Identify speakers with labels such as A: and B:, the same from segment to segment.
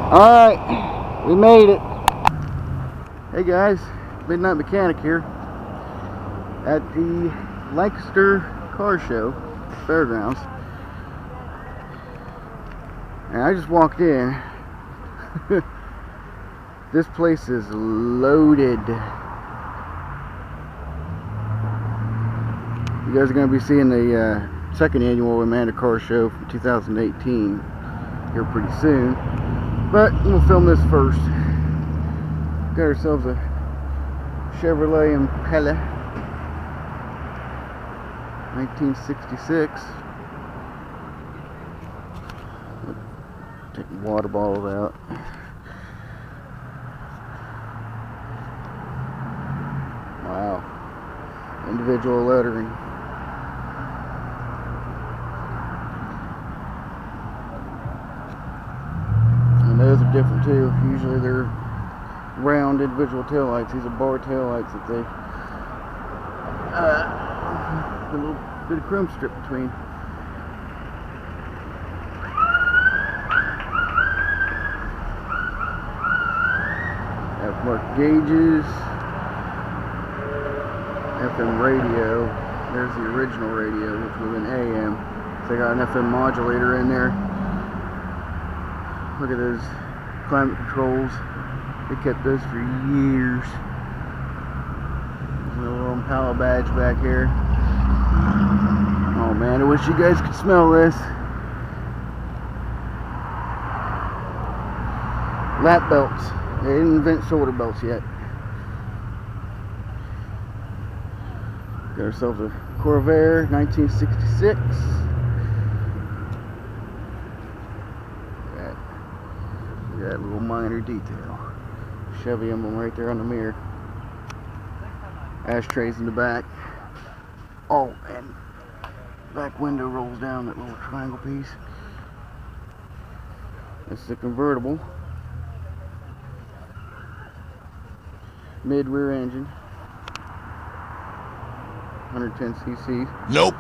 A: Alright, we made it. Hey guys, Midnight Mechanic here at the Lancaster car show, Fairgrounds. And I just walked in. This place is loaded. You guys are going to be seeing the second annual Amanda Car Show from 2018 here pretty soon. But we'll film this first. Got ourselves a Chevrolet Impala 1966. Take the water bottles out. Wow. Individual lettering. And those are different too. Usually they're round individual taillights. These are bar taillights that they a little bit of chrome strip between. Aftermarket gauges, FM radio. There's the original radio, which was an AM. So they got an FM modulator in there. Look at those climate controls. They kept those for years. There's a little Impala badge back here. Oh man, I wish you guys could smell this. Lap belts. They didn't invent shoulder belts yet. Got ourselves a Corvair 1966. That little minor detail. Chevy emblem right there on the mirror. Ashtrays in the back. Oh, and back window rolls down, that little triangle piece. This is a convertible. Mid rear engine. 110 cc.
B: Nope.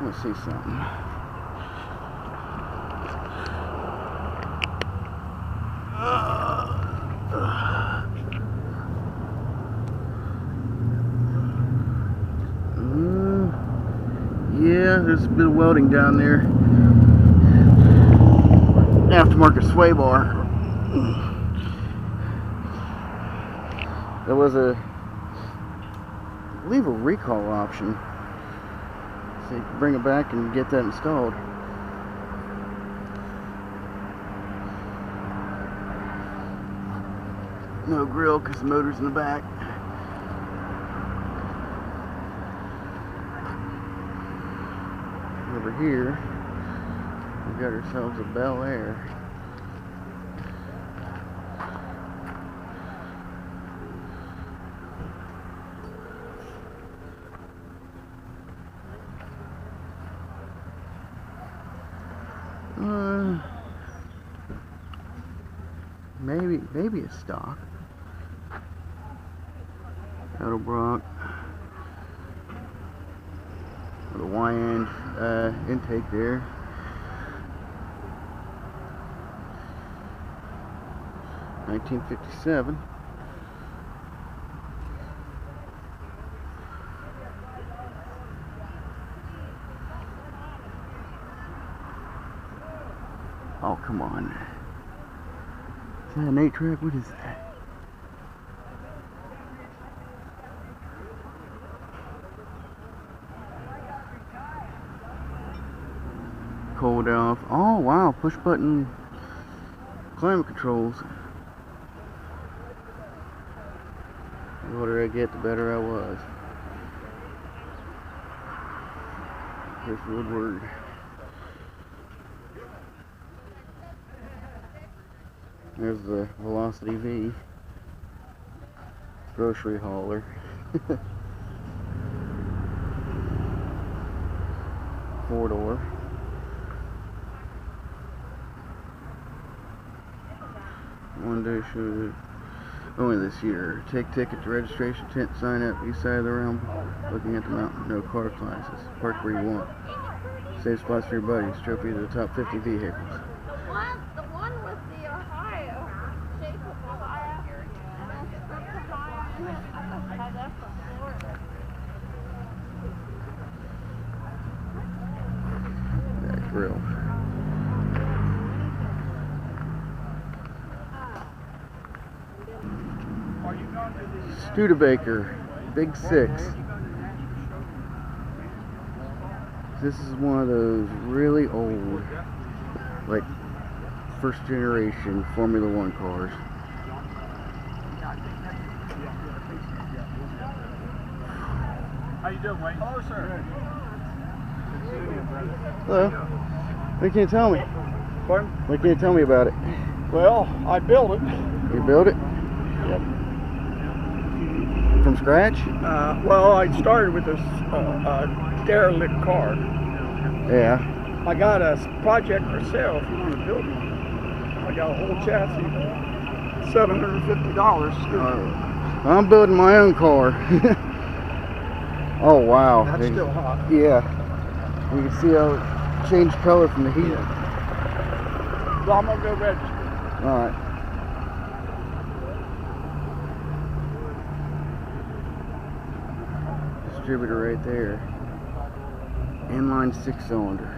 A: Let's see something. Yeah, there's a bit of welding down there. Aftermarket sway bar. There was I believe a recall option. So you can bring it back and get that installed. No grill because the motor's in the back. Over here, we got ourselves a Bel Air. Maybe a stock. Edelbrock. With a Y-end intake there. $1957. Oh, come on. Is that an 8-track? What is that? Cold off. Oh, wow. Push button climate controls. The older I get, the better I was. Here's Woodward. There's the Velocity V. Grocery hauler. 4-door. One day should only this year. Take ticket to registration tent, sign up east side of the realm, looking at the mountain, no car classes. Park where you want. Save spots for your buddies. Trophy of the top 50 vehicles.
B: The one with the Ohio, shape of Ohio, Ohio in it. I thought that's from Florida.
A: That grill. Studebaker, Big 6. This is one of those really old, like, first generation Formula One cars.
C: How you doing, Wayne? Hello, sir.
A: Hello. What can you tell me?
C: Pardon?
A: What can you tell me about it?
C: Well, I built it.
A: You built it?
C: Yep.
A: From scratch?
C: Well, I started with this derelict car.
A: Yeah.
C: I got a project for sale if you want to build one. I got a whole chassis, $750.
A: I'm building my own car. Oh wow.
C: That's still hot.
A: Yeah. You can see how it changed color from the heat.
C: Yeah. Well, I'm gonna go register.
A: Alright. Distributor right there. Inline 6-cylinder.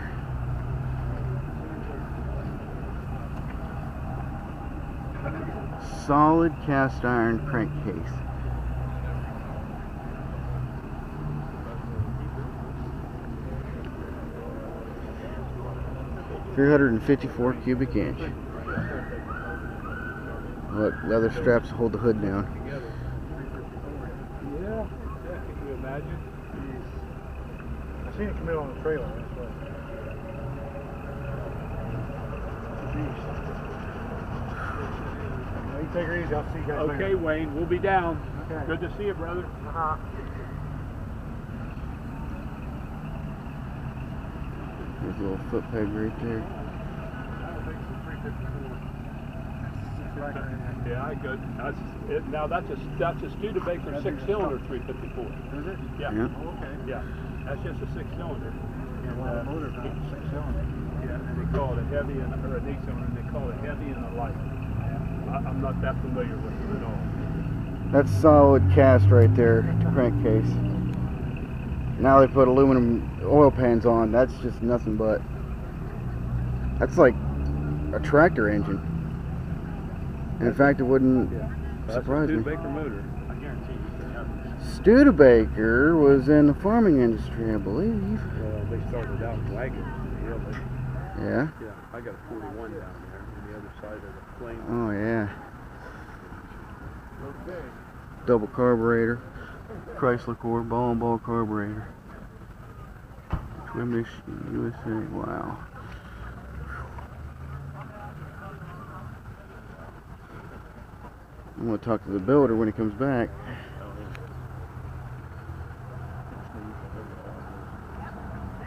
A: Solid cast iron crankcase. .354 cubic inch. Look, leather straps hold the hood down.
C: Yeah. Can you imagine? I seen it come in on the trailer. That's right. You take her easy. I'll see you guys later. Okay, Wayne. We'll be down. Okay. Good to see you, brother.
A: There's a little foot peg right there.
C: Yeah, I good. That's it. Now that's a Studebaker 6-cylinder 354. Is it? Yeah. Okay. Yeah. That's just a 6-cylinder. And motor 6-cylinder. Yeah, and they call it a heavy or an 8-cylinder. And they call it heavy and a light. I'm not that familiar with it at all.
A: That's solid cast right there, the crankcase. Now they put aluminum oil pans on. That's just nothing but. That's like a tractor engine. And in fact, it wouldn't surprise me.
C: Studebaker motor. I guarantee you.
A: Studebaker was in the farming industry, I believe.
C: Well, they started out in wagons. Really.
A: Yeah.
C: Yeah. I got a 41 down there on the other side of the plane.
A: Oh yeah.
C: Okay.
A: Double carburetor. Chrysler core, ball and ball carburetor. Twin USA. Wow. I'm going to talk to the builder when he comes back.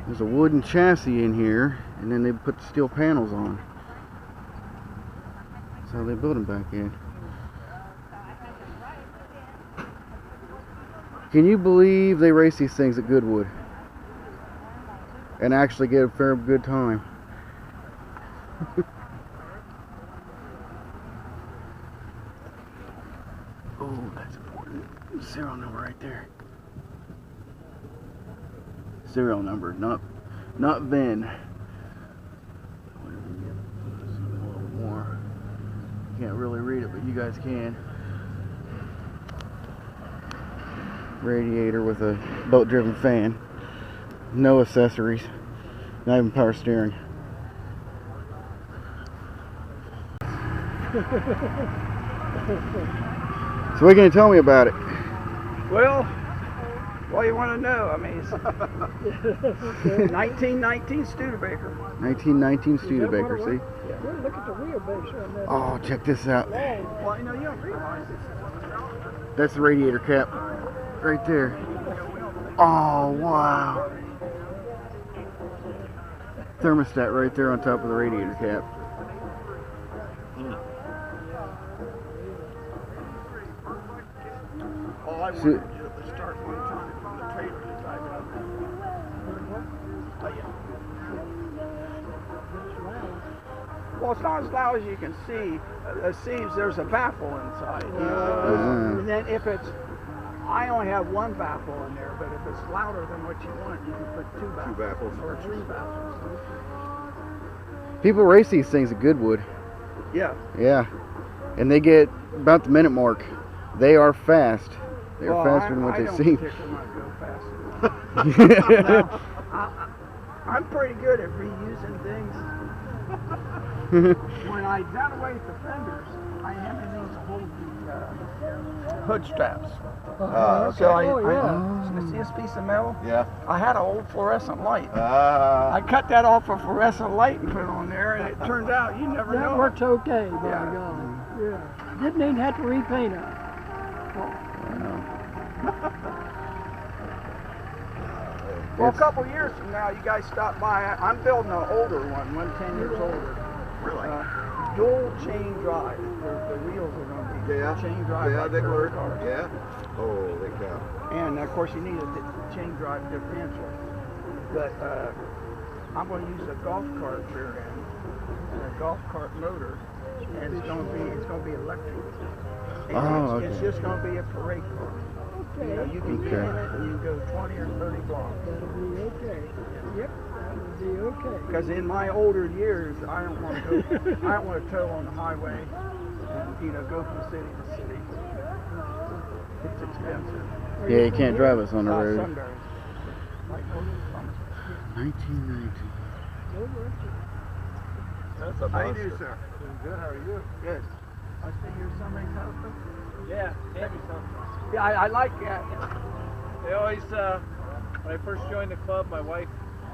A: There's a wooden chassis in here, and then they put the steel panels on. That's how they build them back in. Can you believe they race these things at Goodwood and actually get a fair good time? Oh, that's important. Serial number right there. Serial number, not VIN. A little more. Can't really read it, but you guys can. Radiator with a boat-driven fan. No accessories. Not even power steering. So what can you tell me about it?
C: Well, what do you want to know? I mean, it's 1919 Studebaker.
A: 1919 Studebaker, see?
C: Yeah. Look at the wheelbase on that.
A: Oh, check this out.
C: Well, you know, you don't realize it.
A: That's the radiator cap. Right there. Oh, wow. Thermostat right there on top of the radiator cap.
C: All I want to do is start one time from the trailer to drive it up. Oh, yeah.
D: Well, it's not as loud as you can see. Seems there's a baffle inside. And then if it's, I only have one baffle in there, but if it's louder than what you want, you can put two baffles or three baffles.
A: People race these things at Goodwood.
D: Yeah.
A: Yeah. And they get about the minute mark. They are fast. They're faster than what they seem.
D: Now, I'm pretty good at reusing things. When I down away the fenders, I had these to hold the hood straps. So I see this piece of metal?
E: Yeah.
D: I had an old fluorescent light. I cut that off a fluorescent light and put it on there, and it turned out you never know.
F: That works okay, by God. Yeah. Didn't even have to repaint it.
D: Well, a couple years from now, you guys stop by. I'm building an older one 10 years older.
E: Really?
D: Dual chain drive. The wheels are going to be chain drive.
E: Yeah,
D: like
E: they
D: third
E: work.
D: cars.
E: Yeah. Holy cow.
D: And of course, you need a chain drive differential. But I'm going to use a golf cart rear end and a golf cart motor, and it's going to be electric. And it's just going to be a parade car. You know, you can get in it and you can go 20 or 30 blocks.
F: That'll be okay. Yep, that'll be okay.
D: Because in my older years, I don't want to tow on the highway and go from city to city. It's expensive.
A: Yeah, you can't drive us on the road.
D: Sundays. Like
A: 1990.
E: That's a
D: How you
E: monster.
D: do, sir?
E: Doing good. How are you?
D: Good. I see you're somebody's husband?
G: Yeah, Tammy's husband.
D: Yeah, I like that.
G: They always, when I first joined the club, my wife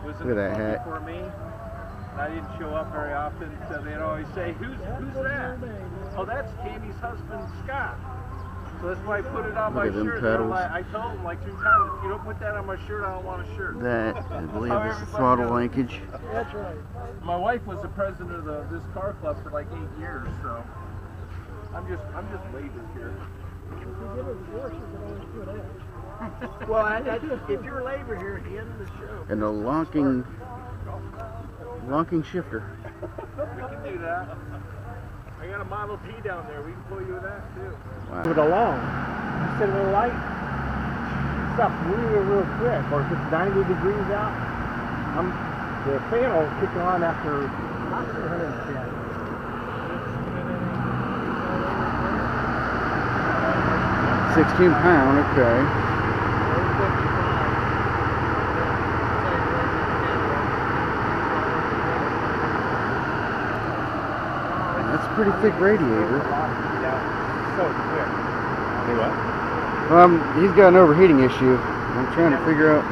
G: was in
A: Look
G: the
A: at that
G: club
A: hat.
G: before me. And I didn't show up very often, so they'd always say, who's that? Oh, that's Tammy's husband, Scott. So that's why I put it on
A: Look
G: my
A: at them
G: shirt.
A: pedals.
G: I told them like 2 times, if you don't put that on my shirt, I don't want a shirt.
A: That, I believe,
G: how
A: is the
G: everybody
A: throttle
G: knows.
A: linkage.
F: That's right.
G: My wife was the president of this car club for like 8 years, so I'm just labor here.
F: If you give us horses, it always put out.
D: Well, if you're labor here at the end of the show.
A: And a locking shifter.
G: We can do that. I got a Model T down there. We can pull you with that too.
A: Wow.
H: With a long, instead of a light, stop real quick. Or if it's 90 degrees out, the fan will kick on after not 110.
A: 16-pound, okay. That's a pretty thick radiator.
H: So quick.
E: Do what?
A: He's got an overheating issue. I'm trying to figure out.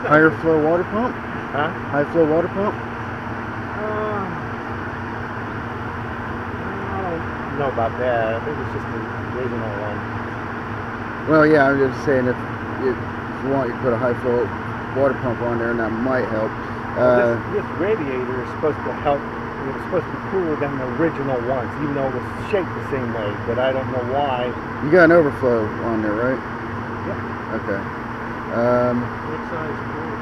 A: Higher flow water pump?
H: Huh?
A: High flow water pump?
H: I don't know about that. I think it's just the original one.
A: Well, yeah, I'm just saying if you want, you can put a high flow water pump on there, and that might help.
H: This radiator is supposed to help. It's supposed to be cooler than the original ones, even though it was shaped the same way. But I don't know why.
A: You got an overflow on there, right?
H: Yeah.
A: Okay.
G: What size pool?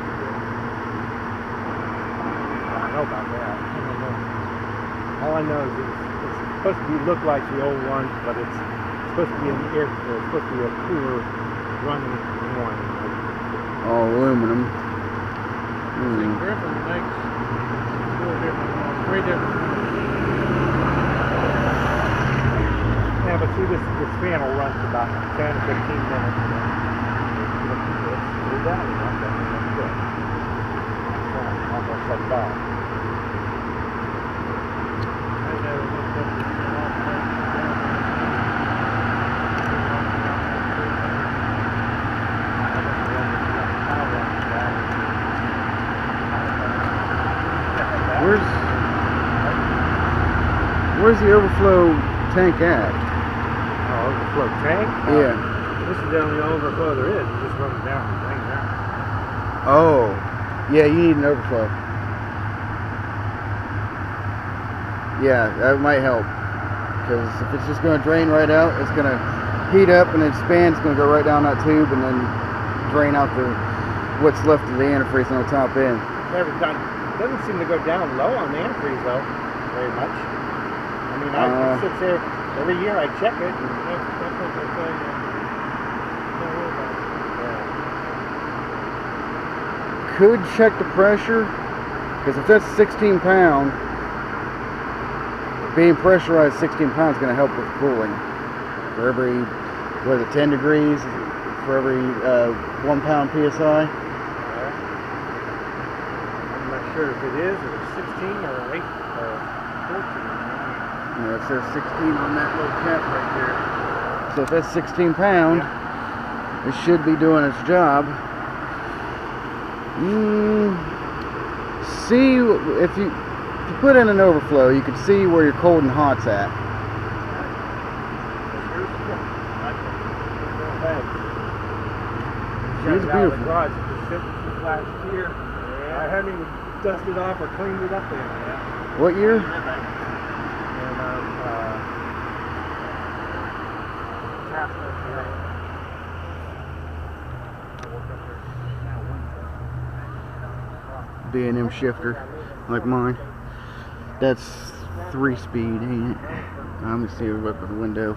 H: I don't know about that. I don't know. All I know is it's supposed to look like the old ones, but it's supposed to be an air. It's supposed to be a cooler running one.
A: All aluminum.
G: Griffin makes 3 different
H: Yeah, but see, this fan will run for about 10 or 15 minutes. Almost like that.
A: Where's the overflow tank at?
H: Oh, overflow tank?
A: Yeah.
H: This is the only overflow there is. It just runs down and drains out.
A: Oh. Yeah, you need an overflow. Yeah, that might help. Because if it's just going to drain right out, it's going to heat up and expand. It's going to go right down that tube and then drain out what's left of the antifreeze on the top end.
H: Never done. Doesn't seem to go down low on the antifreeze though, very much. I mean, it sits there every year. I check it. And that's what they say.
A: Could check the pressure, because if that's 16 pound, being pressurized 16 pounds is going to help with cooling. For every, what is it, 10 degrees, for every 1 pound PSI.
H: I'm not sure if it is, or 16 or 8 or 14.
A: Yeah, it says 16 on that little cap right there. So if that's 16 pound, it should be doing its job. See, if you put in an overflow, you can see where your cold and hot's at. She's beautiful.
H: Last year, I hadn't even dusted off or cleaned it up yet.
A: What year?
H: And
A: B&M shifter, like mine. That's 3-speed, ain't it? I'm gonna see it up at the window.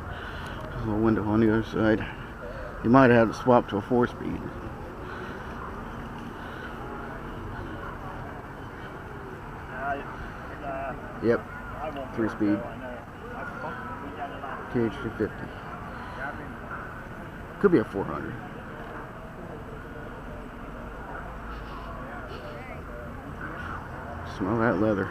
A: There's a little window on the other side. You might have to swap to a 4-speed. Yep, 3-speed. KH250. Could be a 400. Smell that leather.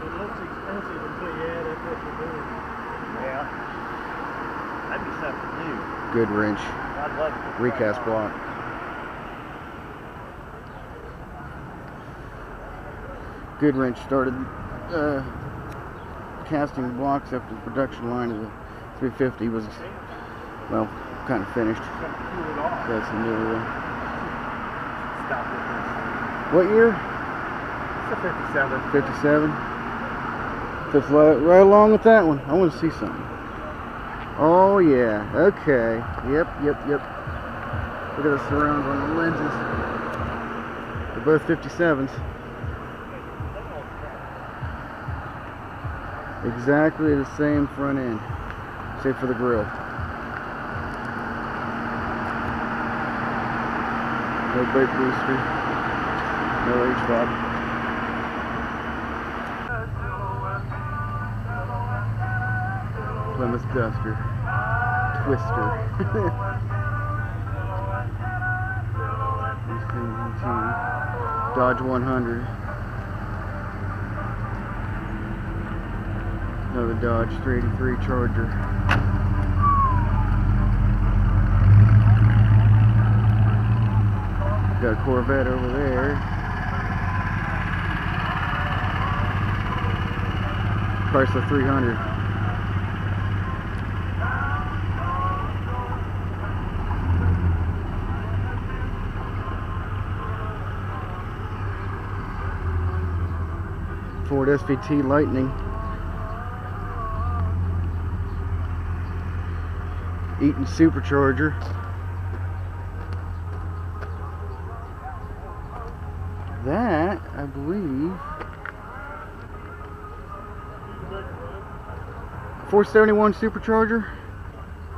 H: it looks expensive until you add up what you're doing.
G: Yeah. That'd be something new.
A: Good wrench.
G: I'd love to.
A: Recast block. Good wrench started casting blocks after the production line of the 350 was, well, kind of finished. That's a new one. What year?
H: It's a 57.
A: 57. Fits right along with that one. I want to see something. Oh yeah. Okay. Yep. Look at the surround on the lenses. They're both 57s. Exactly the same front end, save for the grill. No brake booster, no H-fob. Plymouth Duster, Twister. Dodge 100. Another Dodge 383 Charger. Got a Corvette over there. Chrysler 300. Ford SVT Lightning. Eaton Supercharger. That, I believe, 471 Supercharger.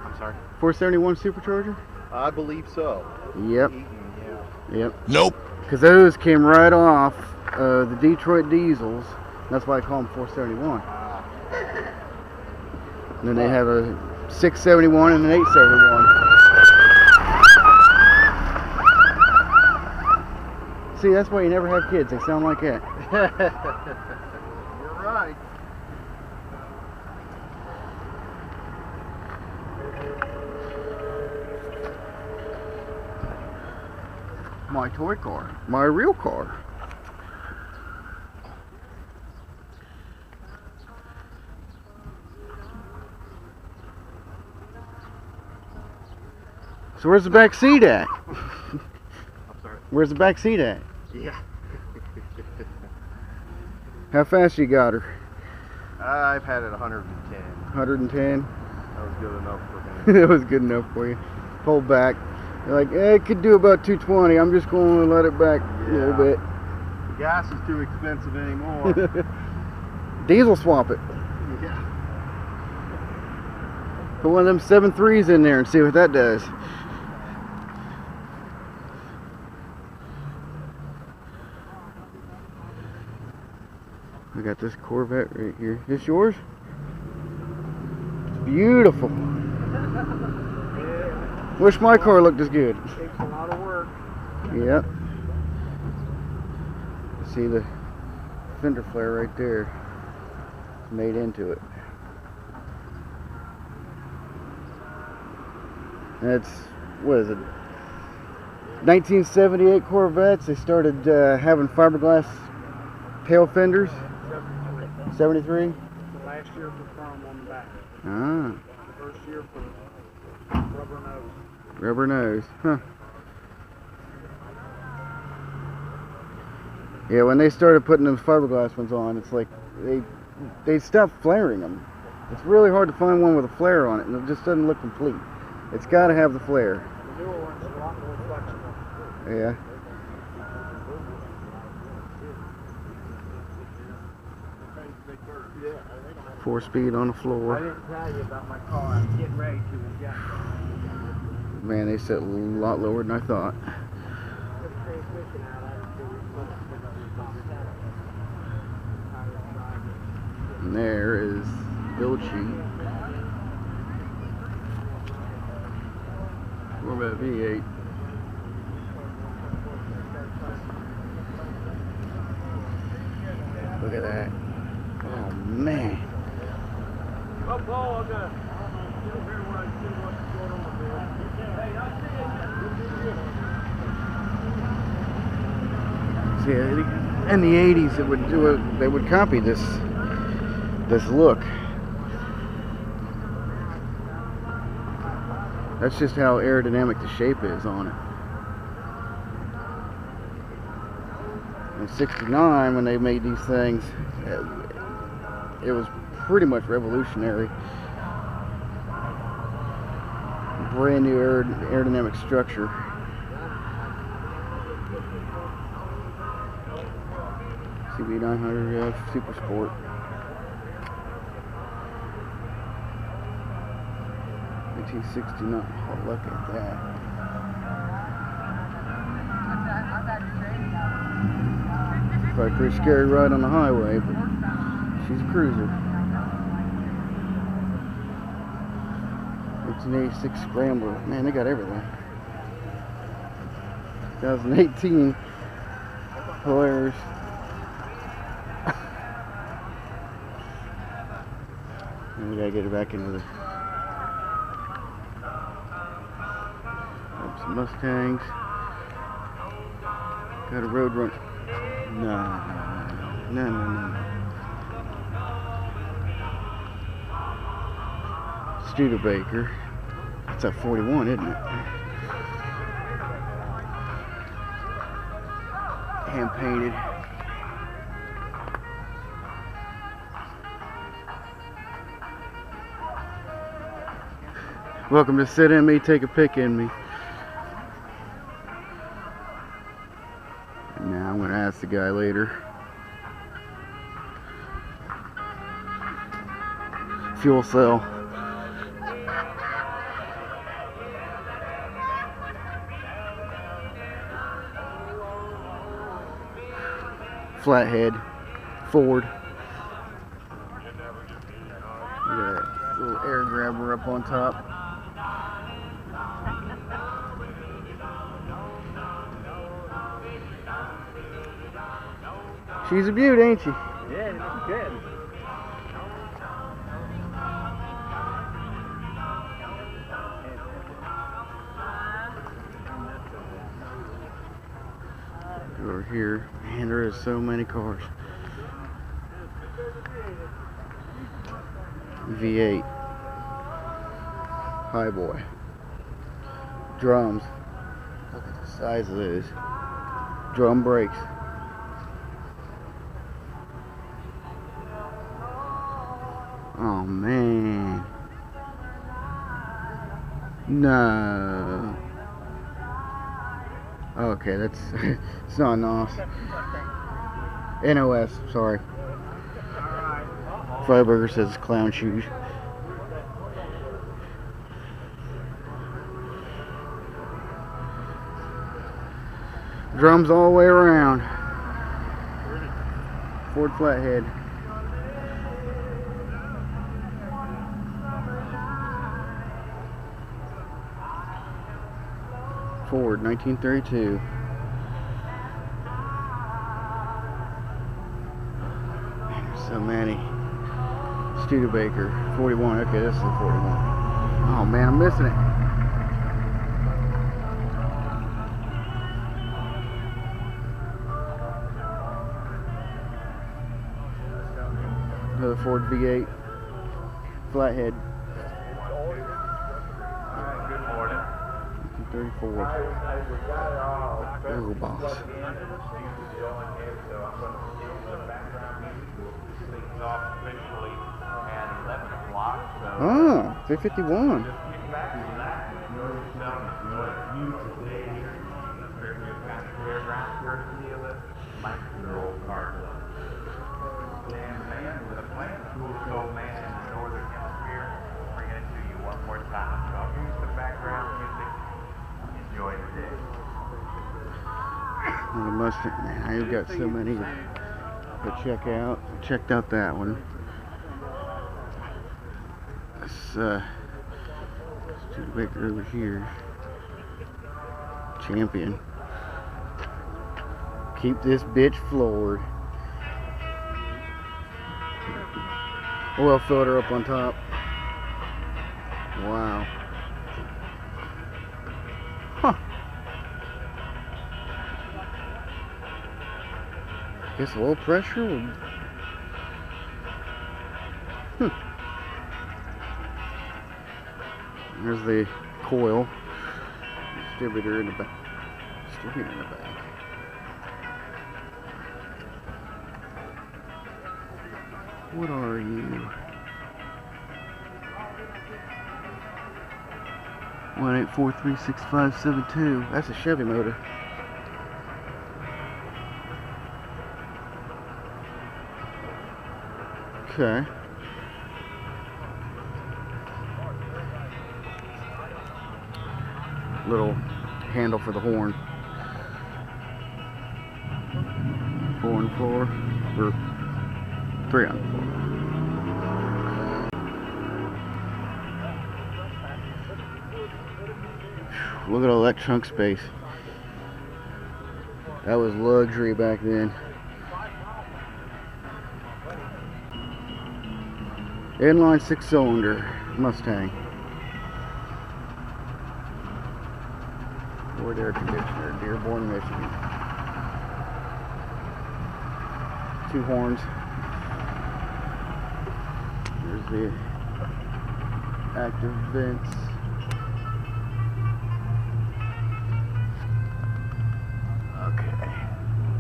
E: I'm sorry?
A: 471 Supercharger.
E: I believe so.
A: Yep.
E: Yeah.
A: Yep. Nope. Because those came right off the Detroit diesels. That's why I call them 471. And then they have a 671 and an 871. See, that's why you never have kids. They sound like that.
E: You're right.
A: My toy car. My real car. So where's the back seat at?
E: I'm sorry.
A: Where's the back seat at?
E: Yeah.
A: How fast you got her?
E: I've had it 110.
A: 110?
E: That was good enough for me.
A: It was good enough for you. Hold back. You're like, it could do about 220. I'm just going to let it back a little bit.
E: The gas is too expensive anymore.
A: Diesel swap it.
E: Yeah.
A: Put one of them 7.3s in there and see what that does. We got this Corvette right here. This yours? It's beautiful. Wish my car looked as good.
D: Takes a lot of work.
A: Yep. See the fender flare right there. It's made into it. That's, what is it? 1978 Corvettes. They started having fiberglass tail fenders. 73?
D: The last year for chrome on the back.
A: Ah,
D: The first year for rubber nose.
A: rubber nose. Huh. Yeah, when they started putting those fiberglass ones on, it's like they stopped flaring them. It's really hard to find one with a flare on it, and it just doesn't look complete. It's got to have the flare.
D: The newer one's a lot more flexible.
A: Yeah.
D: Yeah.
A: 4-speed on the
D: I
A: floor.
D: didn't tell you about my car. I'm getting ready to inject.
A: Man, they sit a lot lower than I thought. And there is build sheet. Corvette V8. Look at that. Oh man.
G: Well, Paul, I'm gonna get over here where I see what's going on there. Hey, I see you.
A: See, in the 80s, they would copy this look. That's just how aerodynamic the shape is on it. In '69, when they made these things, it was pretty much revolutionary. Brand new aerodynamic structure. CB900 Super Sport. '69. Oh, look at that. Probably a pretty scary ride on the highway, but she's a cruiser. 1986 Scrambler. Man, they got everything. 2018 Polaris. And we gotta get it back into the some Mustangs. Got a road run. No. Studebaker. It's a 41, isn't it? Hand painted. Welcome to Sit In Me, Take a Pic in Me. Now I'm going to ask the guy later. Fuel cell. Flathead. Ford. Look at that little air grabber up on top. She's a beaut, ain't she?
G: Yeah, it's good.
A: Over here, man, there is so many cars. V8 High Boy. drums. Look at the size of those. Drum brakes. Oh man. No. Okay, that's it's not NOS. NOS, sorry. Freiburger says clown shoes. Drums all the way around. Ford flathead. Ford, 1932. Man, there's so many. Studebaker, 41. Okay, this is the 41. Oh man, I'm missing it. Another Ford V8 flathead.
E: Good morning.
A: 34. Little boss. Oh, 351. The Mustang, man, I've got so many to check out. Checked out that one. This Studebaker over here. Champion. Keep this bitch floored. Oil filter up on top. Wow. Huh. Guess oil pressure would... There's the coil. Distributor in the back. Distributor in the back. What are you? 1843652. That's a Chevy motor. Okay. Little handle for the horn. 4 on the floor, or 3 on the floor. Look at all that trunk space. That was luxury back then. Inline 6-cylinder Mustang. Ford air conditioner, Dearborn, Michigan. 2 horns. There's the active vents. Okay,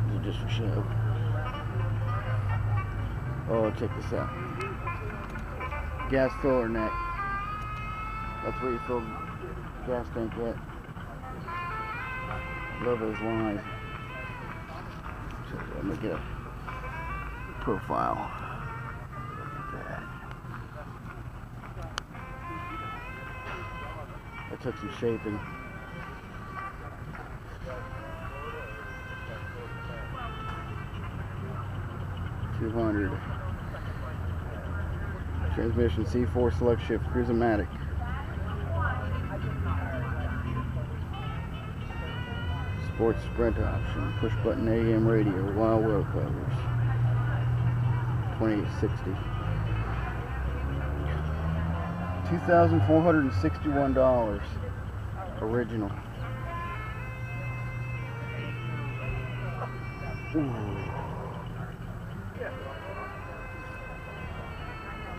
A: these are just for show. Oh, check this out. Gas filler neck. That's where you fill the gas tank at. Love those lines. So I'm gonna get a profile. Look at that. That took some shaping. $200. Transmission C4 select shift Cruise-O-Matic. Sports sprint option, push button AM radio, wild world covers. $28.60. $2,461 original. Ooh.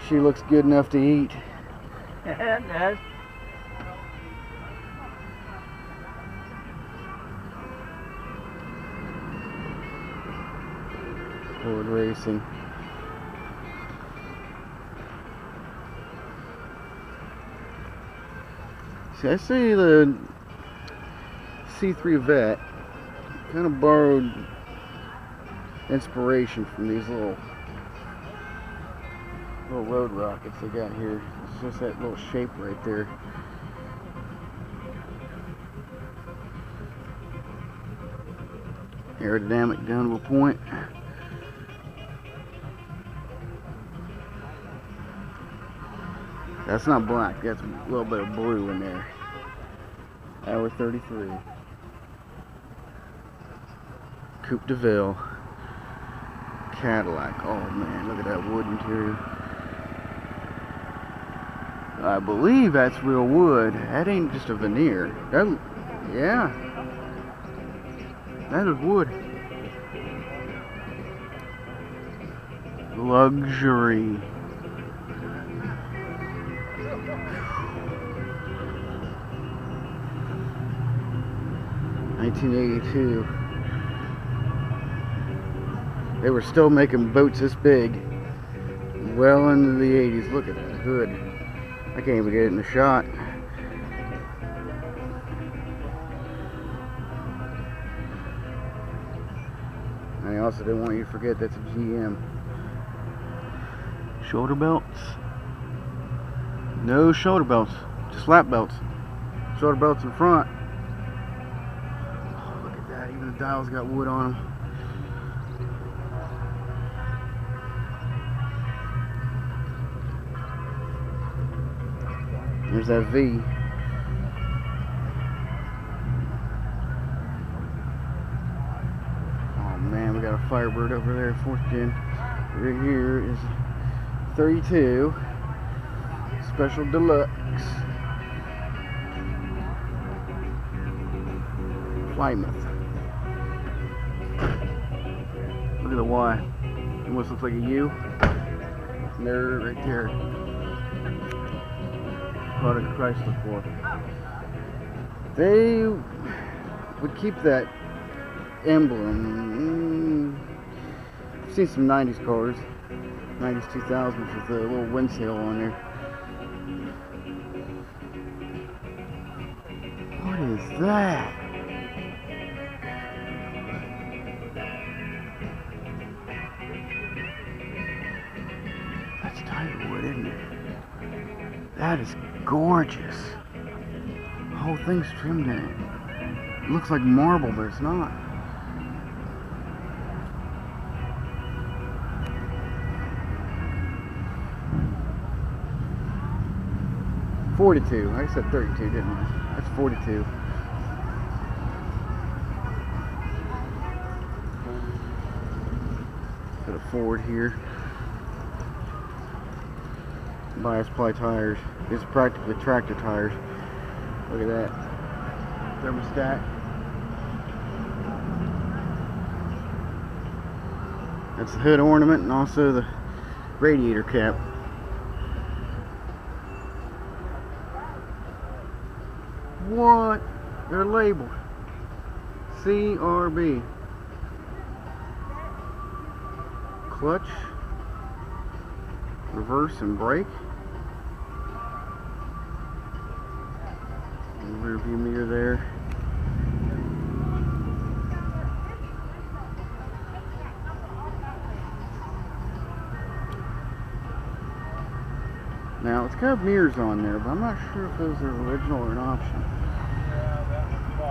A: She looks good enough to eat.
D: It does.
A: Ford Racing. See, I see the C3 Vet kind of borrowed inspiration from these little road rockets they got here. It's just that little shape right there. Aerodynamic down to a point. That's not black, that's a little bit of blue in there. Hour 33. Coupe de Ville. Cadillac. Oh man, look at that wood interior. I believe that's real wood. That ain't just a veneer. That, yeah. That is wood. Luxury. $1982. They were still making boats this big well into the 80s. Look at that hood. I can't even get it in the shot. I also didn't want you to forget that's a GM. Shoulder belts? No shoulder belts, just lap belts. Shoulder belts in front. Oh, look at that, even the dials got wood on them. There's that V. Oh man, we got a Firebird over there, 4th gen. Right here is 32 Special Deluxe Plymouth. Look at the Y. Almost looks like a U. And there, right there. Product Chrysler for. They would keep that emblem. I've seen some 90s cars, 90s 2000s with a little wind sail on there. What is that? That's tiger wood, isn't it? That is gorgeous. The whole thing's trimmed in it. It looks like marble, but it's not. $42. I said 32, didn't I? That's 42. Got a Ford here. Bias ply tires. These are practically tractor tires. Look at that. Thermostat. That's the hood ornament and also the radiator cap. What? They're labeled CRB. Clutch, reverse and brake. And rear view mirror there. Now it's got mirrors on there, but I'm not sure if those are original or an option.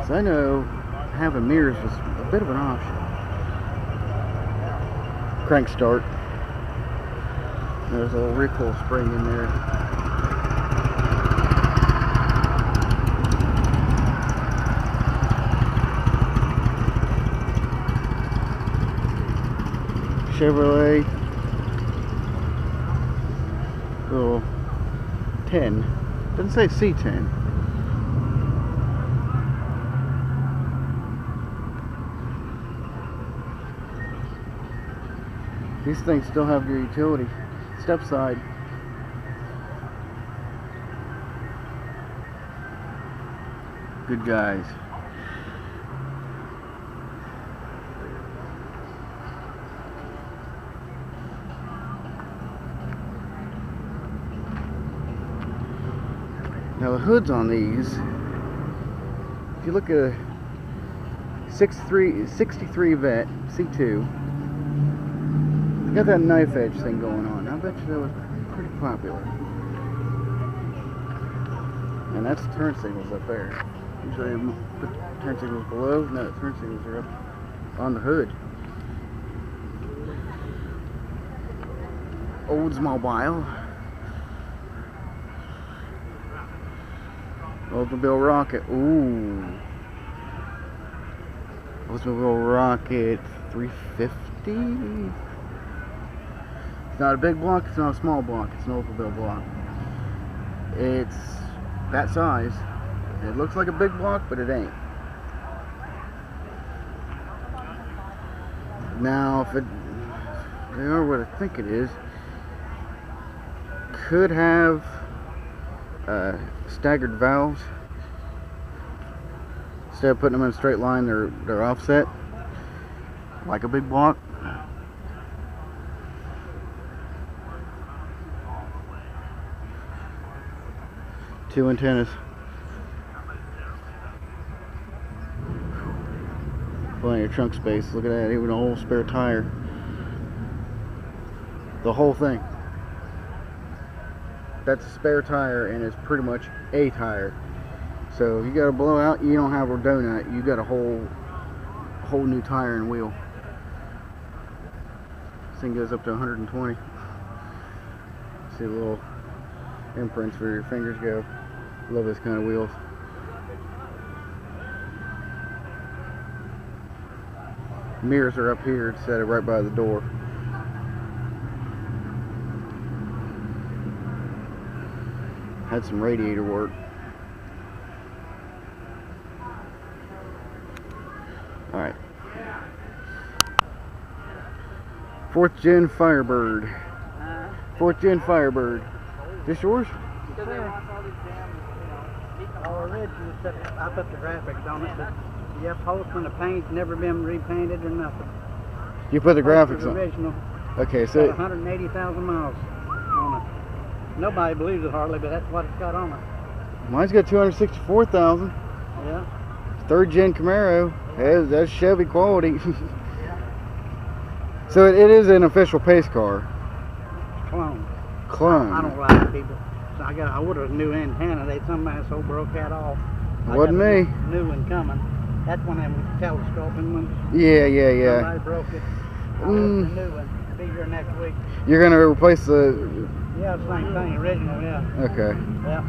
A: So I know having mirrors was a bit of an option. Crank start. There's a little recoil spring in there. Chevrolet little 10. Doesn't say C10. These things still have your utility. Step side. Good guys. Now the hoods on these, if you look at a 63 vet C2, it's got that knife edge thing going on. I bet you that was pretty popular. And that's turn signals up there. Usually you put turn signals below. No, the turn signals are up on the hood. Oldsmobile. Oldsmobile Rocket. Ooh. Oldsmobile Rocket 350. It's not a big block, it's not a small block, it's an Oldsmobile block. It's that size. It looks like a big block, but it ain't. Now, if they are what I think it is, could have staggered valves. Instead of putting them in a straight line, they're offset like a big block. Two antennas. Plenty of trunk space. Look at that, even a whole spare tire. The whole thing. That's a spare tire, and it's pretty much a tire. So if you got a blowout, you don't have a donut. You got a whole new tire and wheel. This thing goes up to 120. See the little imprints where your fingers go. Love this kind of wheels. Mirrors are up here instead of right by the door. Had some radiator work. Alright. 4th gen Firebird. 4th gen Firebird. This yours?
D: I put the graphics on it, but yeah, Postman, the paint's never been repainted or nothing.
A: You put the graphics on?
D: Original.
A: Okay, so
D: 180,000 miles on it. Nobody believes it hardly, but that's what it's got on it.
A: Mine's got 264,000.
D: Yeah.
A: 3rd gen Camaro. That's Chevy quality. So it is an official pace car.
D: Clone.
A: Clone.
D: I don't like people. So I ordered a new antenna. Some asshole broke that off.
A: Wasn't me.
D: New one coming. That's one of them telescoping ones.
A: Yeah.
D: Somebody broke it. I ordered a new one. Be here next week.
A: You're gonna replace the...
D: Yeah, same thing, original, yeah.
A: Okay.
D: Yeah.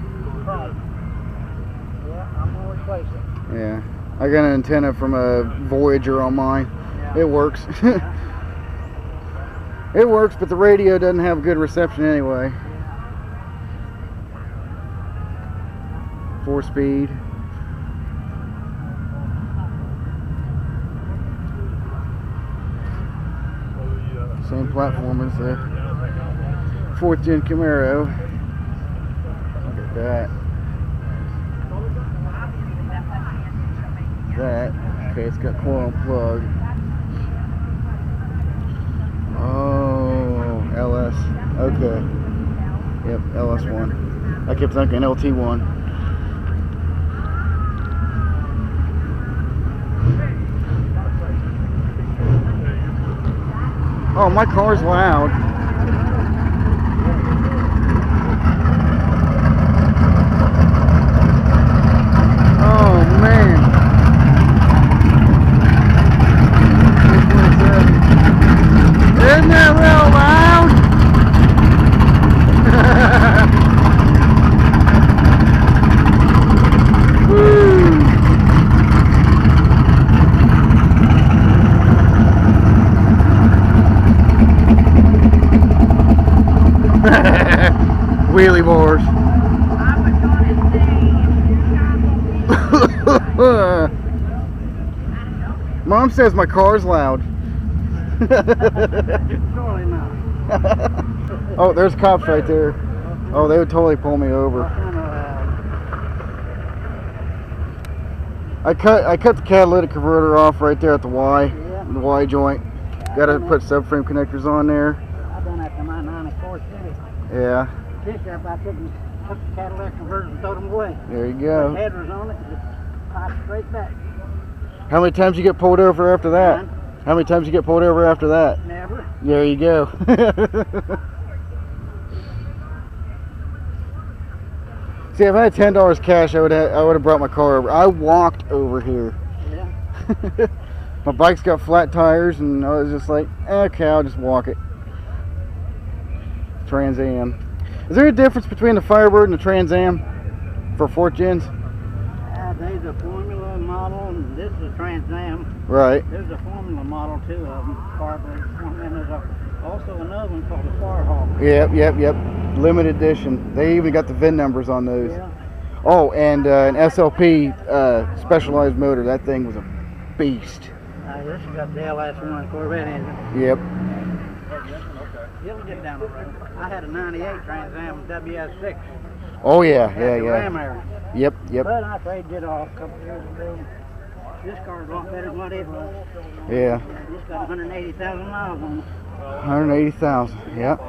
D: Yeah, I'm gonna replace it.
A: Yeah. I got an antenna from a Voyager on mine.
D: Yeah.
A: It works. It works, but the radio doesn't have good reception anyway. 4-speed. Same platform as the 4th gen Camaro. Look at that. Okay, it's got coil and plug. Oh, LS. Okay. Yep, LS1. I kept thinking LT1. Oh, my car's loud. Oh, man. Isn't that real loud? Wheelie bars. Mom says my car's loud.
D: Surely not.
A: Oh, there's cops right there. Oh, they would totally pull me over. I cut the catalytic converter off right there at the Y, the Y joint. Got to put subframe connectors on there.
D: I've done that to my 94 City.
A: Yeah.
D: This year I took
I: took the Cadillac converters and threw them away.
A: There you go.
I: Put headers on it and just popped straight back.
A: How many times you get pulled over after that?
I: None.
A: How many times you get pulled over after that?
I: Never.
A: There you go. See, if I had $10 cash, I would have brought my car over. I walked over here.
I: Yeah.
A: My bike's got flat tires, and I was just like, okay, I'll just walk it. Trans Am. Is there a difference between the Firebird and the Trans Am for 4th gens?
I: There's a Formula model, and this is a Trans Am.
A: Right.
I: There's a Formula model too of them, Firebird, and there's also another one called the Firehawk.
A: Yep. Limited edition. They even got the VIN numbers on those.
I: Yeah.
A: Oh, and an SLP specialized motor. That thing was a beast.
I: This has got the LS1 Corvette engine.
A: Yep.
I: It'll get down the road. I had a 98 Trans Am WS6.
A: Oh yeah,
I: Ram Air.
A: Yep.
I: But I traded it off a couple years ago. This car's a lot better than what it was.
A: Yeah.
I: It's got 180,000 miles on it.
A: 180,000. Yep.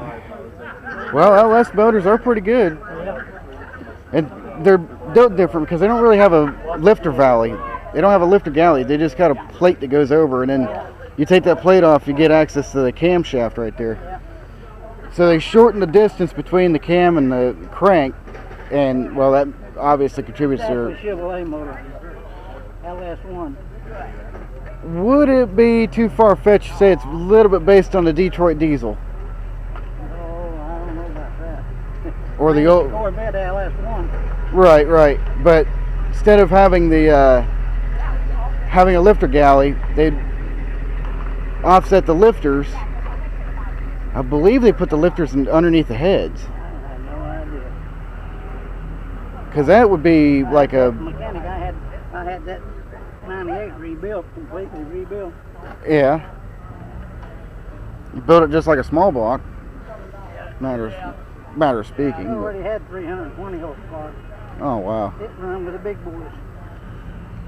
A: Well, LS motors are pretty good.
I: Yeah.
A: And they're built different because they don't really have a lifter valley. They don't have a lifter galley. They just got a plate that goes over, and then you take that plate off, you get access to the camshaft right there. So they shorten the distance between the cam and the crank, and well, that obviously contributes
I: That's
A: to.
I: a Chevrolet motor. LS1.
A: Would it be too far-fetched to say it's a little bit based on the Detroit diesel?
I: Oh, I don't know about that.
A: Or the old
I: Corvette LS1.
A: Right. But instead of having the having a lifter galley, they'd offset the lifters. I believe they put the lifters underneath the heads.
I: I have no idea.
A: Because that would be like a
I: Mechanic, I had that 98 rebuilt, completely rebuilt.
A: yeah. You built it just like a small block. Matter of speaking.
I: I already had 320 horsepower.
A: Oh wow.
I: It run with the big boys.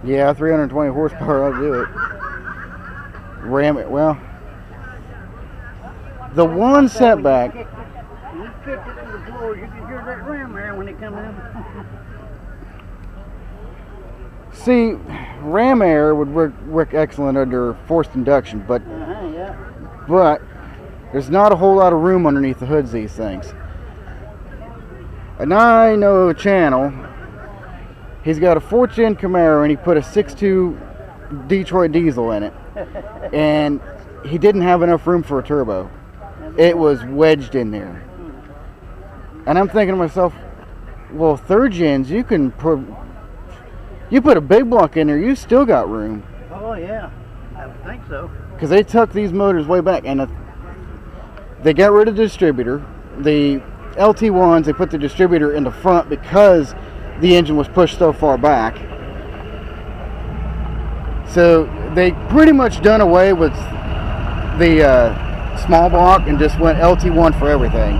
A: Yeah, 320 horsepower, I'll do it. Ram it, well. The one setback.
I: You kicked it to the floor, you could hear that ram there when it come in.
A: See, ram air would work excellent under forced induction, but there's not a whole lot of room underneath the hoods of these things. And I know a channel. He's got a 4th gen Camaro and he put a 6.2 Detroit diesel in it. And he didn't have enough room for a turbo. It was wedged in there. And I'm thinking to myself, well, 3rd gens, you can put a big block in there, you still got room.
I: Oh yeah, I would think so.
A: Because they tuck these motors way back, and they got rid of the distributor. The LT1s, they put the distributor in the front because the engine was pushed so far back. So they pretty much done away with the small block and just went LT1 for everything.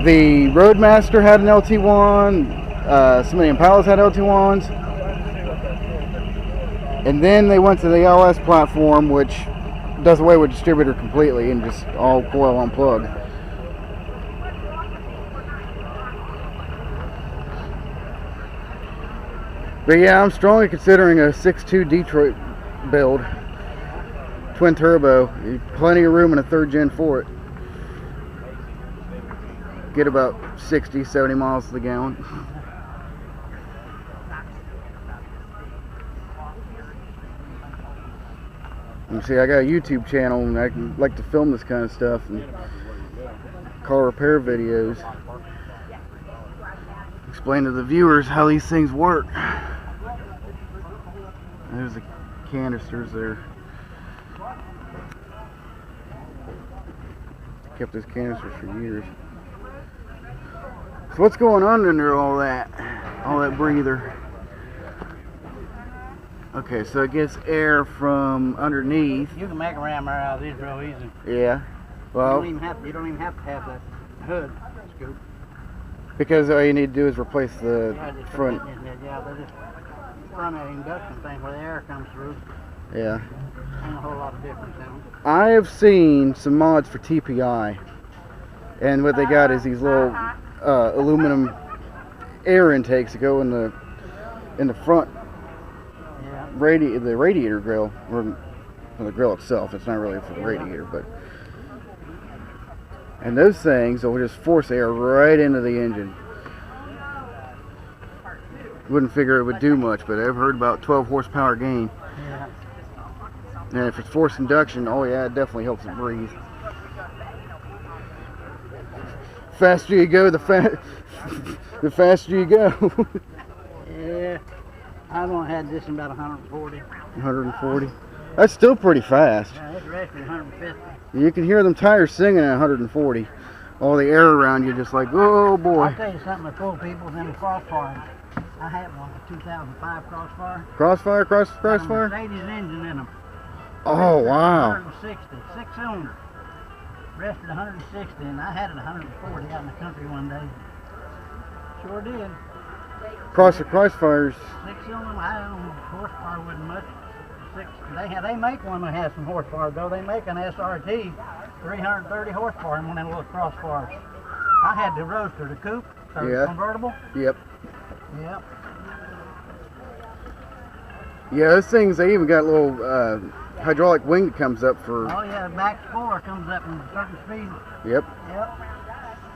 A: The Roadmaster had an LT1, some of the Impalas had LT1s, and then they went to the LS platform, which does away with distributor completely and just all coil on plug. But yeah, I'm strongly considering a 6.2 Detroit build, twin turbo. Plenty of room in a 3rd gen for it. Get about 60, 70 miles to the gallon. You see, I got a YouTube channel and I like to film this kind of stuff and car repair videos. Explain to the viewers how these things work. There's the canisters there. Kept those canisters for years. So what's going on under all that breather? Okay, so it gets air from underneath.
I: You can make a ram air out of these real easy.
A: Yeah. Well,
I: you don't even have to have that hood scoop.
A: Because all you need to do is replace the front.
I: Yeah, they just front of the induction thing where the air comes through.
A: Yeah.
I: Ain't a whole lot of difference in them.
A: I have seen some mods for TPI, And what they got is these little aluminum air intakes that go in the front the radiator grill, or the grill itself. It's not really for the radiator, but and those things will just force air right into the engine. Wouldn't figure it would do much, but I've heard about 12 horsepower gain.
I: Yeah.
A: And if it's forced induction, oh yeah, it definitely helps it breathe. Faster you go, the faster you go.
I: Yeah. I've only had this in about 140.
A: 140. That's still pretty fast.
I: Yeah, it's actually 150.
A: You can hear them tires singing at 140. All the air around you just like, oh boy.
I: I'll tell you something that fool people in the Crossfire. I had one, a 2005 Crossfire.
A: Crossfire?
I: Got a
A: Crossfire?
I: Mercedes engine in them.
A: Oh, wow.
I: 160, 6-cylinder. Rest at 160, and I had it 140 out in the country one day. Sure did.
A: Crossfires.
I: 6-cylinder, I don't know, horsepower wasn't much. They make one that has some horsepower though. They make an SRT, 330 horsepower in one of them little Crossfires. I had the Roadster, the coupe, so
A: Yeah.
I: convertible.
A: Yep.
I: Yep.
A: Yeah, those things, they even got a little hydraulic wing that comes up for...
I: Oh yeah, the back spoiler comes up in a certain speed.
A: Yep.
I: Yep.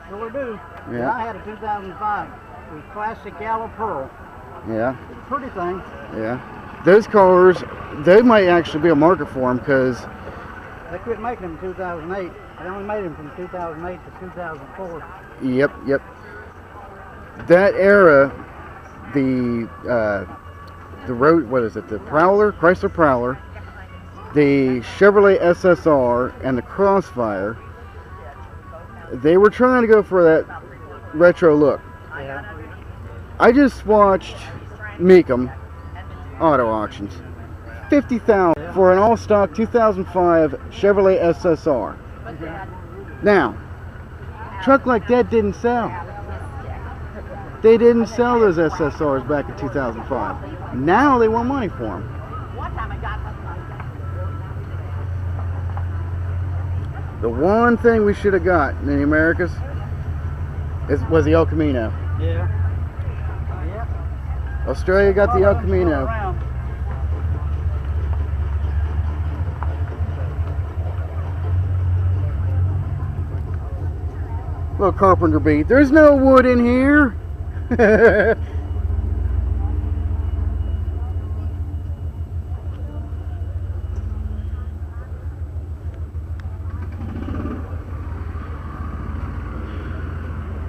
I: Sure do.
A: Yeah.
I: I had a 2005. It was classic yellow pearl.
A: Yeah.
I: Pretty thing.
A: Yeah. Those cars, they might actually be a market for them because...
I: They quit making them in 2008. They only made them from 2008 to 2004.
A: Yep. That era, the road, what is it? The Prowler, Chrysler Prowler, the Chevrolet SSR, and the Crossfire. They were trying to go for that retro look.
I: Yeah.
A: I just watched Meekum Auto Auctions. $50,000 for an all-stock 2005 Chevrolet SSR. Now, a truck like that didn't sell. They didn't sell those SSRs back in 2005. Now they want money for them. The one thing we should have got in the Americas was the El Camino.
I: Yeah. Yep.
A: Australia got the El Camino. Little carpenter beat. There's no wood in here.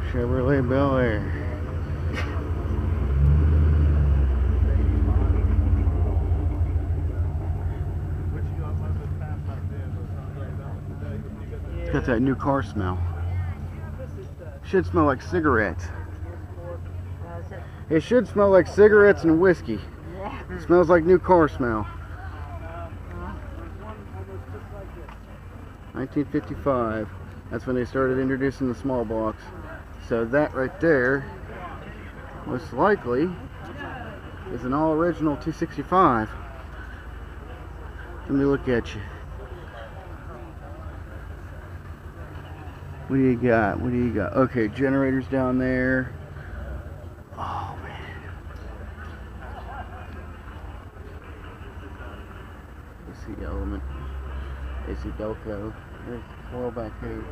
A: Chevrolet Bel Air. Got that new car smell. Should smell like cigarettes. It should smell like cigarettes and whiskey. It smells like new car smell. 1955. That's when they started introducing the small blocks. So that right there, most likely, is an all original 265. Let me look at you. What do you got? What do you got? Okay, generators down there. Oh man. AC element. AC Delco. There's the coil back here.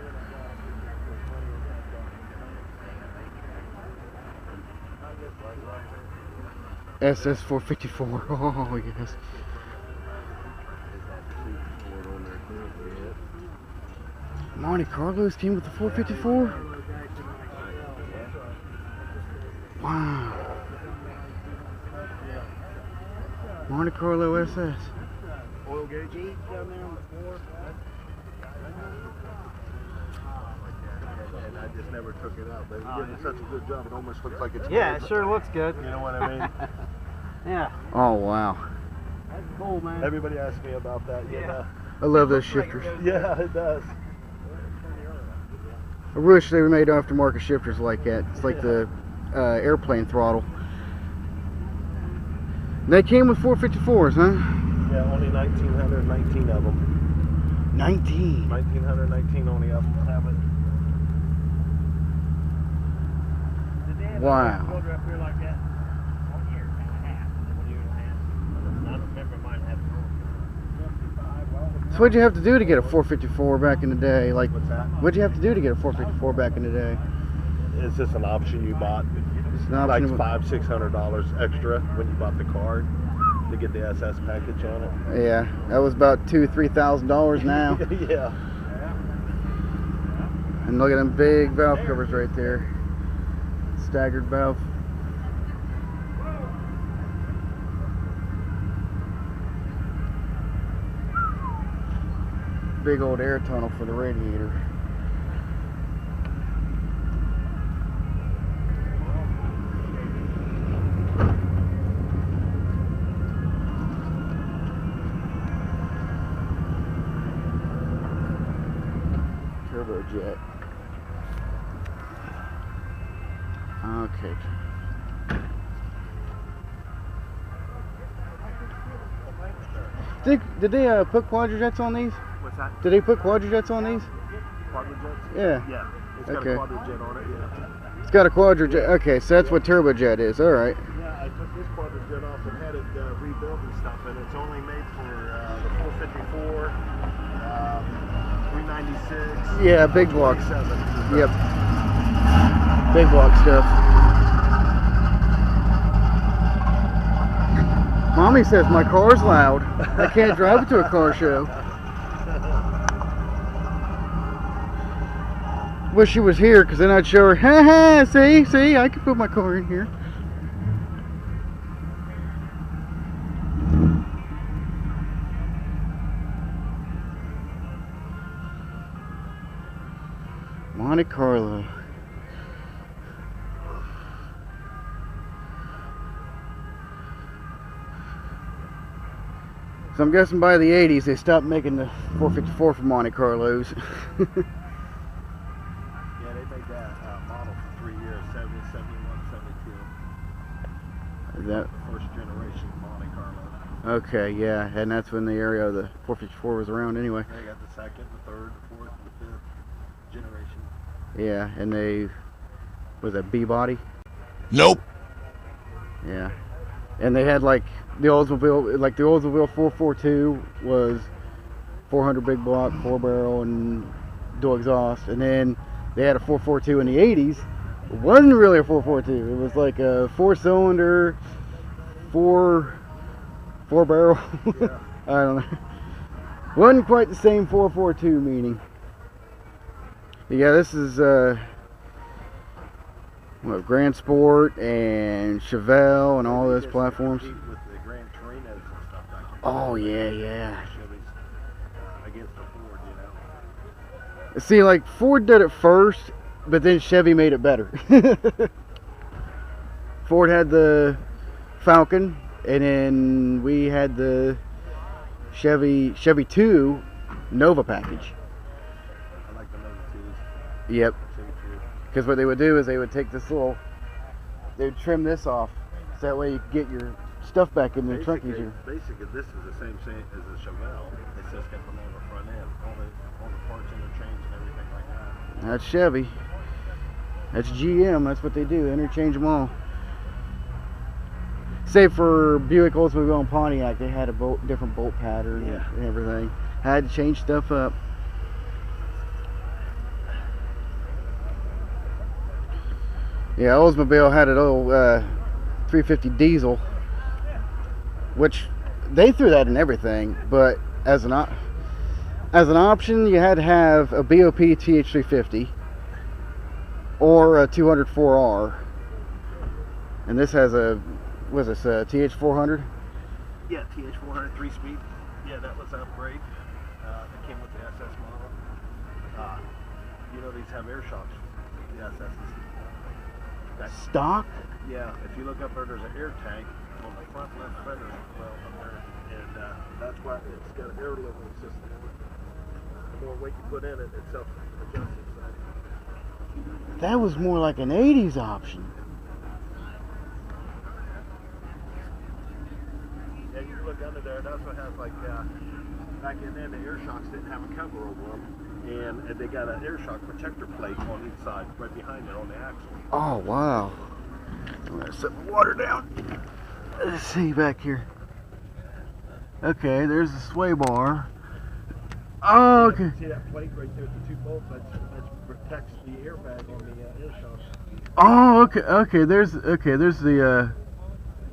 A: SS454. Oh yes. Monte Carlos came with the 454? Wow. Monte Carlo SS.
E: Oil gauge down there on the floor. And I just never took it out. They did such a good job. It almost looks like it's.
I: Yeah, it sure looks good.
E: You know what I mean?
I: Yeah.
A: Oh wow.
I: That's cool, man.
E: Everybody asks me about that.
I: Yeah.
A: I love those shifters.
E: Yeah, it does.
A: I wish they made aftermarket shifters like that. It's like the airplane throttle. They came with 454s, huh?
E: Yeah, only 1,919 of them.
A: 19.
E: 1,919 only of them have it.
A: Wow.
G: Motor up here like that. 1 year and a half. 1 year and a half. I don't remember mine having
A: So what'd you have to do to get a 454 back in the day? Like,
E: What's that?
A: what'd you have to do to get a 454 back in the day?
E: Is this an option you bought?
A: It's an
E: Like
A: option.
E: $500-600 extra when you bought the card to get the SS package on it.
A: Yeah, that was about $2,000-3,000 now.
E: Yeah.
A: And look at them big valve covers right there. Staggered valve. Big old air tunnel for the radiator. Turbojet. Okay. Did they put quadrajets on these?
E: What's that?
A: Did they put quadrajets on these?
E: Quadrajets?
A: Yeah.
E: Yeah. It's got
A: Okay.
E: a quadrajet on it, yeah.
A: It's got a quadrajet. Okay, so that's what turbojet is. All right.
E: Yeah, I took this quadrajet off and had it rebuilt and stuff, and it's only made for the 454, 396.
A: Yeah, big blocks.
E: 27.
A: Yep. Big block stuff. Mommy says my car's loud. I can't drive it to a car show. Wish she was here, because then I'd show her, ha ha, see, I can put my car in here. Monte Carlo. So I'm guessing by the 80s they stopped making the 454 for Monte Carlos.
E: Yeah, they made that model for 3 years, 70, 71, 72.
A: Is that
E: The first generation Monte Carlo.
A: okay? Yeah, and that's when the area of the 454 was around anyway.
E: They got the second, the third, the fourth, the fifth generation.
A: Yeah, and they was that B body.
J: Nope.
A: Yeah, and they had like the Oldsmobile, like the Oldsmobile 442 was 400 big block, 4 barrel, and dual exhaust, and then they had a 442 in the 80s. It wasn't really a 442. It was like a 4-cylinder, 4 barrel.
E: Yeah.
A: I don't know. Wasn't quite the same 442 meaning. But yeah, this is what, Grand Sport and Chevelle and all those platforms.
E: With the Grand Torinos and stuff back in
A: Oh yeah, yeah.
E: Chevy's against the Ford, you know.
A: See, like Ford did it first, but then Chevy made it better. Ford had the Falcon, and then we had the Chevy 2 Nova package.
E: I like the Nova 2s.
A: Yep.
E: Chevy 2.
A: Because what they would do is they would take this little, they would trim this off, so that way you could get your stuff back in the trunk easier.
E: Basically, this is the same thing as the Chevelle. It's just got the longer front end, all the parts interchange and everything like that.
A: That's Chevy. That's GM. That's what they do. Interchange them all. Save for Buick, Oldsmobile, and Pontiac, they had a different bolt pattern and everything. Had to change stuff up. Yeah, Oldsmobile had an old 350 diesel, which they threw that in everything, but as an option, you had to have a BOP TH350 or a 204R. And this has a, what is this, a TH400?
E: Yeah, TH400 3-speed. Yeah, that was an upgrade. That came with the SS model. You know, these have air shocks. The SSs.
A: Stock?
E: Yeah, if you look up there, there's an air tank on the front left fender well up there, and that's why it's got an air leveling system in it. The more weight you put in it, it self-adjusts itself.
A: That was more like an 80s option.
E: Yeah, you look under there, that's what has like, back in there, the air shocks didn't have a cover over them. And they got an air shock protector plate on each side, right behind it on the axle.
A: Oh, wow. I'm gonna set my water down. Let's see back here. Okay, there's the sway bar. Oh, okay.
E: See that plate right there with the 2 bolts? That protects the airbag on the air shocks.
A: Oh, okay, okay. There's the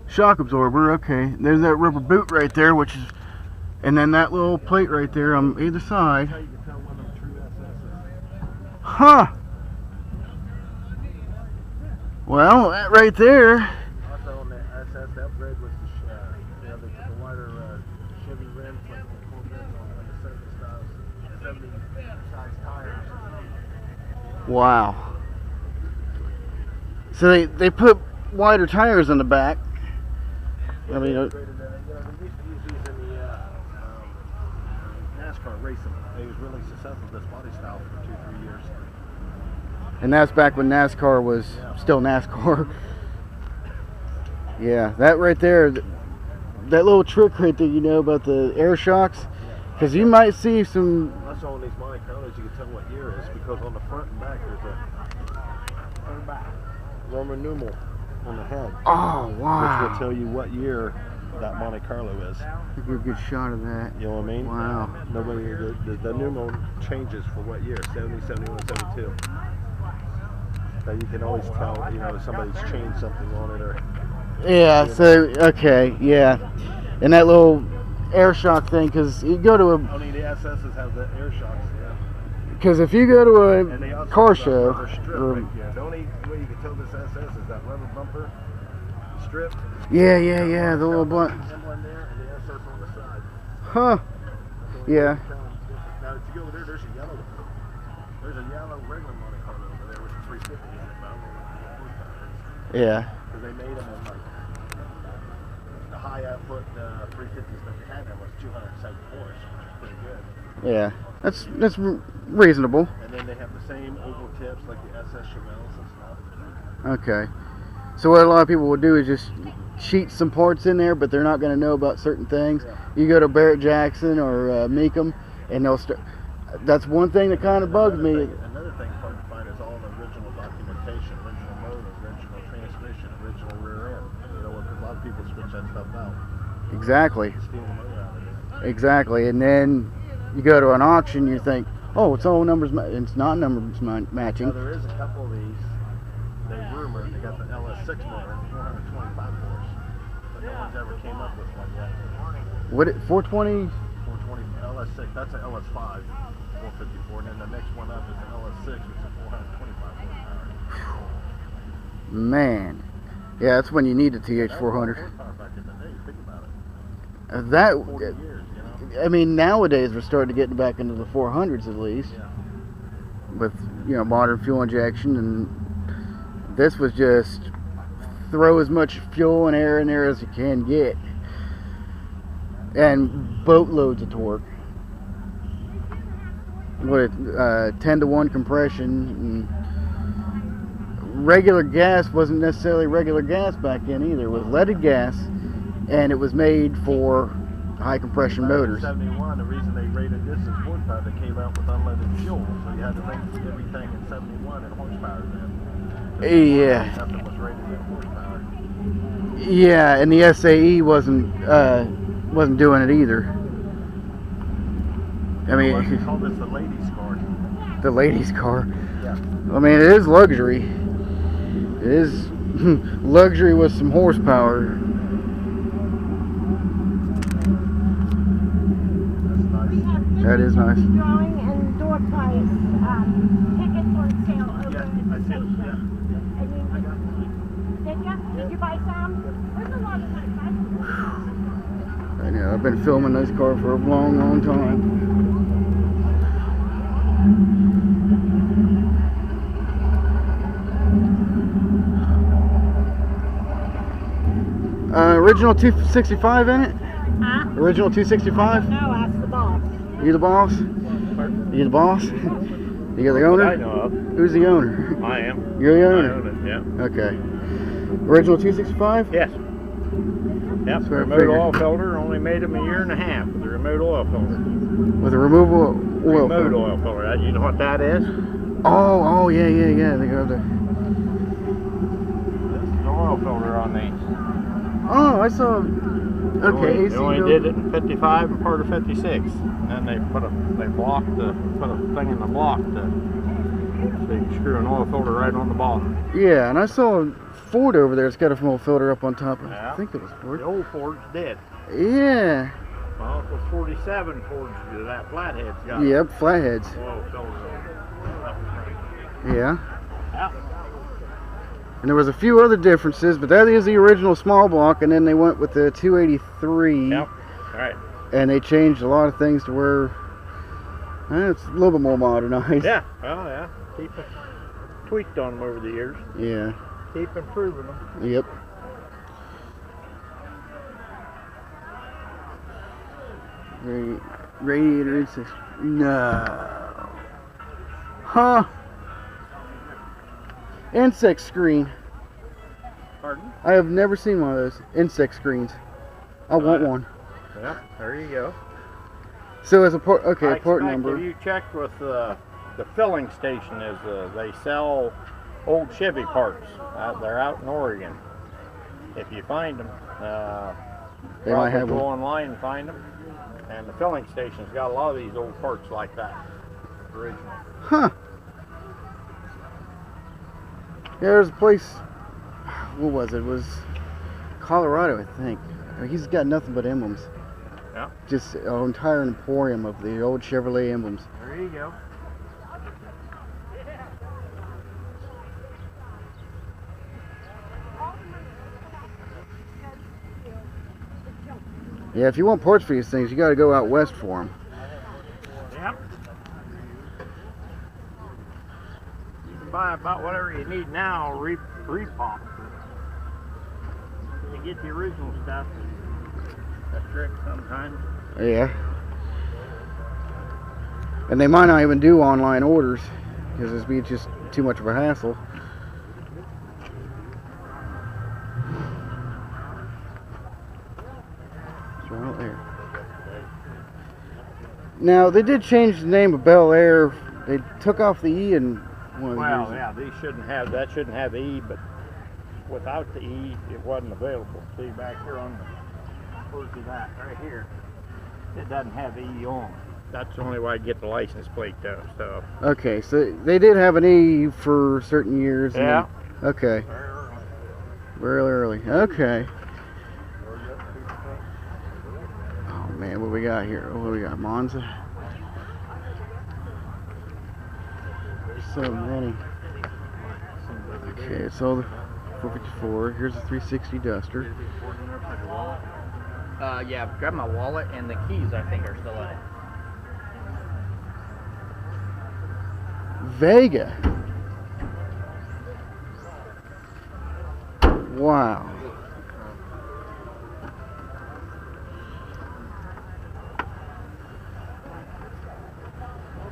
A: shock absorber. Okay, there's that rubber boot right there, which is, and then that little plate right there on either side.
E: That's how you can tell one of them true SS's.
A: Huh. Well, that right there.
E: Also on the SS, the upgrade was they took the wider Chevy rims, like the full rims on the 70 size tires.
A: Wow. So they put wider tires on the back. I mean,
E: They used to use these in the NASCAR racing. They was really successful with this body style for 2-3 years.
A: and that's back when NASCAR was still NASCAR. Yeah, that right there, that little trick right there, you know, about the air shocks, because you might see some.
E: That's on these Monte Carlos, you can tell what year it is, because on the front and back there's a Roman numeral on the head.
A: Oh, wow.
E: Which will tell you what year that Monte Carlo is.
A: Give you a good shot of that.
E: You know what I mean?
A: Wow.
E: Nobody, the numeral changes for what year, 70, 71, 72. So you can always tell, you know, somebody's changed something on it or...
A: Yeah, so, okay, yeah. And that little air shock thing, because you go to a...
E: Only the SS's have the air shocks, yeah.
A: Because if you go to
E: And they
A: a
E: also
A: car
E: have a
A: show...
E: rubber strip right there. The only way you can tell this SS is that rubber bumper strip.
A: Yeah, the little blunt.
E: Symbol in there and the SS on the side.
A: Huh. Yeah.
E: Now, if you go over there, there's a yellow regular Monte Carlo over there with 350 in it. But I don't know what that is.
A: Yeah.
E: Because they made them in like the high output 350s that they had there was 207 horse, which is pretty good.
A: Yeah. That's reasonable.
E: And then they have the same oval tips like the SS Chevelles and stuff.
A: Okay. So what a lot of people will do is just sheet some parts in there, but they're not going to know about certain things.
E: Yeah.
A: You go to Barrett Jackson or Meekum, and they'll start. That's one thing that kind of bugs me.
E: Another thing hard to find is all the original documentation, original motor, original transmission, original rear end. You know, because a lot of people switch that stuff out.
A: Exactly.
E: Steal the motor out of it.
A: Exactly. And then you go to an auction, you think, oh, it's all numbers. It's not numbers matching.
E: Now, there is a couple of these. They rumored they got the LS6 motor, 425 horse, but no one's ever came up with one yet.
A: What? 420?
E: 420 LS6. That's an LS5, 454, and then the next one up is an LS6, which is 425 horsepower.
A: Man. Yeah, that's when you need the TH400.
E: Horsepower back in the day. Think about it. 40
A: That.
E: years, you know.
A: I mean, nowadays we're starting to get back into the 400s at least,
E: Yeah.
A: with, you know, modern fuel injection, and this was just throw as much fuel and air in there as you can get, and boatloads of torque. What, 10-to-1 compression. And regular gas wasn't necessarily regular gas back then either. It was leaded gas, and it was made for high compression motors.
E: In 71, the reason they rated this as horsepower, they came out with unleaded fuel, so you had to make everything in 71 in horsepower then.
A: Yeah.
E: Nothing was rated in horsepower.
A: Yeah, and the SAE wasn't doing it either. I
E: Well, they
A: mean,
E: call this the ladies' car.
A: the ladies' car.
E: Yeah.
A: I mean, it is luxury. It is luxury with some horsepower. That is nice.
B: Drawing and door prize tickets on sale over
E: Yeah,
B: at the
E: I see
B: station.
E: them. Yeah.
B: And you,
E: I got one.
B: did you buy some? There's a lot of nice
A: I know. I've been filming this car for a long, long time. Original 265 in it?
B: Huh?
A: Original 265?
B: No, ask the boss.
A: You the boss? You the boss? You the owner?
G: I know of.
A: Who's the owner?
G: I am.
A: You're the
G: I
A: owner?
G: own it, yeah.
A: Okay. Original 265?
G: Yes. Yep,
A: That's what I
G: remote
A: figured.
G: oil filter, only made them a year and a half with the remote oil filter.
A: With a removable oil
G: Remote
A: filter.
G: oil filter, you know what that is?
A: Oh, yeah. They go the.
E: This is oil
H: oil filter on these.
A: Oh, I saw. Okay, AC.
H: They only did it in 55 and part of 56, and then they put a thing in the block so you can screw an oil filter right on the bottom.
A: Yeah, and I saw a Ford over there. It's got a oil filter up on top.
H: Yeah.
A: I think it was Ford.
H: The old Ford's dead.
A: Yeah.
H: Well, it was 47 Fords that flathead's got.
A: Yep, flatheads.
H: Oil filter.
A: Yeah.
H: Yeah.
A: And there was a few other differences, but that is the original small block, and then they went with the 283.
H: Yep. All right.
A: And they changed a lot of things to where it's a little bit more modernized.
H: Yeah. Well, yeah. Keep it tweaked on them over the years.
A: Yeah.
H: Keep improving them.
A: Yep. Radiator insect. No. Huh. Insect screen.
H: Pardon?
A: I have never seen one of those insect screens. I want one.
H: Yeah, there you go.
A: So as a port, okay,
H: I
A: a port
H: expect
A: number.
H: if you checked with the filling station, they sell old Chevy parts. They're out in Oregon. If you find them,
A: They might have
H: go
A: one.
H: online and find them. And the filling station's got a lot of these old parts like that. Original.
A: Huh. Yeah, there's a place. What was it? It was Colorado, I think. He's got nothing but emblems.
H: Yeah.
A: Just an entire emporium of the old Chevrolet emblems.
H: There you go.
A: Yeah, if you want parts for these things, you got to go out west for them.
H: Yep. You can buy about whatever you need now, repop. You get the original stuff. That's a trick sometimes.
A: Yeah. And they might not even do online orders because it'd be just too much of a hassle. It's right there. Now they did change the name of Bel Air. They took off the E in one of the
H: Well,
A: years.
H: yeah, these shouldn't have the E, but without the E, it wasn't available. See back here on the first of that, right here, it doesn't have E on. That's the only way I get the license plate though. So.
A: Okay, so they did have an E for certain years. and
H: Yeah.
A: then- okay. Very early. Okay. Oh man, what we got here? What we got? Monza. So many. Okay, it's all the 454. Here's a 360 Duster.
J: Yeah, grab my wallet, and the keys I think are still in it.
A: Vega. Wow.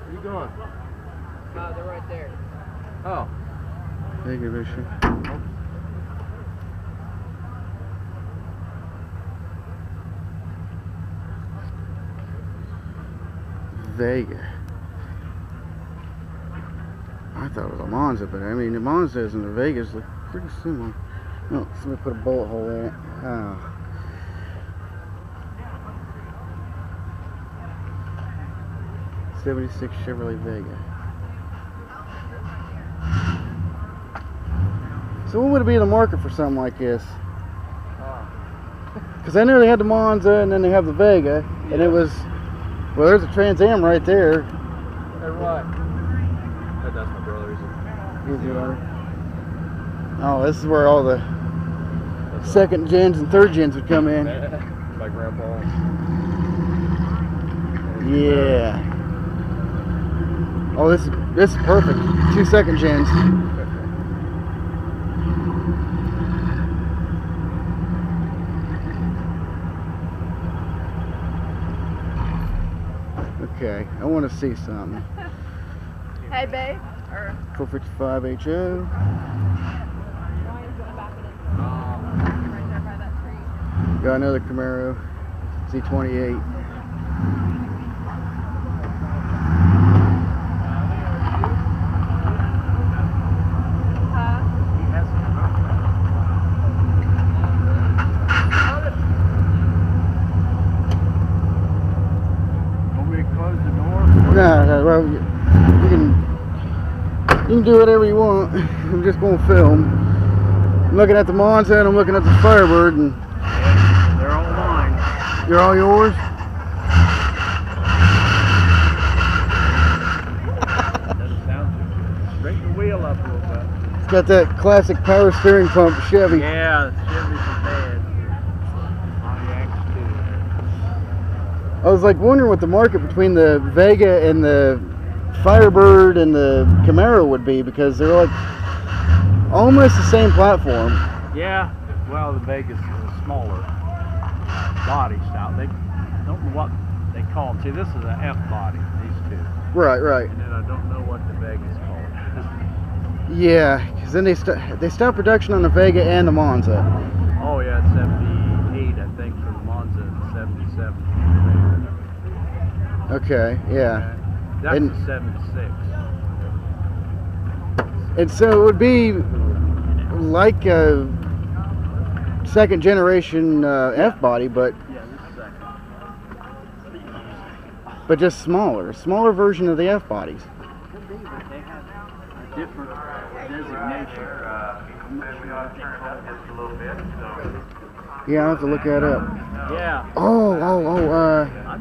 J: Where you going? They're right there. Oh.
A: Vega Vision. Vega. I thought it was a Monza, but I mean the Monzas and the Vegas look pretty similar. Oh, somebody put a bullet hole in it. Oh. '76 Chevrolet Vega. So what would it be in the market for something like this? Because I know they had the Monza and then they have the Vega, and it was, well, there's a Trans Am right there.
J: They're what? That's my brother's.
A: Here's the other. Oh, this is where all the second gens and third gens would come in.
J: My grandpa.
A: Yeah. Oh, this is perfect. 2 second gens. Okay, I want to see something.
B: Hey, babe. Or
A: 455 HO.
B: right there by that tree.
A: Got another Camaro Z28. can do whatever you want. I'm just going to film. I'm looking at the Monza and I'm looking at the Firebird, and
G: They're all mine.
A: they're all yours.
G: Doesn't sound too good. Break the wheel up a little bit.
A: It's got that classic power steering pump Chevy.
G: Yeah, the Chevy's are bad. Pontiac's too.
A: I was like wondering what the market between the Vega and the Firebird and the Camaro would be, because they're like almost the same platform.
G: Yeah, well, the Vegas is a smaller body style. They don't know what they call them. See, this is an F body, these two.
A: Right, right.
G: And then I don't know what the Vegas called.
A: Yeah, because then they stopped production on the Vega and the Monza.
G: Oh yeah, 78, I think, for the Monza, and 77 for the Vega.
A: Okay, yeah.
G: That's
A: And-
G: a 76.
A: And so it would be like a second generation F body, but
G: Yeah, this is second.
A: just smaller version of the F bodies.
G: Could be, but they have a different designation. I'm not sure what they call it.
A: Yeah, I'll have to look that up.
G: Yeah.
A: Oh,
G: I've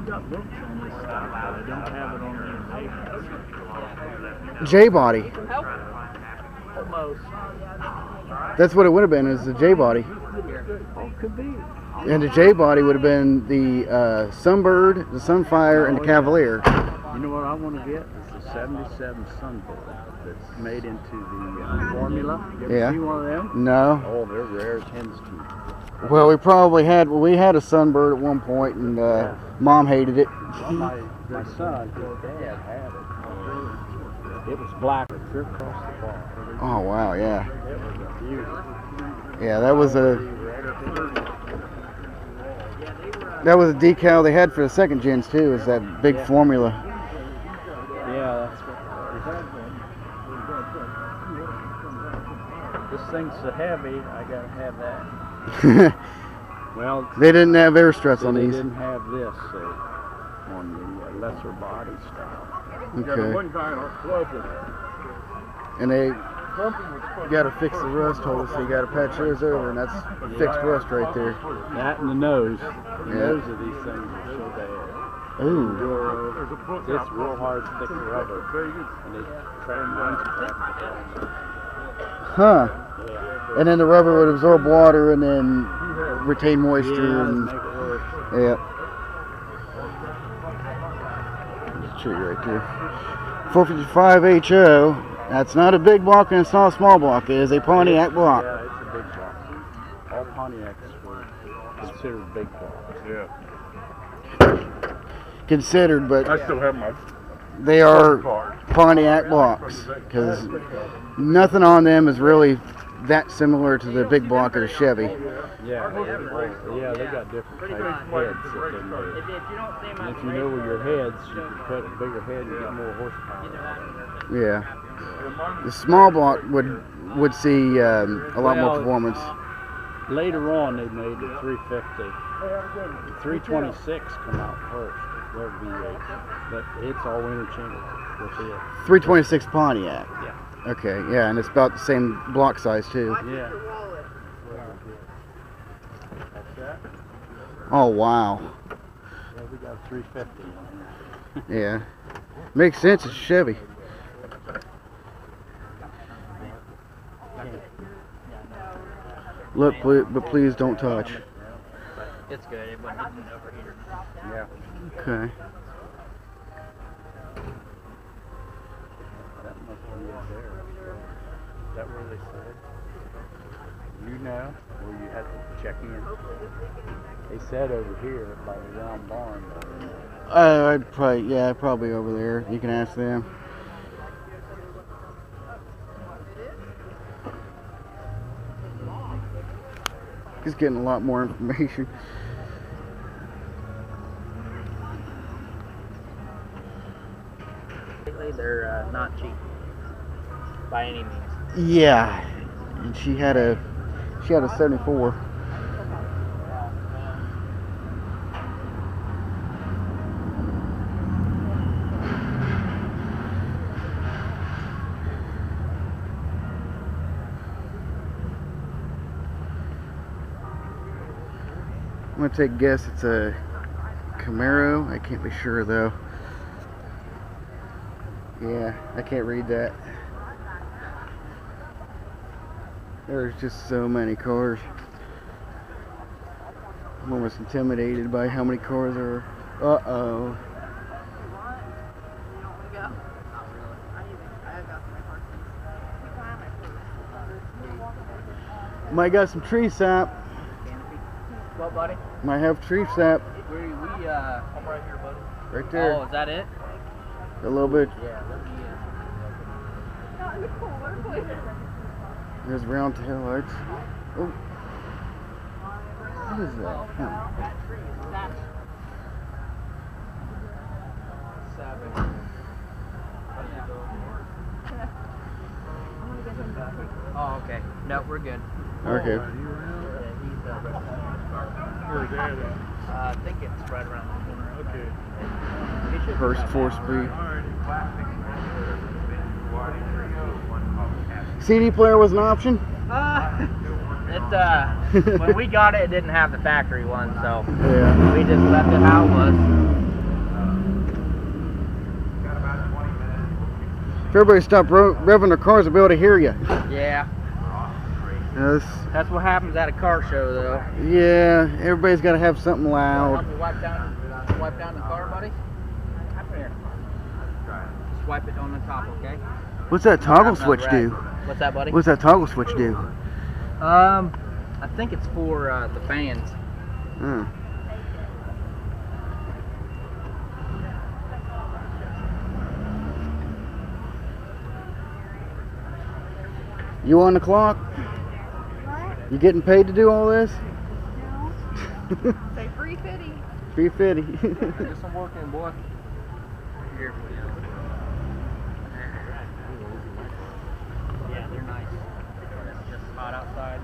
G: got books on this stuff, but I don't have it on the
A: J body.
G: Almost.
A: That's what it would have been, is the J body.
G: Oh, could be.
A: And the J body would have been the Sunbird, the Sunfire, and the Cavalier.
G: You know what I want to get is the 77 Sunbird that's made into the Formula. You ever
A: Yeah.
G: see one of them?
A: No.
G: Oh, they're rare as hen's teeth.
A: Well, we had a Sunbird at one point, and Mom hated it.
G: Well, my son, his dad had it. It was black, clear across the bar.
A: Oh wow, yeah.
G: It was a beauty.
A: Yeah, that was a decal they had for the second gens too. Is that big Formula?
G: Yeah, that's what we had. This thing's so heavy, I gotta have that. Well,
A: They didn't have air struts on
G: they
A: these.
G: didn't have this on the lesser body style.
A: Okay.
E: One guy in our club was
A: And they got to fix the rust holes, so you got to patch those over, and that's fixed rust right there.
G: That and the nose. The
A: Yeah.
G: nose of these things are so bad.
A: Ooh.
G: It's real hard, thick rubber. And they try to
A: Huh. And then the rubber would absorb water and then retain moisture and
G: make it worse.
A: yeah. Show you right there. 455 HO. That's not a big block and it's not a small block. It is a Pontiac block.
G: Yeah, it's a big block. All Pontiacs were considered big blocks.
E: Yeah.
A: Considered, but
E: I still have my
A: they are
E: card.
A: Pontiac blocks because nothing on them is really that similar to the big block of the Chevy.
G: Yeah, they got different type of heads that they made. And if you know where your heads, you can put a bigger head and get more horsepower.
A: Yeah. The small block would see a lot more performance.
G: Later on, they made the 350. The 326 come out first. They're V8, but it's all interchangeable with it.
A: 326 Pontiac.
G: Yeah.
A: Okay, yeah, and it's about the same block size too.
G: Yeah. That's that.
A: Oh wow.
G: Yeah, we got 350 on
A: Yeah.
G: here.
A: Makes sense, it's Chevy. Look, but please don't touch.
I: It's good. It wasn't an overheater.
G: Yeah.
A: Okay.
G: That must be it there. Is that where they said? You know, where you had to check in. They said over here by the round barn.
A: I'd probably over there. You can ask them. Just getting a lot more information.
I: They're not cheap by any means.
A: Yeah, and she had a 74. gonna take a guess it's a Camaro. I can't be sure though. Yeah, I can't read that. There's just so many cars. I'm almost intimidated by how many cars are. Uh-oh. Might got some tree sap.
K: What, buddy?
A: Might have tree sap.
K: I'm right here, buddy.
A: Right there.
K: Oh, is that it?
A: A little bit.
K: Yeah, let me
B: Not in the cooler, please.
A: There's round tail lights. Oh. What is that? Huh.
K: Oh, okay. No, we're good.
A: Okay.
C: Where's that at?
K: I think it's right around the corner.
C: Okay.
A: First 4-speed. CD player was an option?
K: When we got it, it didn't have the factory one, so
A: Yeah.
K: we just left it how it was.
A: If everybody stopped revving their cars, I'll be able to hear you.
K: Yeah.
A: Yes.
K: That's what happens at a car show, though.
A: Yeah, everybody's got to have something
K: Help
A: loud.
K: me wipe down the car, buddy. Here. Just wipe it on the top, okay?
A: What's that toggle
K: Grab
A: switch
K: another
A: do?
K: rag. What's that, buddy?
A: What's that toggle switch do?
K: I think it's for the fans.
A: Hmm. You on the clock?
B: What?
A: You getting paid to do all this?
B: No. Say free fitty.
A: 350.
K: Get some work in, boy. Here. Yeah, they're nice. It's just hot outside.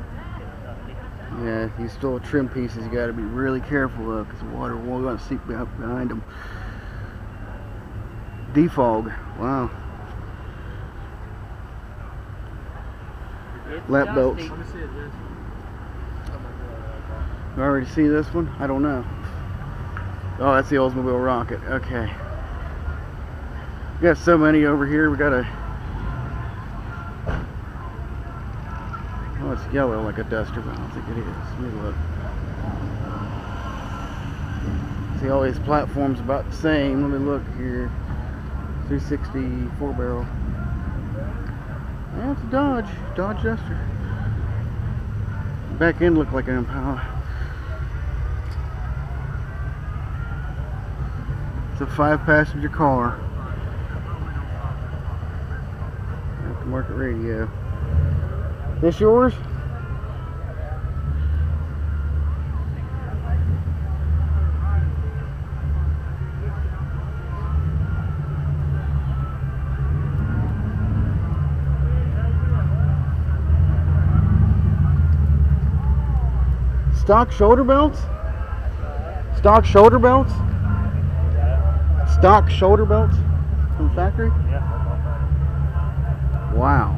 A: Yeah, these still trim pieces you got to be really careful of because the water will going to seep up behind them. Defog. Wow.
K: It's
A: Lap belts.
K: dusty.
A: You already see this one? I don't know. Oh, that's the Oldsmobile Rocket. Okay. We got so many over here. We got a. Oh, it's yellow like a duster, but I don't think it is. Let me look. See, all these platforms about the same. Let me look here. 360 4-barrel. Yeah, it's a Dodge Duster. Back end looked like an Impala. It's a 5-passenger car. Aftermarket radio. This yours? Stock shoulder belts? Stock shoulder belts? Stock shoulder belts from the factory?
C: Yeah.
A: Wow.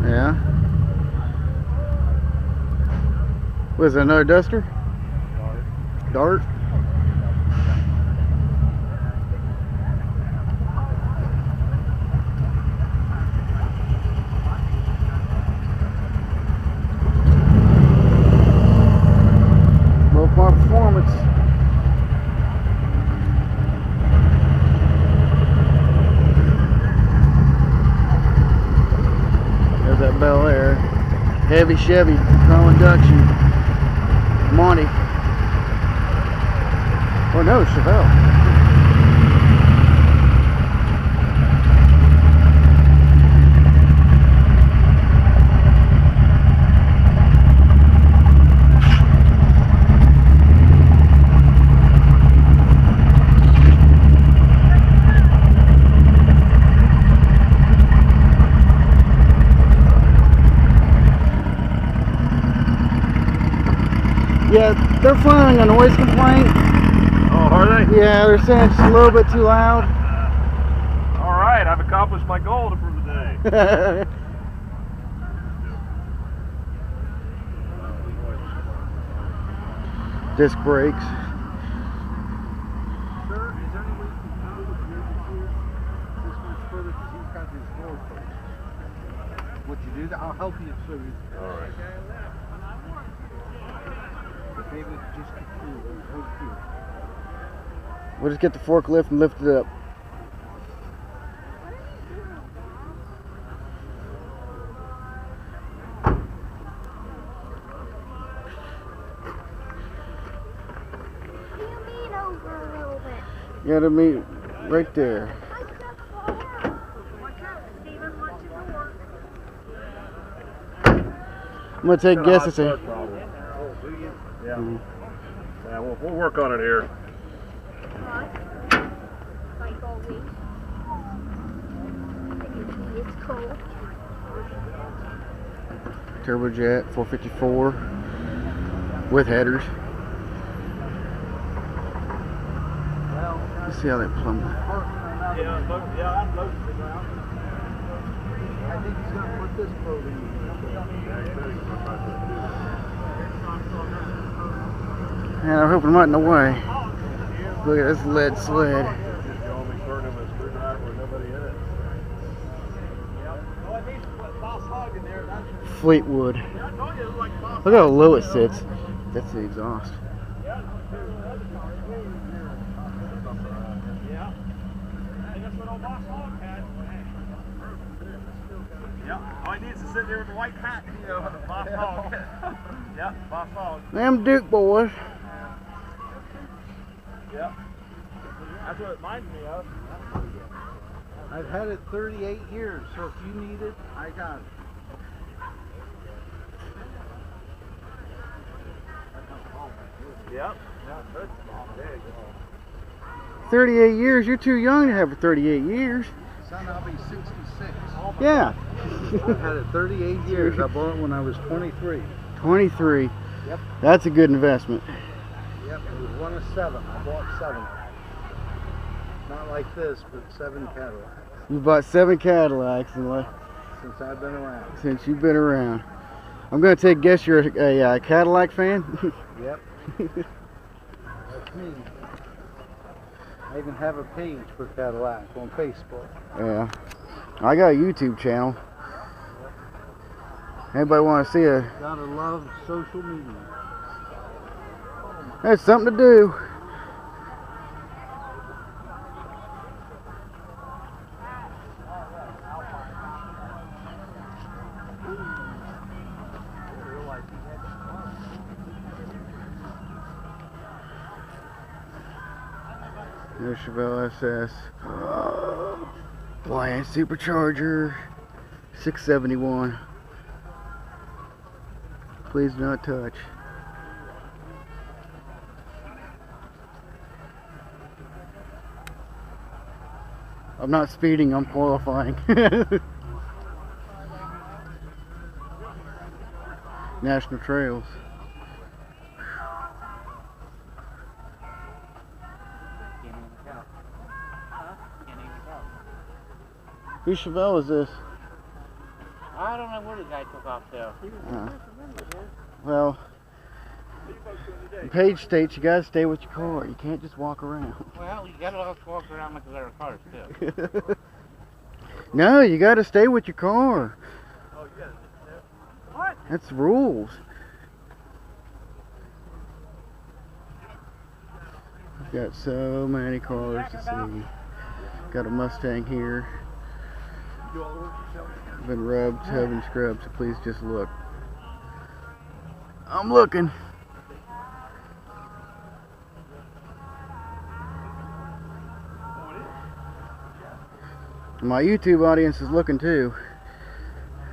A: Yeah. Was it another Duster? Dart. Bar Performance. There's that Bel Air. Heavy Chevy, Pro Induction. Monty. Oh no, Chevelle. Yeah, they're filing a noise complaint.
C: Oh, are they?
A: Yeah, they're saying it's a little bit too loud.
C: All right.
E: I've accomplished my goal for the day.
A: Disc brakes.
E: Sir, is there any way you can come with me here this much further? Because he's got his door first. Would you do that? I'll help you through. All right. But maybe we could just get through right here.
A: We'll just get the forklift and lift it up. You gotta meet right there. I'm gonna take a guess. It's a.
E: Oh, do you? Yeah. Yeah, we'll work on it here.
B: Like always. It's cold.
A: Turbojet 454 with headers. Let's see how that plumb.
E: Yeah, I'm loading the ground. I think he's going to put this boat in.
A: And I'm hoping I'm not in the way. Look at this lead sled.
E: You only turn him a screwdriver with nobody in it. Oh, it needs to put Boss Hog in there.
A: Fleetwood.
E: Yeah, I told you it was like Boss
A: Look how low it sits. That's the exhaust.
E: Yeah. That's what old Boss Hog had. Yeah, all he needs is to sit there with the white hat, you know, Boss Hog. Yeah, Boss Hog.
A: Them Duke boys.
E: Yeah. That's what it reminds me of.
D: I've had it 38 years, so if you need it, I got it.
E: Yep. Yeah, that's big.
A: 38 years? You're too young to have it 38 years.
D: Son, I'll be 66.
A: Yeah.
D: I've had it 38 years. I bought it when I was 23.
A: 23.
D: Yep.
A: That's a good investment.
D: Yep, it was one of 7. I bought 7. Not like this, but 7 Cadillacs.
A: You bought 7 Cadillacs
D: Since I've been around.
A: since you've been around. I'm going to take a guess you're a Cadillac fan?
D: Yep. That's me. I even have a page for Cadillac on Facebook.
A: Yeah. I got a YouTube channel. Anybody want to see a...
D: Gotta love social media.
A: That's something to do. There's Chevelle SS. Bland supercharger. 671. Please do not touch. I'm not speeding, I'm qualifying. National Trails. Whose Chevelle is this?
K: I don't know where the guy took off to.
A: Well, the page states you gotta stay with your car. You can't just walk around.
K: Well, you gotta walk around like there are cars too.
A: No, you gotta stay with your car.
E: Oh, yeah.
K: What?
A: That's the rules. Got so many cars to see. Got a Mustang here. Been rubbed, tubbed, and scrubbed, so please just look. I'm looking. My YouTube audience is looking too.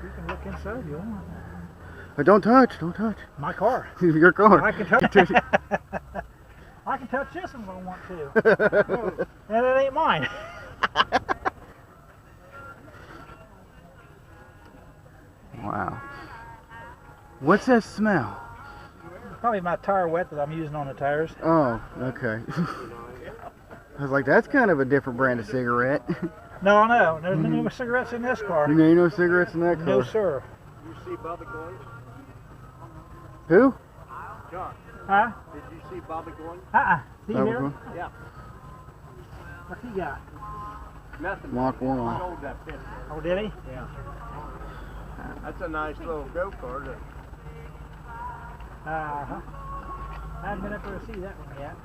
D: You can look inside if you want.
A: But don't touch, don't touch.
D: My car.
A: Your car.
D: I can touch. I can touch this one if I want to. And it ain't mine.
A: Wow. What's that smell?
D: Probably my tire wet that I'm using on the tires.
A: Oh, okay. I was like, that's kind of a different brand of cigarette.
I: No, no. There's no cigarettes in this car.
A: There ain't no cigarettes in that car.
I: No, sir.
E: You see Bobby going?
A: Who?
E: John,
I: Huh?
E: did you see Bobby going?
I: See
A: Bobby
I: here?
A: Gordon?
E: Yeah.
I: What's he got?
E: Nothing.
A: Mach
E: He
A: 1.
E: sold that pistol.
I: Oh, did he?
E: Yeah. That's a nice little go-kart.
I: Uh-huh. I haven't been up there to see that one yet.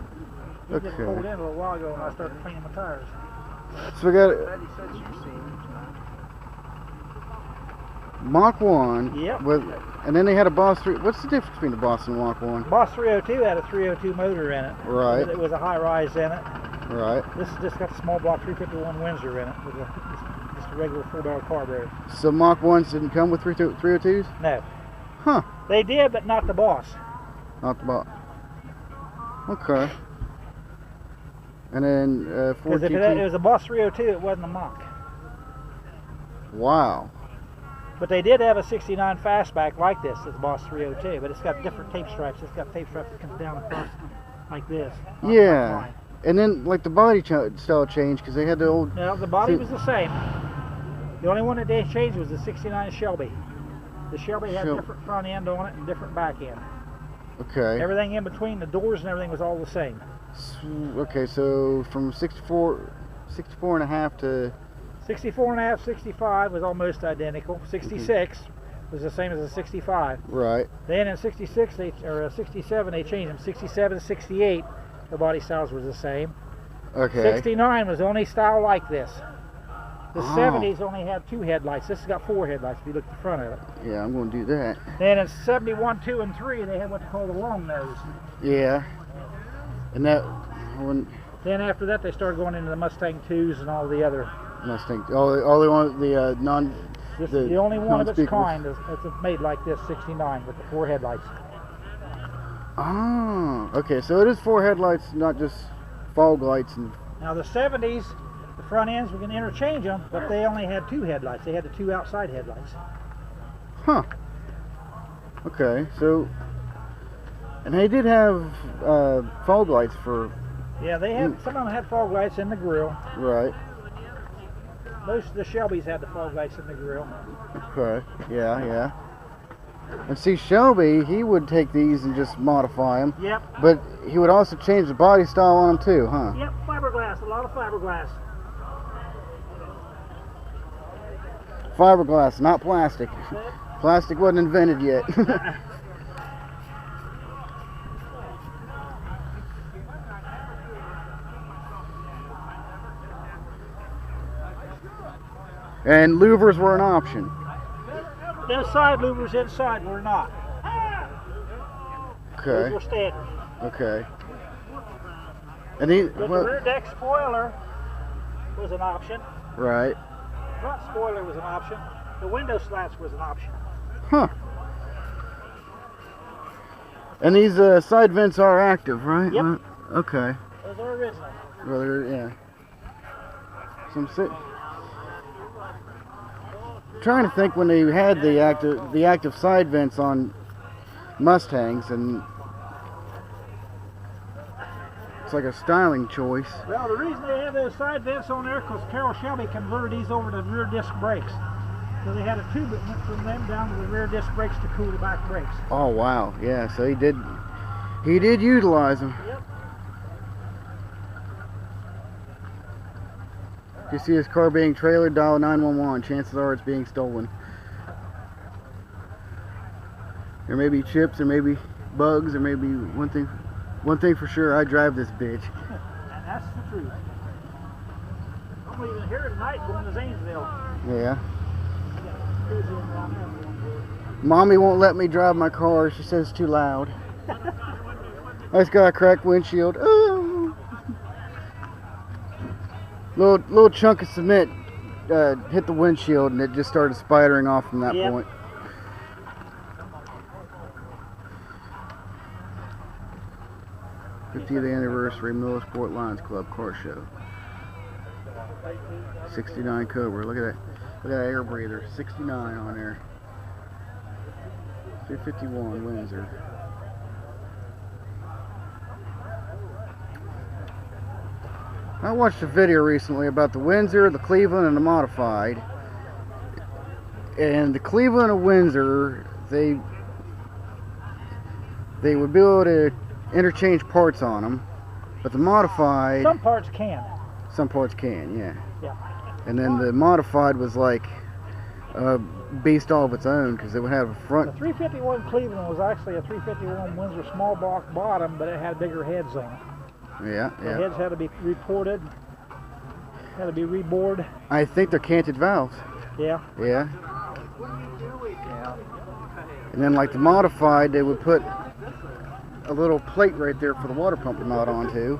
I: He just
A: Okay.
I: pulled in a little while ago when I started cleaning my tires.
A: So we got
E: Betty said she's seen him.
A: Mach 1.
I: Yep.
A: With, and then they had a Boss 3. What's the difference between the Boss and Mach 1?
I: Boss 302 had a 302 motor in it.
A: Right.
I: It was a high rise in it.
A: Right.
I: This has just got the small block 351 Windsor in it with just a regular $4 carburetor.
A: So Mach 1s didn't come with 302s?
I: No.
A: Huh.
I: They did, but not the Boss.
A: Not the Boss. Okay. And then
I: Because if
A: 4TT.
I: it was a Boss 302, it wasn't a Mach.
A: Wow.
I: But they did have a 69 fastback like this, it's Boss 302, but it's got different tape stripes. It's got tape stripes that comes down across like this.
A: Yeah. And then like the body style changed because they had the old.
I: No, the body
A: See-
I: was the same. The only one that they changed was the 69 Shelby. The Shelby had different front end on it and different back end.
A: Okay.
I: Everything in between the doors and everything was all the same.
A: Okay, so from 64 and a half to
I: 64 and a half, 65 was almost identical. 66 was the same as a 65.
A: right.
I: Then in 66 or 67 they changed them. 67, 68 the body styles were the same.
A: Okay.
I: 69 was the only style like this. The
A: Oh.
I: 70s only had 2 headlights. This has got 4 headlights if you look at the front of it.
A: Yeah, I'm going to do that.
I: Then in 71, 2, and 3 they had what they call the long nose.
A: Yeah. And that one
I: Then after that they started going into the Mustang 2s and all the other.
A: Mustang. All they want the non.
I: This is the only one of its
A: non-speakers.
I: kind that's made like this, 69 with the 4 headlights.
A: Oh, okay. So it is 4 headlights, not just fog lights and.
I: Now the 70s, the front ends we can interchange them, but they only had 2 headlights. They had the 2 outside headlights.
A: Huh. Okay, so. And they did have fog lights for.
I: Yeah, they had some of them had fog lights in the grill.
A: Right.
I: Most of the Shelbys had the fog lights in the grill.
A: Okay. Yeah, yeah. And see, Shelby, he would take these and just modify them.
I: Yep.
A: But he would also change the body style on them too, huh?
I: Yep, fiberglass, a lot of fiberglass.
A: Fiberglass, not plastic. Plastic wasn't invented yet. And louvers were an option.
I: Those side louvers inside were not. Those
A: Okay.
I: were standard.
A: Okay. And these,
I: But the
A: well,
I: rear deck spoiler was an option.
A: right.
I: Front spoiler was an option. The window slats was an option.
A: Huh. And these side vents are active, right?
I: Yep.
A: Okay.
I: Those are original.
A: Well, yeah. Some trying to think when they had the active side vents on Mustangs, and it's like a styling choice.
I: Well, the reason they had those side vents on there because Carroll Shelby converted these over to rear disc brakes. So they had a tube that went from them down to the rear disc brakes to cool the back brakes.
A: Oh wow, yeah. So he did utilize them.
I: Yep.
A: If you see his car being trailered, dial 911. Chances are it's being stolen. There may be chips, there may be bugs, there may be one thing for sure, I drive this bitch.
I: And that's the truth. I'm leaving here tonight going to Zanesville.
A: Yeah. Mommy won't let me drive my car. She says it's too loud. I just got a cracked windshield. Oh. Little chunk of cement hit the windshield and it just started spidering off from that point. 50th anniversary Miller Sport Lions Club car show. 69 Cobra. Look at that. Look at that air breather. 69 on there. 351 Windsor. I watched a video recently about the Windsor, the Cleveland, and the Modified. And the Cleveland and Windsor, they would be able to interchange parts on them, but the Modified,
F: Some parts can.
A: some parts can, yeah.
F: Yeah.
A: And then the Modified was like a beast all of its own, because it would have a
F: The
A: front.
F: 351 Cleveland was actually a 351 Windsor small block bottom, but it had bigger heads on it.
A: Yeah,
F: The
A: yeah.
F: heads had to be reported, had to be rebored.
A: I think they're canted valves.
F: Yeah.
A: Yeah. And then like the Modified, they would put a little plate right there for the water pump to mount onto.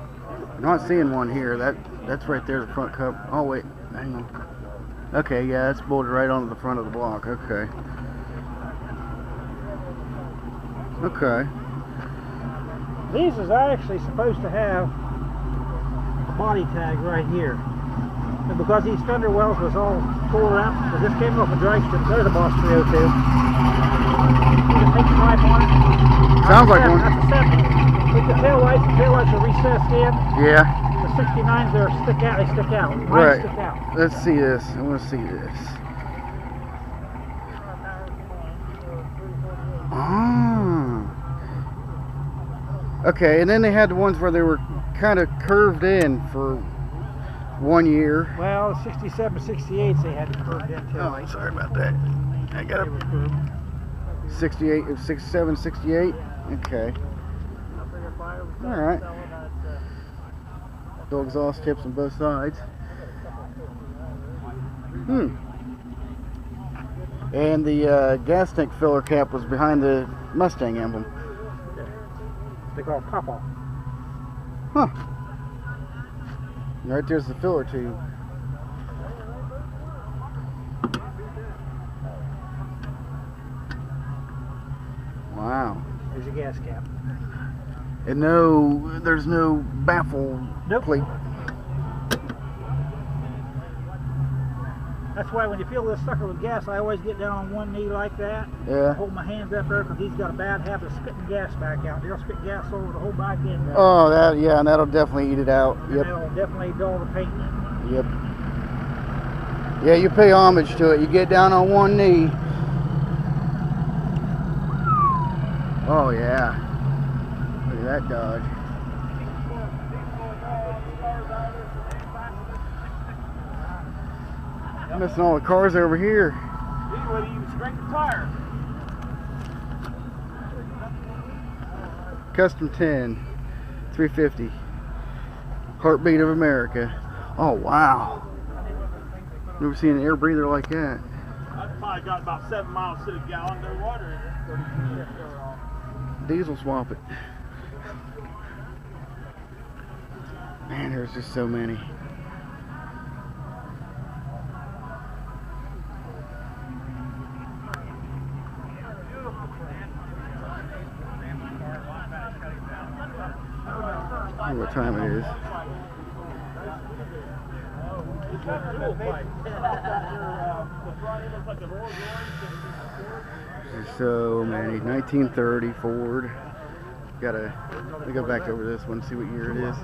A: I'm not seeing one here. That's right there, the front cup. Oh wait, hang on. Okay, yeah, it's bolted right onto the front of the block. Okay. Okay.
F: These is actually supposed to have a body tag right here. And because these fender wells was all tore out, because this came off a drag strip, there's a Boss 302. You can take the pipe on it.
A: Sounds like one.
F: That's a 70. Look, the taillights are recessed in.
A: Yeah.
F: The 69s there stick out, they stick out. Mine
A: Right.
F: stick out.
A: Let's see this. I want to see this. Ah. Okay, and then they had the ones where they were kind of curved in for 1 year.
F: Well, 67, 68s they had curved in
A: Oh,
F: taillights.
A: sorry about that. I got
F: They were
A: a
F: curved.
A: 68, 67, 68. Okay. All right. Dual exhaust tips on both sides. And the gas tank filler cap was behind the Mustang emblem.
F: They call it pop-off.
A: Huh. And right there's the filler tube. Wow.
F: There's your gas cap.
A: And there's no baffle
F: Nope.
A: plate.
F: That's why when you fill this sucker with gas, I always get down on one knee like that.
A: Yeah.
F: Hold my hands up there because he's got a bad habit of spitting gas back out. They'll spit gas over the whole back end.
A: Oh, that, yeah, and that'll definitely eat it out.
F: And
A: Yep.
F: it'll definitely dull the paint.
A: Yep. Yeah, you pay homage to it. You get down on one knee. Oh, yeah. Look at that Dodge. I'm missing all the cars over here.
H: These would even scrape the tires.
A: Custom 10, 350. Heartbeat of America. Oh, wow. Never seen an air breather like that.
H: I've probably got about 7 miles to the gallon. No water in it.
A: Diesel swap it. Man, there's just so many. I don't know what time it is. There's so many. 1930 Ford. Gotta go back over this one, see what year it is.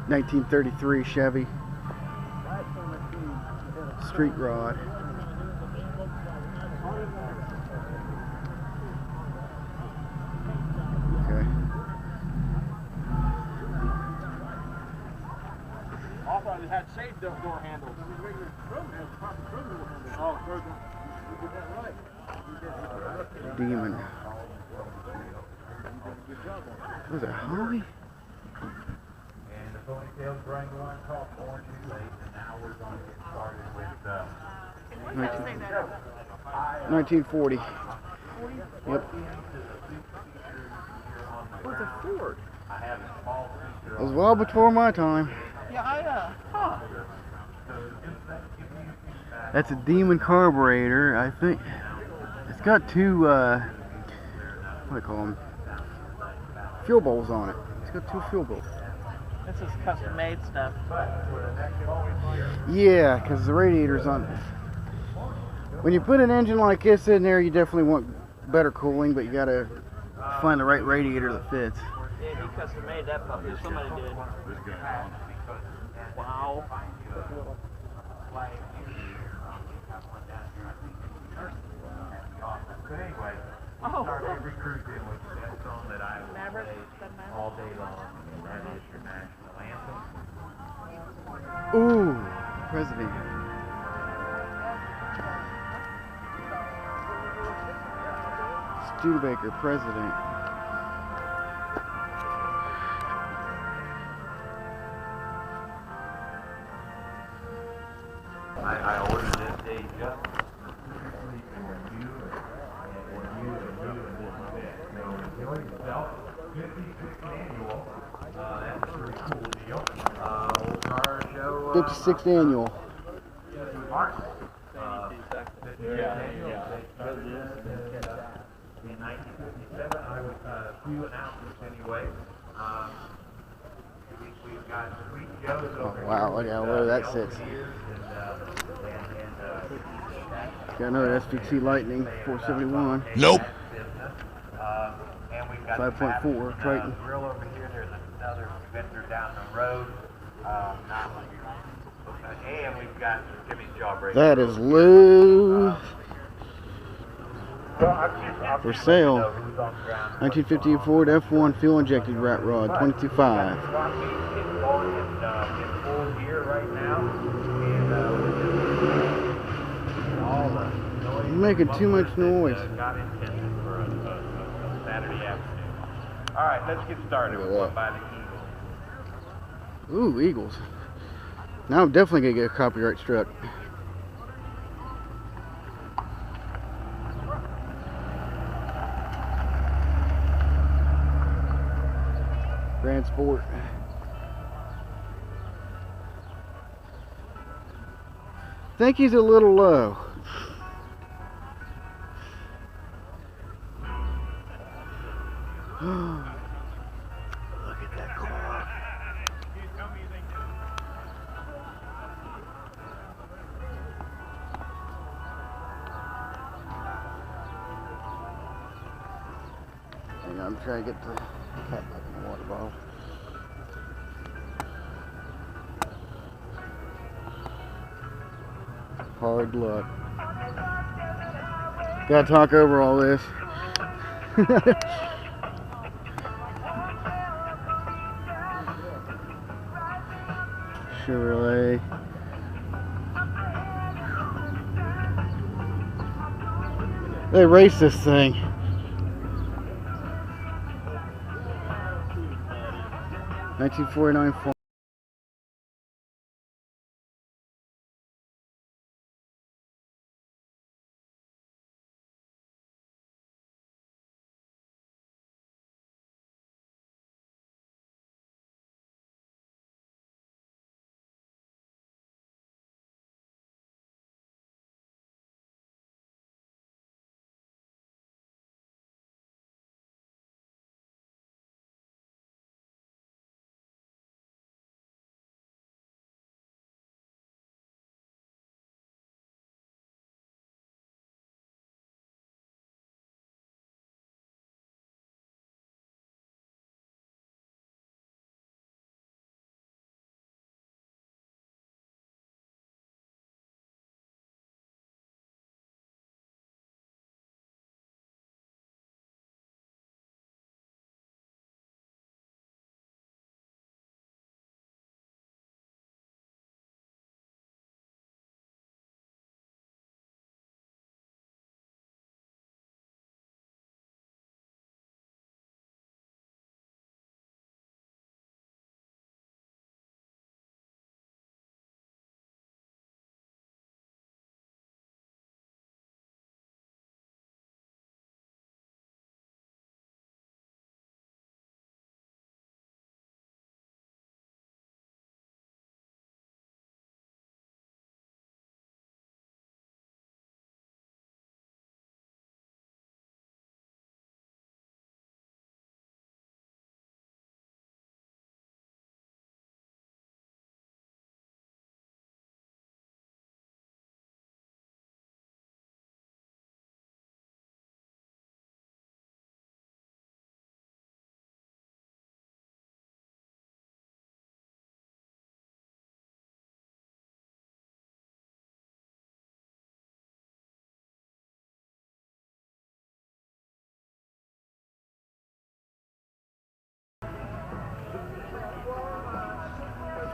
A: 1933 Chevy. Street rod. Okay.
H: I thought it had shade door handles. Oh,
A: Demon. Was that Holly?
G: And the ponytails bring one top orange and late, and now we're going to get started with
A: 1940. Yep.
H: what's a Ford?
A: It was well before my time.
H: Yeah, huh.
A: That's a Demon carburetor. I think it's got two, what do they call them? Fuel bowls on it. It's got two fuel bowls.
K: This is custom made stuff.
A: Yeah, because the radiator's on. When you put an engine like this in there, you definitely want better cooling, but you gotta find the right radiator that fits.
K: Yeah, he custom made that puppy. Somebody did.
H: Wow.
L: But anyway, every cruise in with that song that I will
B: Maverick,
L: play
B: the Maverick.
L: all day long, and that is your national anthem.
A: Ooh, president. Studebaker, president.
L: I ordered this day just sleeping with you and this bed. So enjoy yourself. 56th annual. That's a pretty cool deal. Old car show.
A: 56th annual.
L: March.
H: Yeah.
L: In 1957, I was a few announcements anyway. We've got sweet shows over here.
A: Wow, look how low that sits. Got another SVT Lightning 471.
L: Nope. And we've got
A: 5.4 Triton.
L: grill over here. There's another vendor down the road. And we've got Jimmy's Jawbreaker.
A: That is low.
L: For
A: For sale. 1950 Ford F1 fuel injected rat rod, 22.5.
L: It's going in full gear right now. And all the noise.
A: You're making too much noise.
L: Not intended for a Saturday afternoon. All right, let's get started with one by the Eagles.
A: Ooh, Eagles. Now I'm definitely going to get a copyright struck. Grand Sport. I think he's a little low. Look at that clock. Hang on, I'm trying to get the cap back in the water bottle. Hard luck. Gotta talk over all this. Chevrolet. They race this thing. 1949 Ford.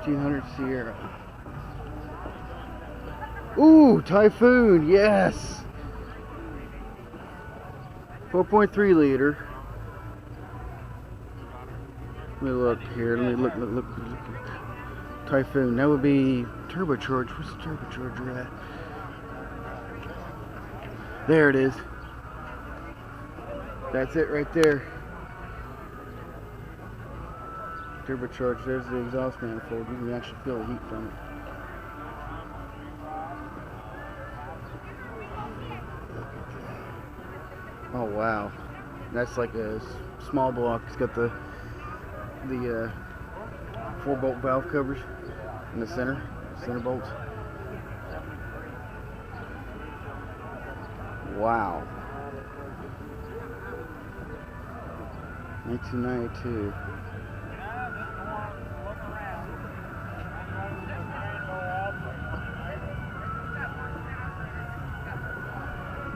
A: 1500 Sierra. Ooh, Typhoon, yes! 4.3 liter. Let me look here. Let me look. Typhoon. That would be turbocharged. Where's the turbocharger at? There it is. That's it right there. Turbocharged. There's the exhaust manifold. You can actually feel the heat from it. Oh wow, that's like a small block. It's got the 4-bolt valve covers in the center bolts. Wow. 1992.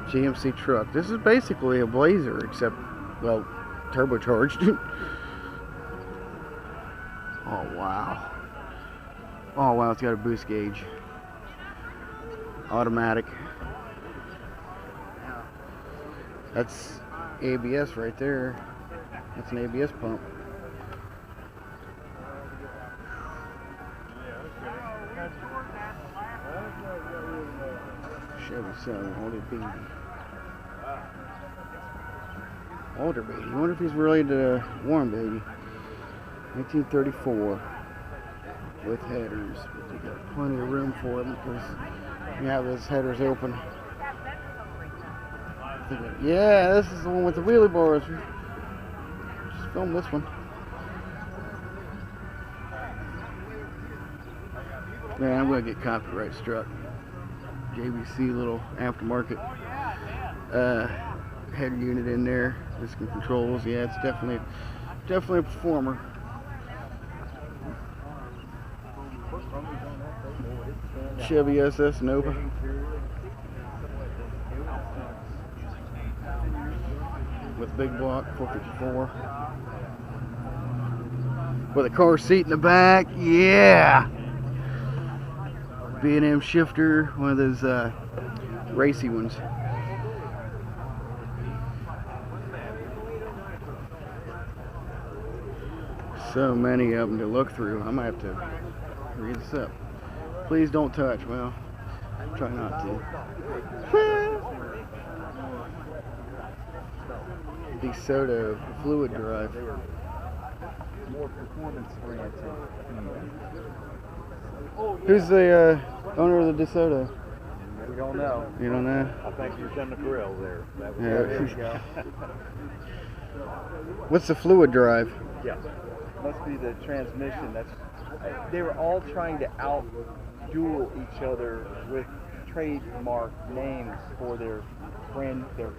A: GMC truck. This is basically a Blazer, except, well, turbocharged. Oh wow. Oh wow, it's got a boost gauge. Automatic. That's ABS right there. That's an ABS pump. Chevy 7, older baby. Older baby. I wonder if he's related to Warren baby. 1934 with headers, but they got plenty of room for them because you have those headers open. Yeah, this is the one with the wheelie bars. Just film this one. Man, I'm gonna get copyright struck. JVC little aftermarket head unit in there. This can controls. Yeah, it's definitely a performer. Chevy SS Nova. With big block 454. With a car seat in the back. Yeah. B&M shifter, one of those racy ones. So many of them to look through. I might have to read this up. Please don't touch. Well, try not to. DeSoto fluid drive.
G: More performance oriented.
A: Who's the owner of the DeSoto?
G: We don't know.
A: You don't know?
H: I think he's in the grill there. That was
G: There we go.
A: What's the fluid drive?
H: Yeah.
G: Must be the transmission. They were all trying to out-duel each other with trademark names for their brand. Their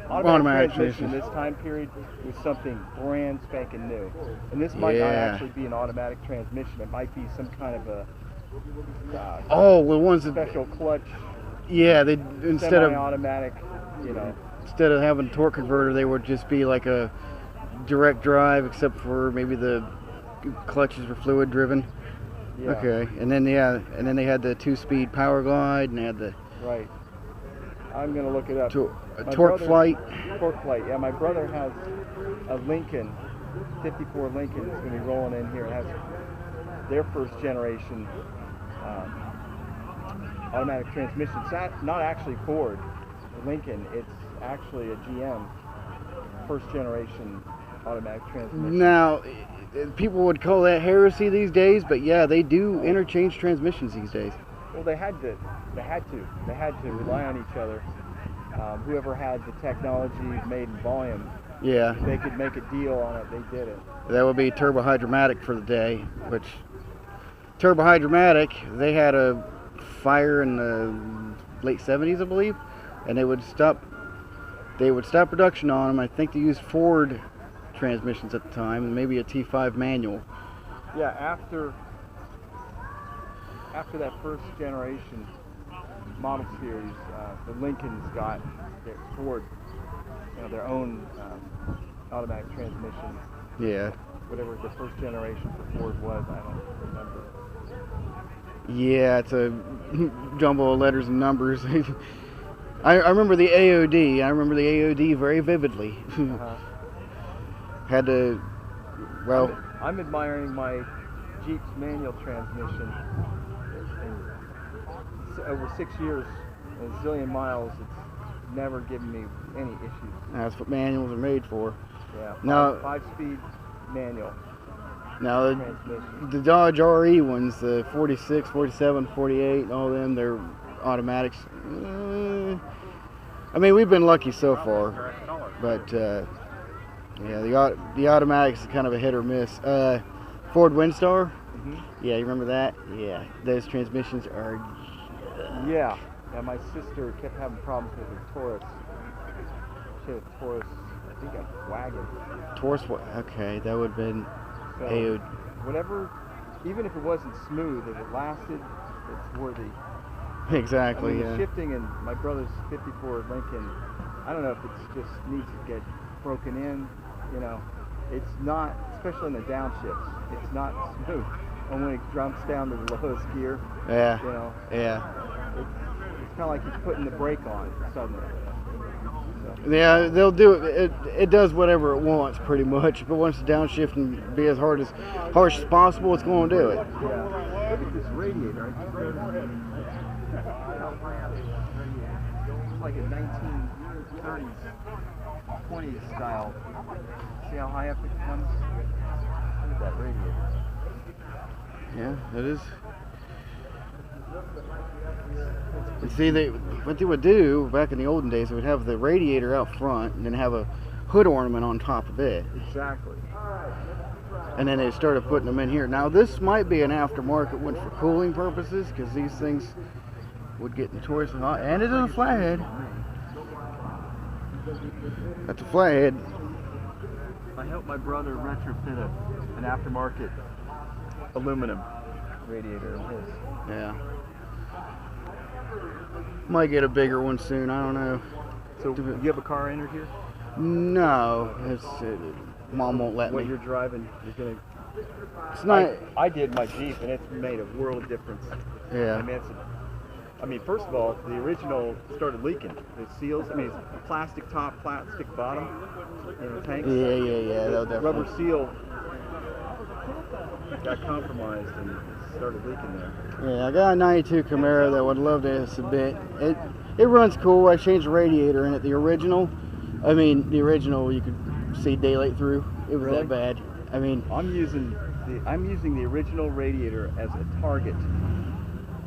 G: automatic transmission this time period was something brand spanking new, and this might not actually be an automatic transmission. It might be some kind of a special clutch.
A: Yeah, they instead of
G: automatic,
A: instead of having a torque converter, they would just be like a direct drive, except for maybe the clutches were fluid driven.
G: Yeah.
A: Okay, and then they had the 2-speed power glide, and they had the
G: right. I'm gonna look it up.
A: Torque Flight.
G: Torque Flight. Yeah, my brother has a Lincoln, 54 Lincoln. It's gonna be rolling in here. It has their first generation automatic transmission. It's not actually Ford, Lincoln. It's actually a GM first generation automatic transmission.
A: Now, people would call that heresy these days, but yeah, they do interchange transmissions these days.
G: Well, they had to rely on each other. Whoever had the technology made in volume,
A: yeah,
G: they could make a deal on it. They did it.
A: That would be Turbo Hydromatic for the day, which Turbo Hydromatic, they had a fire in the late 70s, I believe, and they would stop production on them. I think they used Ford transmissions at the time, and maybe a T5 manual.
G: Yeah, after that first generation model series, the Lincolns got their Ford, their own automatic transmission.
A: Yeah.
G: Whatever the first generation for Ford was, I don't remember.
A: Yeah, it's a jumble of letters and numbers. I remember the AOD. I remember the AOD very vividly. Had to, well...
G: I'm admiring my Jeep's manual transmission. Over 6 years, a zillion miles, it's never given me any issues.
A: That's what manuals are made for.
G: Yeah,
A: Now,
G: 5-speed manual.
A: Now, the Dodge RE ones, the 46, 47, 48, all them, they're automatics. I mean, we've been lucky so far, but yeah, the automatics is kind of a hit or miss. Ford Windstar, yeah, you remember that? Yeah, those transmissions are.
G: Yeah, my sister kept having problems with her Taurus. She had a Taurus, I think a wagon.
A: Taurus, okay, that would have been
G: so
A: AOD.
G: Whatever, even if it wasn't smooth, if it lasted, it's worthy.
A: Exactly,
G: I mean,
A: yeah.
G: The shifting in my brother's 54 Lincoln, I don't know if it just needs to get broken in, you know. It's not, especially in the downshifts, it's not smooth. And when it jumps down to the lowest gear,
A: yeah,
G: you know,
A: yeah.
G: It's kind of like you're putting the brake on suddenly. So.
A: Yeah, they'll do it. It does whatever it wants, pretty much. But once the downshift and be as harsh as possible, it's going to do it.
G: Yeah. Look at this radiator. It's like a 1930s, 20s style. See how high up it comes? Look at that radiator.
A: Yeah, that is. And see, what they would do back in the olden days, they would have the radiator out front and then have a hood ornament on top of it.
G: Exactly.
A: And then they started putting them in here. Now, this might be an aftermarket one for cooling purposes, because these things would get notoriously hot. And it is a flathead. That's a flathead.
G: I helped my brother retrofit an aftermarket aluminum radiator in his.
A: Yeah. Might get a bigger one soon, I don't know.
G: So, do you have a car entered here?
A: No. Mom won't let me.
G: What you're driving, you're going to...
A: It's not...
G: I did my Jeep, and it's made a world of difference.
A: Yeah.
G: I mean, first of all, the original started leaking. The seals, I mean, it's plastic top, plastic bottom, in the tanks.
A: Yeah, that'll definitely...
G: Rubber seal got compromised and started leaking there.
A: Yeah, I got a 92 Camaro that would love to submit. It runs cool. I changed the radiator in it. The original you could see daylight through. It was that bad. I mean,
G: I'm using the original radiator as a target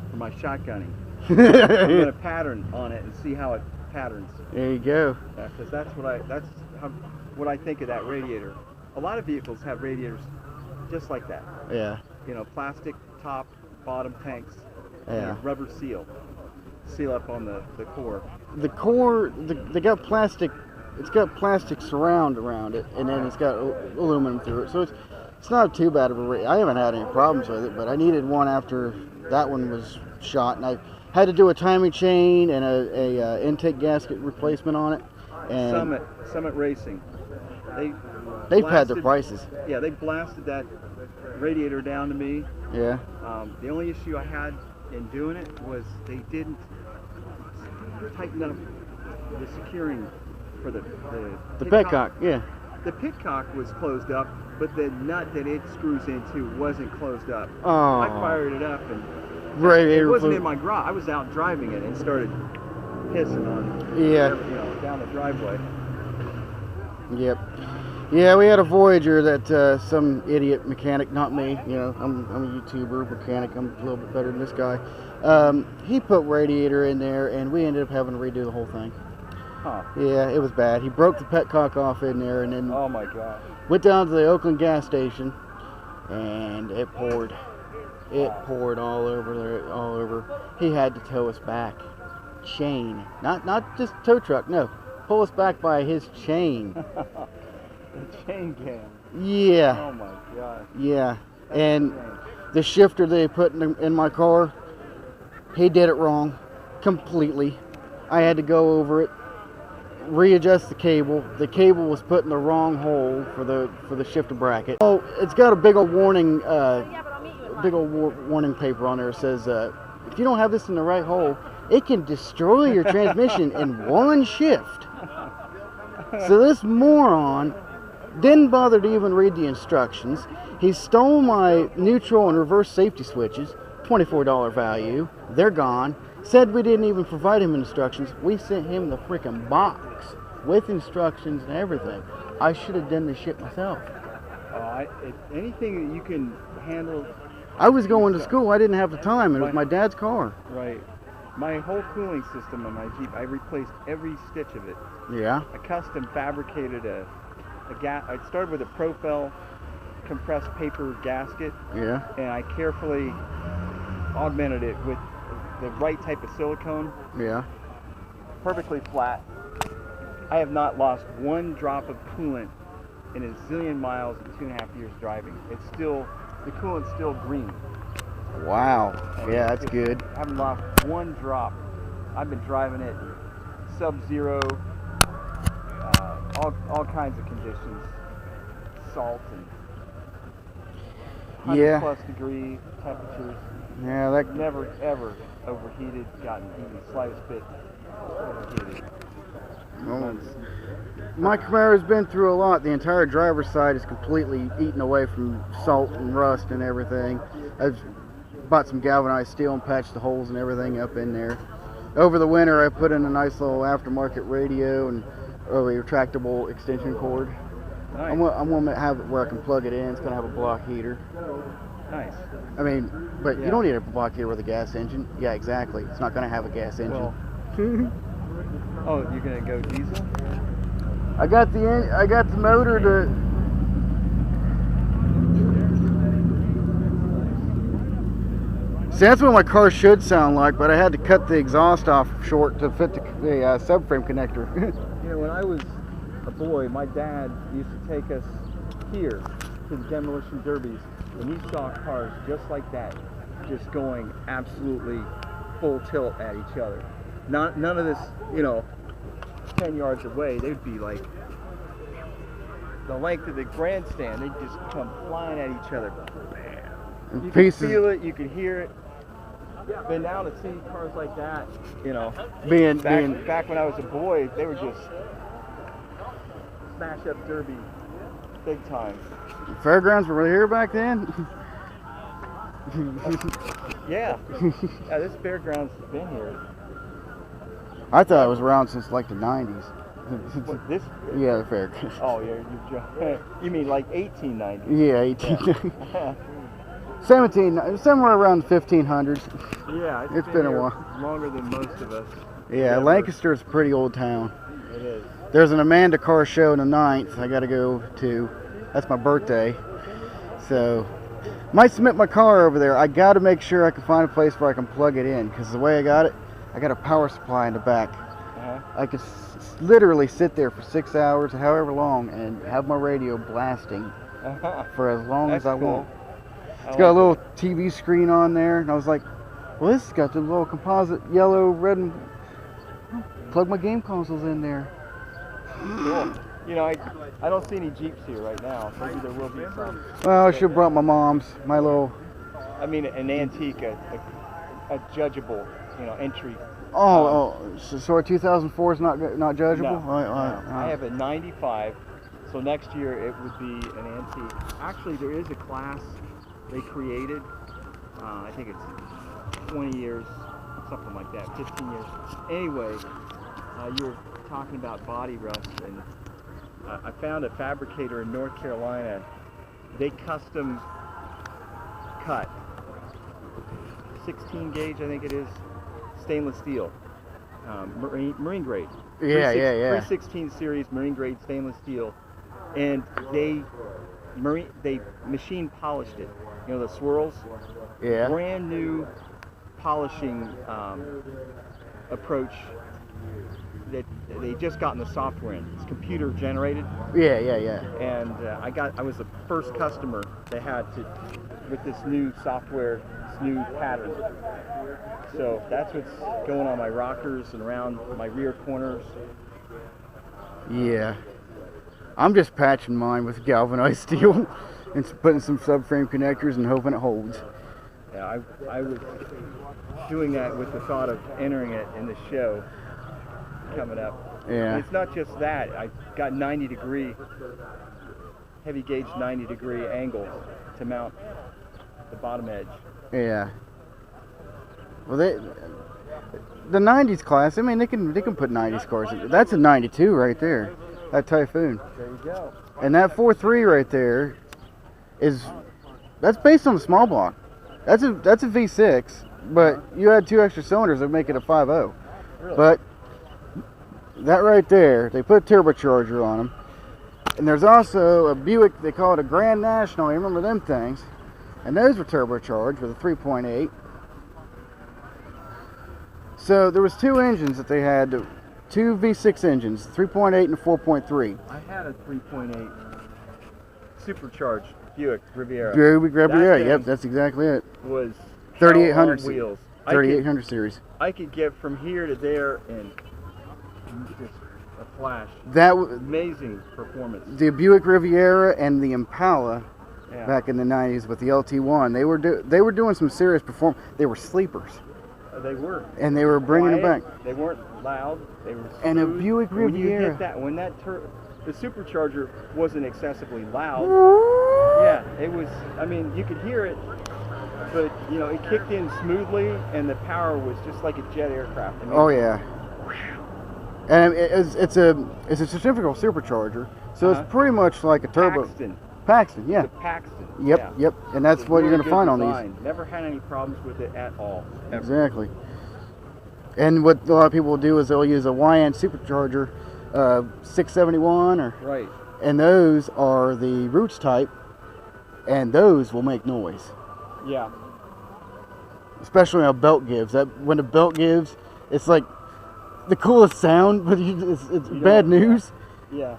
G: for my shotgunning. I'm going to pattern on it and see how it patterns.
A: There you go.
G: Because that's what I think of that radiator. A lot of vehicles have radiators just like that.
A: Yeah.
G: You know, plastic top, bottom tanks.
A: Yeah.
G: And rubber seal up on the core.
A: The core, they got plastic. It's got plastic surround around it, and then it's got aluminum through it. So it's not too bad of a radiator. I haven't had any problems with it, but I needed one after that one was shot, and I had to do a timing chain and a intake gasket replacement on it. And
G: Summit Racing.
A: They've had their prices.
G: Yeah, they blasted that radiator down to me.
A: Yeah.
G: The only issue I had in doing it was they didn't tighten up the securing for the
A: petcock. Yeah.
G: The petcock was closed up, but the nut that it screws into wasn't closed up.
A: Oh.
G: I fired it up and
A: Radiator
G: it wasn't in my garage. I was out driving it and started pissing on it, down the driveway.
A: Yep. Yeah, we had a Voyager that some idiot mechanic, not me, you know, I'm a YouTuber mechanic, I'm a little bit better than this guy. He put radiator in there and we ended up having to redo the whole thing.
G: Huh.
A: Yeah, it was bad. He broke the petcock off in there and then
G: oh my God.
A: Went down to the Oakland gas station and it poured. It poured all over there, all over. He had to tow us back. Chain. Not just tow truck, no. Pull us back by his chain.
G: The chain gang.
A: Yeah.
G: Oh my God.
A: Yeah. And the shifter they put in my car, he did it wrong. Completely. I had to go over it, readjust the cable. The cable was put in the wrong hole for the shifter bracket. Oh, it's got a big old warning big old warning paper on there. It says, if you don't have this in the right hole, it can destroy your transmission in one shift. So this moron didn't bother to even read the instructions. He stole my neutral and reverse safety switches, $24 value. They're gone. Said we didn't even provide him instructions. We sent him the freaking box with instructions and everything. I should have done this shit myself.
G: Anything that you can handle.
A: I was going to school. I didn't have the time. It was my dad's car.
G: Right. My whole cooling system on my Jeep, I replaced every stitch of it.
A: Yeah.
G: I custom fabricated a gas. I started with a Profel compressed paper gasket.
A: Yeah.
G: And I carefully augmented it with the right type of silicone.
A: Yeah.
G: Perfectly flat. I have not lost one drop of coolant in a zillion miles in 2.5 years driving. It's still, the coolant's still green.
A: Wow. Yeah, that's good.
G: I haven't lost one drop. I've been driving it sub-zero, all kinds of conditions, salt and 100 plus degree temperatures.
A: Yeah, that
G: never ever overheated, gotten even the slightest bit overheated.
A: Well, my Camaro's been through a lot. The entire driver's side is completely eaten away from salt and rust and everything. I've bought some galvanized steel and patched the holes and everything up in there. Over the winter, I put in a nice little aftermarket radio and a retractable extension cord.
G: Nice.
A: I'm gonna have it where I can plug it in. It's gonna have a block heater.
G: Nice.
A: I mean, but you don't need a block heater with a gas engine. Yeah, exactly. It's not gonna have a gas engine.
G: Well, oh, you're gonna go diesel?
A: I got the motor to. See, that's what my car should sound like, but I had to cut the exhaust off short to fit the subframe connector.
G: You know, when I was a boy, my dad used to take us here to the demolition derbies, and he saw cars just like that, just going absolutely full tilt at each other. None of this, you know, 10 yards away, they'd be like the length of the grandstand. They'd just come flying at each other. Man. You could feel it, you could hear it. But now to see cars like that, you know, back when I was a boy, they were just smash up derby big time.
A: Fairgrounds were here back then?
G: Yeah. This Fairgrounds has been here.
A: I thought it was around since like the 90s.
G: What, this?
A: Yeah, the Fairgrounds.
G: Oh, yeah, you mean like 1890?
A: Yeah, 1890. Yeah. 17, somewhere around the 1500s.
G: Yeah,
A: it's been a while.
G: Longer than most of us.
A: Yeah, Lancaster is a pretty old town.
G: It is.
A: There's an Amanda car show on the 9th I got to go to. That's my birthday. So, might submit my car over there. I got to make sure I can find a place where I can plug it in, because the way I got it, I got a power supply in the back. I could literally sit there for 6 hours, however long, and have my radio blasting for as long as I want. It's got a little TV screen on there, and I was like, well, this has got the little composite yellow, red, and plug my game consoles in there.
G: Cool. You know, I don't see any Jeeps here right now. Maybe there will be some.
A: Well, I should have brought my mom's, my little...
G: I mean, an antique, a judgeable, you know, entry.
A: So a 2004 is not judgeable?
G: No, I have a 95, so next year it would be an antique. Actually, there is a class they created. I think it's 20 years, something like that, 15 years. Anyway, you were talking about body rust, and I found a fabricator in North Carolina. They custom cut 16 gauge, I think it is, stainless steel, marine grade.
A: Yeah.
G: 316 series marine grade stainless steel, and they machine polished it. You know, the swirls.
A: Yeah.
G: Brand new polishing approach that they just gotten the software in. It's computer generated.
A: Yeah.
G: And I was the first customer they had with this new software, this new pattern. So that's what's going on my rockers and around my rear corners.
A: Yeah. I'm just patching mine with galvanized steel and putting some subframe connectors and hoping it holds.
G: Yeah, I was doing that with the thought of entering it in the show coming up.
A: Yeah.
G: And it's not just that. I got 90-degree, heavy gauge 90-degree angle to mount the bottom edge.
A: Yeah. Well, the 90s class, I mean, they can put 90s cars in. That's a 92 right there. That Typhoon.
G: There you go.
A: And that 4.3 right there that's based on the small block. That's a V6, but you add 2 extra cylinders that make it a 5.0.
G: Really?
A: But that right there, they put a turbocharger on them. And there's also a Buick, they call it a Grand National. You remember them things? And those were turbocharged with a 3.8. So there was 2 engines that they had, 2 V6 engines, 3.8 and 4.3.
G: I had a 3.8 supercharged Buick Riviera.
A: Buick Riviera, yep, that's exactly it.
G: Was
A: 3800
G: wheels.
A: 3800 series.
G: I could get from here to there in just a flash. Amazing performance.
A: The Buick Riviera and the Impala
G: Yeah.
A: back in the 90s with the LT1, they were doing some serious performance. They were sleepers.
G: They were.
A: And they were bringing them
G: quiet,
A: back.
G: They weren't loud. They were smooth.
A: And a Buick
G: When you
A: Riviera.
G: hit that, the supercharger wasn't excessively loud. Yeah, it was. I mean, you could hear it, but you know, it kicked in smoothly, and the power was just like a jet aircraft. I mean,
A: Oh yeah. And it's a centrifugal supercharger, so it's pretty much like a turbo. Paxton, yeah.
G: It's a Paxton.
A: Yep,
G: yeah.
A: yep. And that's
G: It's
A: what you're
G: really
A: going to find
G: good
A: on
G: design.
A: these.
G: Never had any problems with it at all. Ever.
A: Exactly. And what a lot of people will do is they'll use a YN supercharger, 671,
G: Right.
A: and those are the Roots type, and those will make noise.
G: Yeah.
A: Especially when a belt gives. When a belt gives, it's like the coolest sound, but it's bad news.
G: Yeah.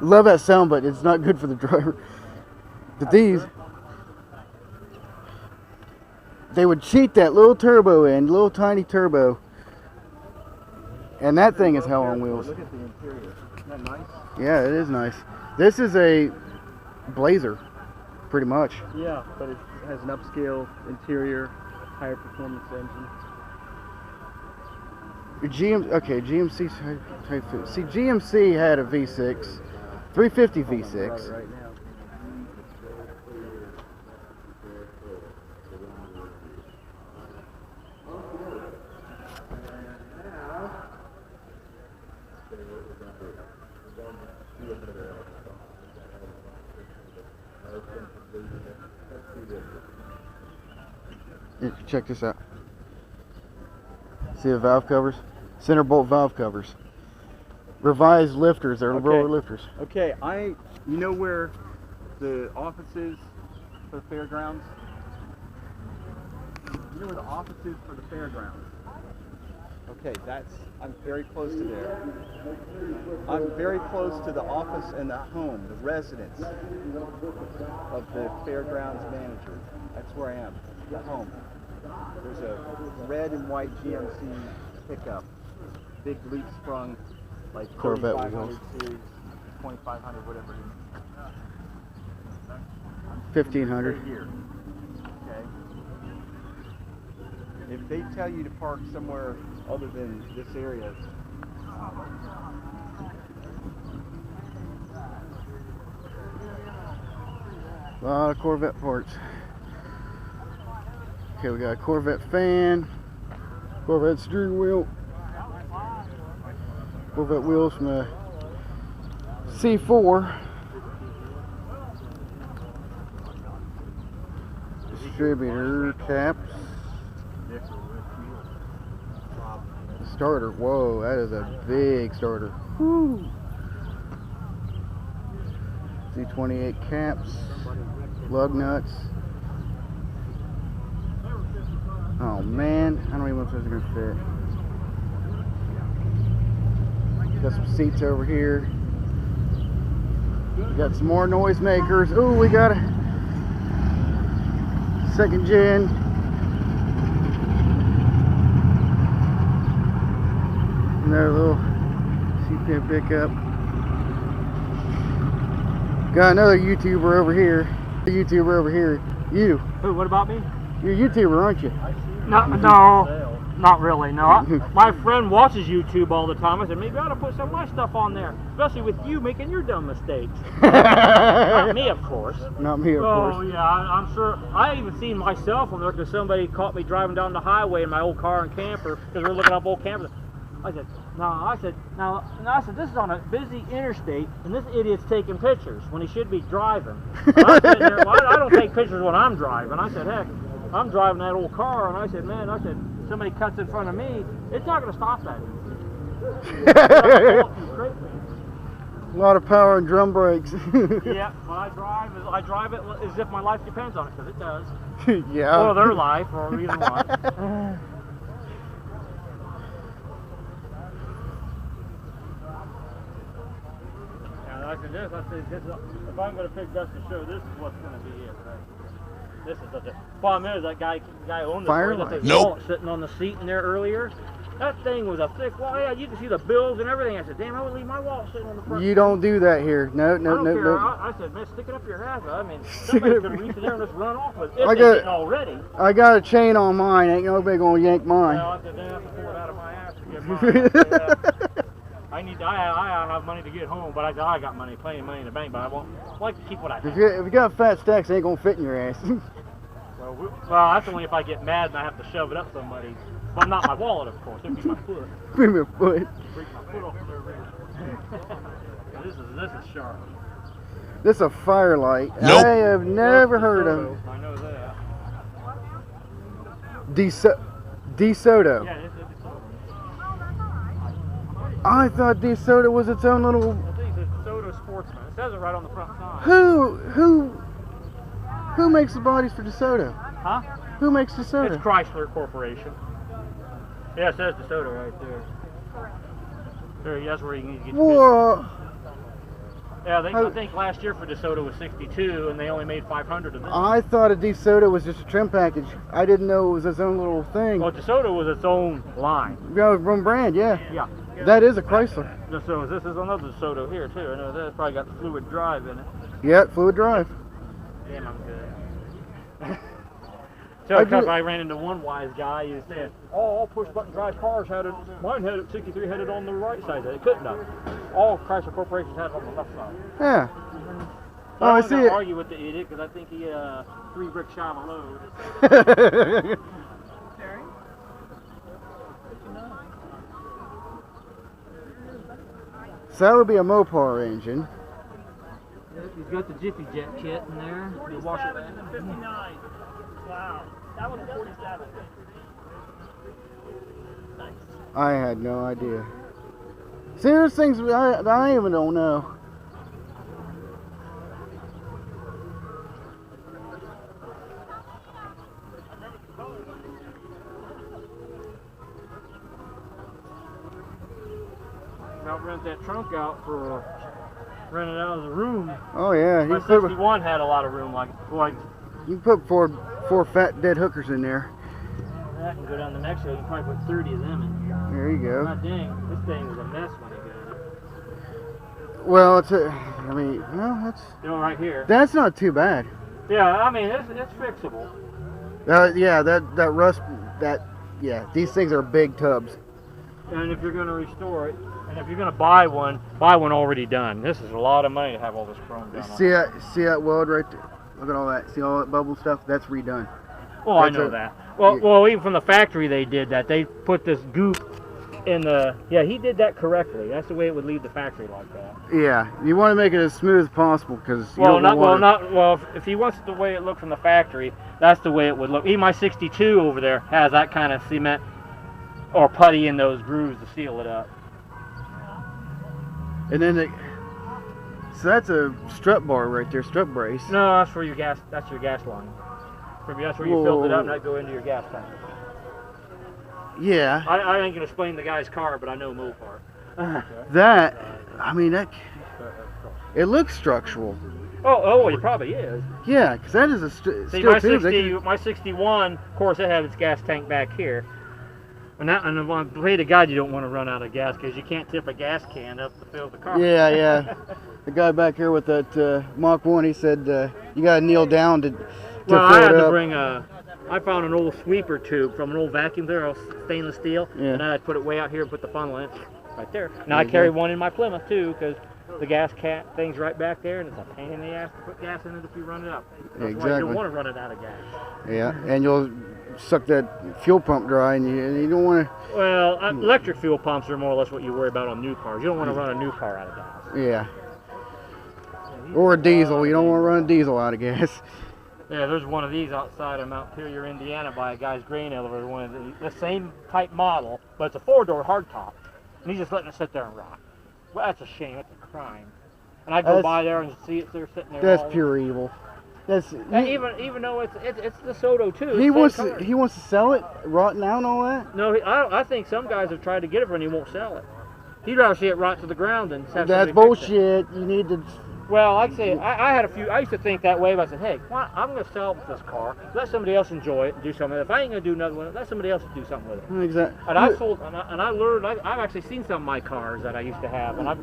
A: Love that sound, but it's not good for the driver. But these, they would cheat that little turbo in, little tiny turbo, and that thing is hell on wheels.
G: Look at the interior. Isn't that nice?
A: Yeah, it is nice. This is a Blazer, pretty much.
G: Yeah, but it has an upscale interior, higher performance engine.
A: GMC Typhoon. See, GMC had a V6, 350 V6.
G: Right now.
A: Here, check this out. See the valve covers? Center bolt valve covers. Revised lifters, they're roller lifters.
G: Okay, you know where the office is for the Fairgrounds? You know where the office is for the Fairgrounds? Okay, I'm very close to there. I'm very close to the office and the home, the residence of the Fairgrounds manager. That's where I am, the home. There's a red and white GMC pickup, big leaf sprung, like
A: Corvette
G: 3500
A: wheels.
G: series, 2500, whatever it is.
A: 1500.
G: Right here. Okay. If they tell you to park somewhere other than this area,
A: A lot of Corvette parts. Okay, we got a Corvette fan, Corvette steering wheel, Corvette wheels from the C4. Distributor caps. Starter, whoa, that is a big starter. Woo. C28 caps, lug nuts. Oh man, I don't even know if those are gonna fit. Got some seats over here. We got some more noisemakers. Ooh, we got a second gen. Another little C-pin pickup. Got another YouTuber over here. YouTuber over here. You.
F: Who? What about me?
A: You're a YouTuber, aren't you?
F: No, not really. No, my friend watches YouTube all the time. I said maybe I ought to put some of my stuff on there, especially with you making your dumb mistakes. Not me, of course.
A: Not me, of course.
F: Oh yeah, I'm sure. I even seen myself on there because somebody caught me driving down the highway in my old car and camper because we were looking up old campers. I said, this is on a busy interstate, and this idiot's taking pictures when he should be driving. I said, well, I don't take pictures when I'm driving. I said, heck, I'm driving that old car, and I said, man, somebody cuts in front of me, it's not going to stop that easy.
A: A lot of power and drum brakes.
F: Yeah, when I drive it as if my life depends on it, because it does.
A: Yeah.
F: Or their life, or either one. If I'm going to pick Best in Show, this is what's going to be it, right? This is such a problem. Is that guy owned the
A: Firelight.
F: Nope. Sitting on the seat in there earlier. That thing was a thick wall. Yeah, you can see the bills and everything. I said, damn, I would leave my wallet sitting on the front.
A: You don't do that here. No.
F: I said, man, stick it up your ass. I mean, somebody could reach in there and just run off with it. If they didn't already.
A: I got a chain on mine. Ain't nobody gonna yank mine.
F: Well, I said, then I have to pull it out of my ass to get mine. I have money to get home, but I got money, plenty of money in the bank, but I won't like to keep what I have.
A: If you got fat stacks, it ain't gonna fit in your ass.
F: Well, that's only if I get mad and I have to shove it up somebody. But not my wallet, of course. It'd be my foot.
A: Bring my foot.
F: Break my foot off there. This is sharp.
A: This is a Firelight. Nope. I have never heard of it.
F: I know that.
A: DeSoto.
F: Yeah, it's DeSoto.
A: I thought DeSoto was its own little.
F: I think it's DeSoto Sportsman. It says it right on the front side.
A: Who makes the bodies for DeSoto?
F: Huh?
A: Who makes DeSoto?
F: It's Chrysler Corporation. Yeah, it says DeSoto right there. There, that's where you can get your
A: Whoa.
F: Yeah, I think last year for DeSoto was 62, and they only made 500 of them.
A: I thought a DeSoto was just a trim package. I didn't know it was its own little thing.
F: Well, DeSoto was its own line.
A: Yeah, from brand, yeah.
F: Yeah.
A: That is a Chrysler.
F: So this is another DeSoto here too. I know that's probably got the fluid drive in it.
A: Yeah, fluid drive.
F: Damn, I'm good. So I ran into one wise guy who said, "Oh, all push-button drive cars mine had it 63 had it on the right side. It couldn't have. All Chrysler corporations had it on the left side."
A: Yeah.
F: But I was going to argue with the idiot because I think he 3 bricks shy of a load.
A: So that would be a Mopar engine.
F: Yep, he's got the Jiffy Jet kit in there. The washer 59. Wow. That one's 47. Nice.
A: I had no idea. See, there's things I even don't know.
F: I'll rent that trunk out for rent it out as a room.
A: Oh yeah,
F: My 61 had a lot of room, like
A: you can put four fat dead hookers in there.
F: That can go down the next row. You can probably put 30 of them in.
A: There you go.
F: God dang, this thing was a mess when I got it.
A: Well, that's.
F: Right here.
A: That's not too bad.
F: Yeah, I mean it's fixable.
A: Yeah, that rust. These things are big tubs.
F: And if you're going to restore it, and if you're going to buy one already done. This is a lot of money to have all this chrome done.
A: See that weld right there? Look at all that. See all that bubble stuff? That's redone.
F: Well, I know that. Well, even from the factory they did that. They put this goop in the. Yeah, he did that correctly. That's the way it would leave the factory like that.
A: Yeah, you want to make it as smooth as possible because.
F: If he wants it the way it looked from the factory, that's the way it would look. Even my 62 over there has that kind of cement or putty in those grooves to seal it up.
A: And then so that's a strut bar right there, strut brace.
F: No, that's for your gas. That's your gas line. That's where you filled it up and that go into your gas tank.
A: Yeah.
F: I ain't gonna explain the guy's car, but I know Mopar.
A: It looks structural.
F: Oh, it probably is.
A: Yeah, because that is a steel
F: tube. My 61, of course, it had its gas tank back here. And on the way to God, you don't want to run out of gas because you can't tip a gas can up to fill the car.
A: Yeah. the guy back here with that Mach 1, he said you got to kneel down to
F: Well,
A: fill
F: I had
A: it
F: to
A: up.
F: bring I found an old sweeper tube from an old vacuum there, stainless steel,
A: Yeah.
F: and then I'd put it way out here and put the funnel in, right there. Now I carry one in my Plymouth too, because the gas thing's right back there, and it's a pain in the ass to put gas in it if you run it up. That's why you
A: Exactly.
F: don't want to run it out of gas.
A: Yeah, and you'll suck that fuel pump dry, and you don't want to.
F: Well, electric fuel pumps are more or less what you worry about on new cars. You don't want to run a new car out of gas.
A: Yeah. Or a diesel. You don't want to run a diesel out of gas.
F: Yeah, there's one of these outside of Montpelier, Indiana, by a guy's grain elevator. One of the same type model, but it's a 4-door hardtop, and he's just letting it sit there and rot. Well, that's a shame. That's a crime. And I go by there and see it there sitting there.
A: That's pure evil. That's
F: and even though it's DeSoto too.
A: he wants to sell it rotten out and all that.
F: No, I think some guys have tried to get it for him and he won't sell it. He'd rather see it rot to the ground than have
A: That's
F: somebody fix it.
A: bullshit. You need to.
F: Well, like I say, I used to think that way, but I said, hey, I'm going to sell this car. Let somebody else enjoy it and do something. If I ain't going to do nothing with it, let somebody else do something with it.
A: Exactly.
F: And I sold, and I learned. I've actually seen some of my cars that I used to have, and I've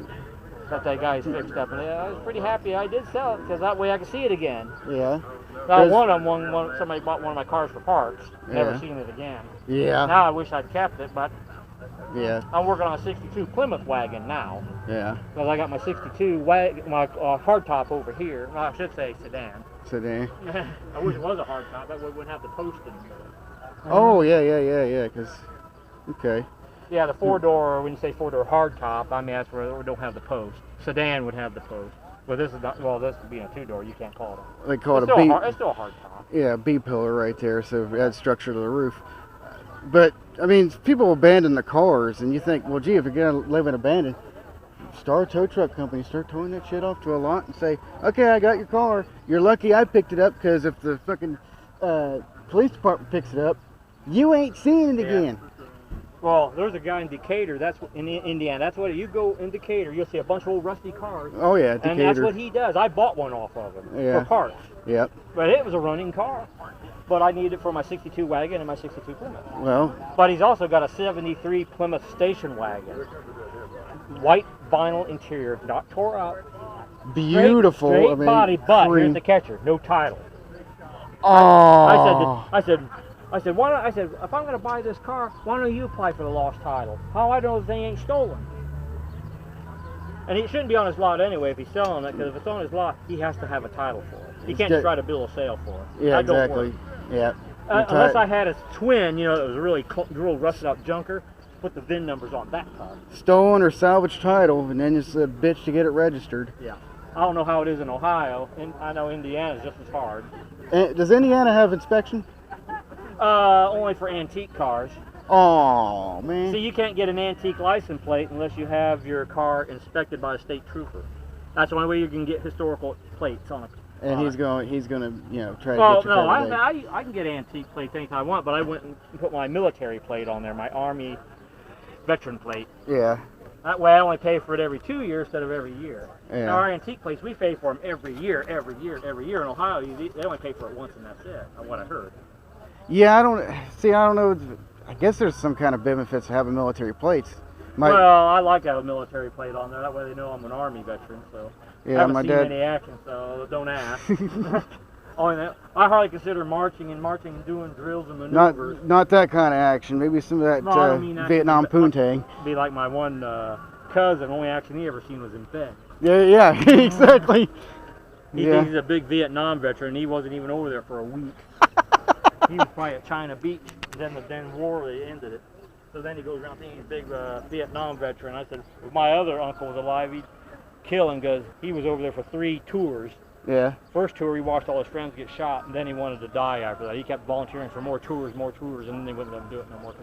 F: got that guy's fixed up, and I was pretty happy I did sell it because that way I could see it again.
A: Yeah.
F: Now one of them, somebody bought one of my cars for parts. Never
A: Yeah.
F: seen it again.
A: Yeah.
F: Now I wish I'd kept it, but
A: Yeah.
F: I'm working on a '62 Plymouth wagon now.
A: Yeah.
F: Because I got my '62 my hardtop over here. Well, I should say sedan.
A: Sedan.
F: I wish it was a hardtop. That way we wouldn't have the post in
A: Oh yeah. Because. Okay.
F: Yeah, the 4-door. When you say 4-door hardtop, I mean that's where we don't have the post. Sedan would have the post. Well, this is not. Well, this being a 2-door, you can't call it.
A: They call
F: it's
A: it a B.
F: It's still a hardtop.
A: Yeah, B pillar right there, so it adds structure to the roof. But I mean, people abandon the cars, and you think, well, gee, if you're gonna live in abandoned, start a tow truck company, start towing that shit off to a lot, and say, okay, I got your car. You're lucky I picked it up, because if the fucking police department picks it up, you ain't seeing it again.
F: Well, there's a guy in Decatur. That's in Indiana. That's what you go in Decatur. You'll see a bunch of old rusty cars.
A: Oh yeah, Decatur.
F: And that's what he does. I bought one off of him for parts.
A: Yep.
F: But it was a running car. But I needed it for my '62 wagon and my '62 Plymouth.
A: Well.
F: But he's also got a '73 Plymouth station wagon. White vinyl interior, not tore up.
A: Beautiful.
F: Straight
A: I mean,
F: body, but
A: cream.
F: here's the catcher: no title.
A: Oh.
F: I said, why don't, I said, if I'm going to buy this car, why don't you apply for the lost title? How I know the thing ain't stolen? And it shouldn't be on his lot anyway if he's selling it, because if it's on his lot, he has to have a title for it. He can't just write a bill of sale for it.
A: Yeah,
F: that don't
A: exactly.
F: work.
A: Yeah.
F: Unless I had a twin, you know, that was a real rusted out junker, put the VIN numbers on that car.
A: Stolen or salvaged title, and then it's a bitch to get it registered.
F: Yeah. I don't know how it is in Ohio, and I know Indiana's just as hard.
A: Does Indiana have inspection?
F: Only for antique cars.
A: Oh man.
F: See, you can't get an antique license plate unless you have your car inspected by a state trooper. That's the only way you can get historical plates on a car.
A: And he's gonna, you know, try to
F: well,
A: get your
F: no,
A: car today.
F: I can get antique plates anytime I want, but I went and put my military plate on there, my Army veteran plate.
A: Yeah.
F: That way I only pay for it every 2 years instead of every year.
A: Yeah.
F: Now our antique plates, we pay for them every year. In Ohio, they only pay for it once and that's it, on what I heard.
A: Yeah, I don't know. I guess there's some kind of benefits to having military plates.
F: Well, I like to have a military plate on there. That way they know I'm an Army veteran. So
A: yeah,
F: I haven't
A: my
F: seen
A: dad.
F: any action, so don't ask. I hardly consider marching and doing drills and maneuvers.
A: Not that kind of action. Maybe some of that
F: No, I don't mean
A: Vietnam
F: action,
A: poontang.
F: Be like my one cousin. Only action he ever seen was in bed.
A: Yeah, exactly.
F: He thinks he's a big Vietnam veteran. He wasn't even over there for a week. He was probably at China Beach. Then the war, they ended it. So then he goes around thinking he's a big Vietnam veteran. I said, if my other uncle was alive, he'd kill him because he was over there for 3 tours.
A: Yeah.
F: First tour, he watched all his friends get shot, and then he wanted to die after that. He kept volunteering for more tours, and then they wouldn't let him do it no more.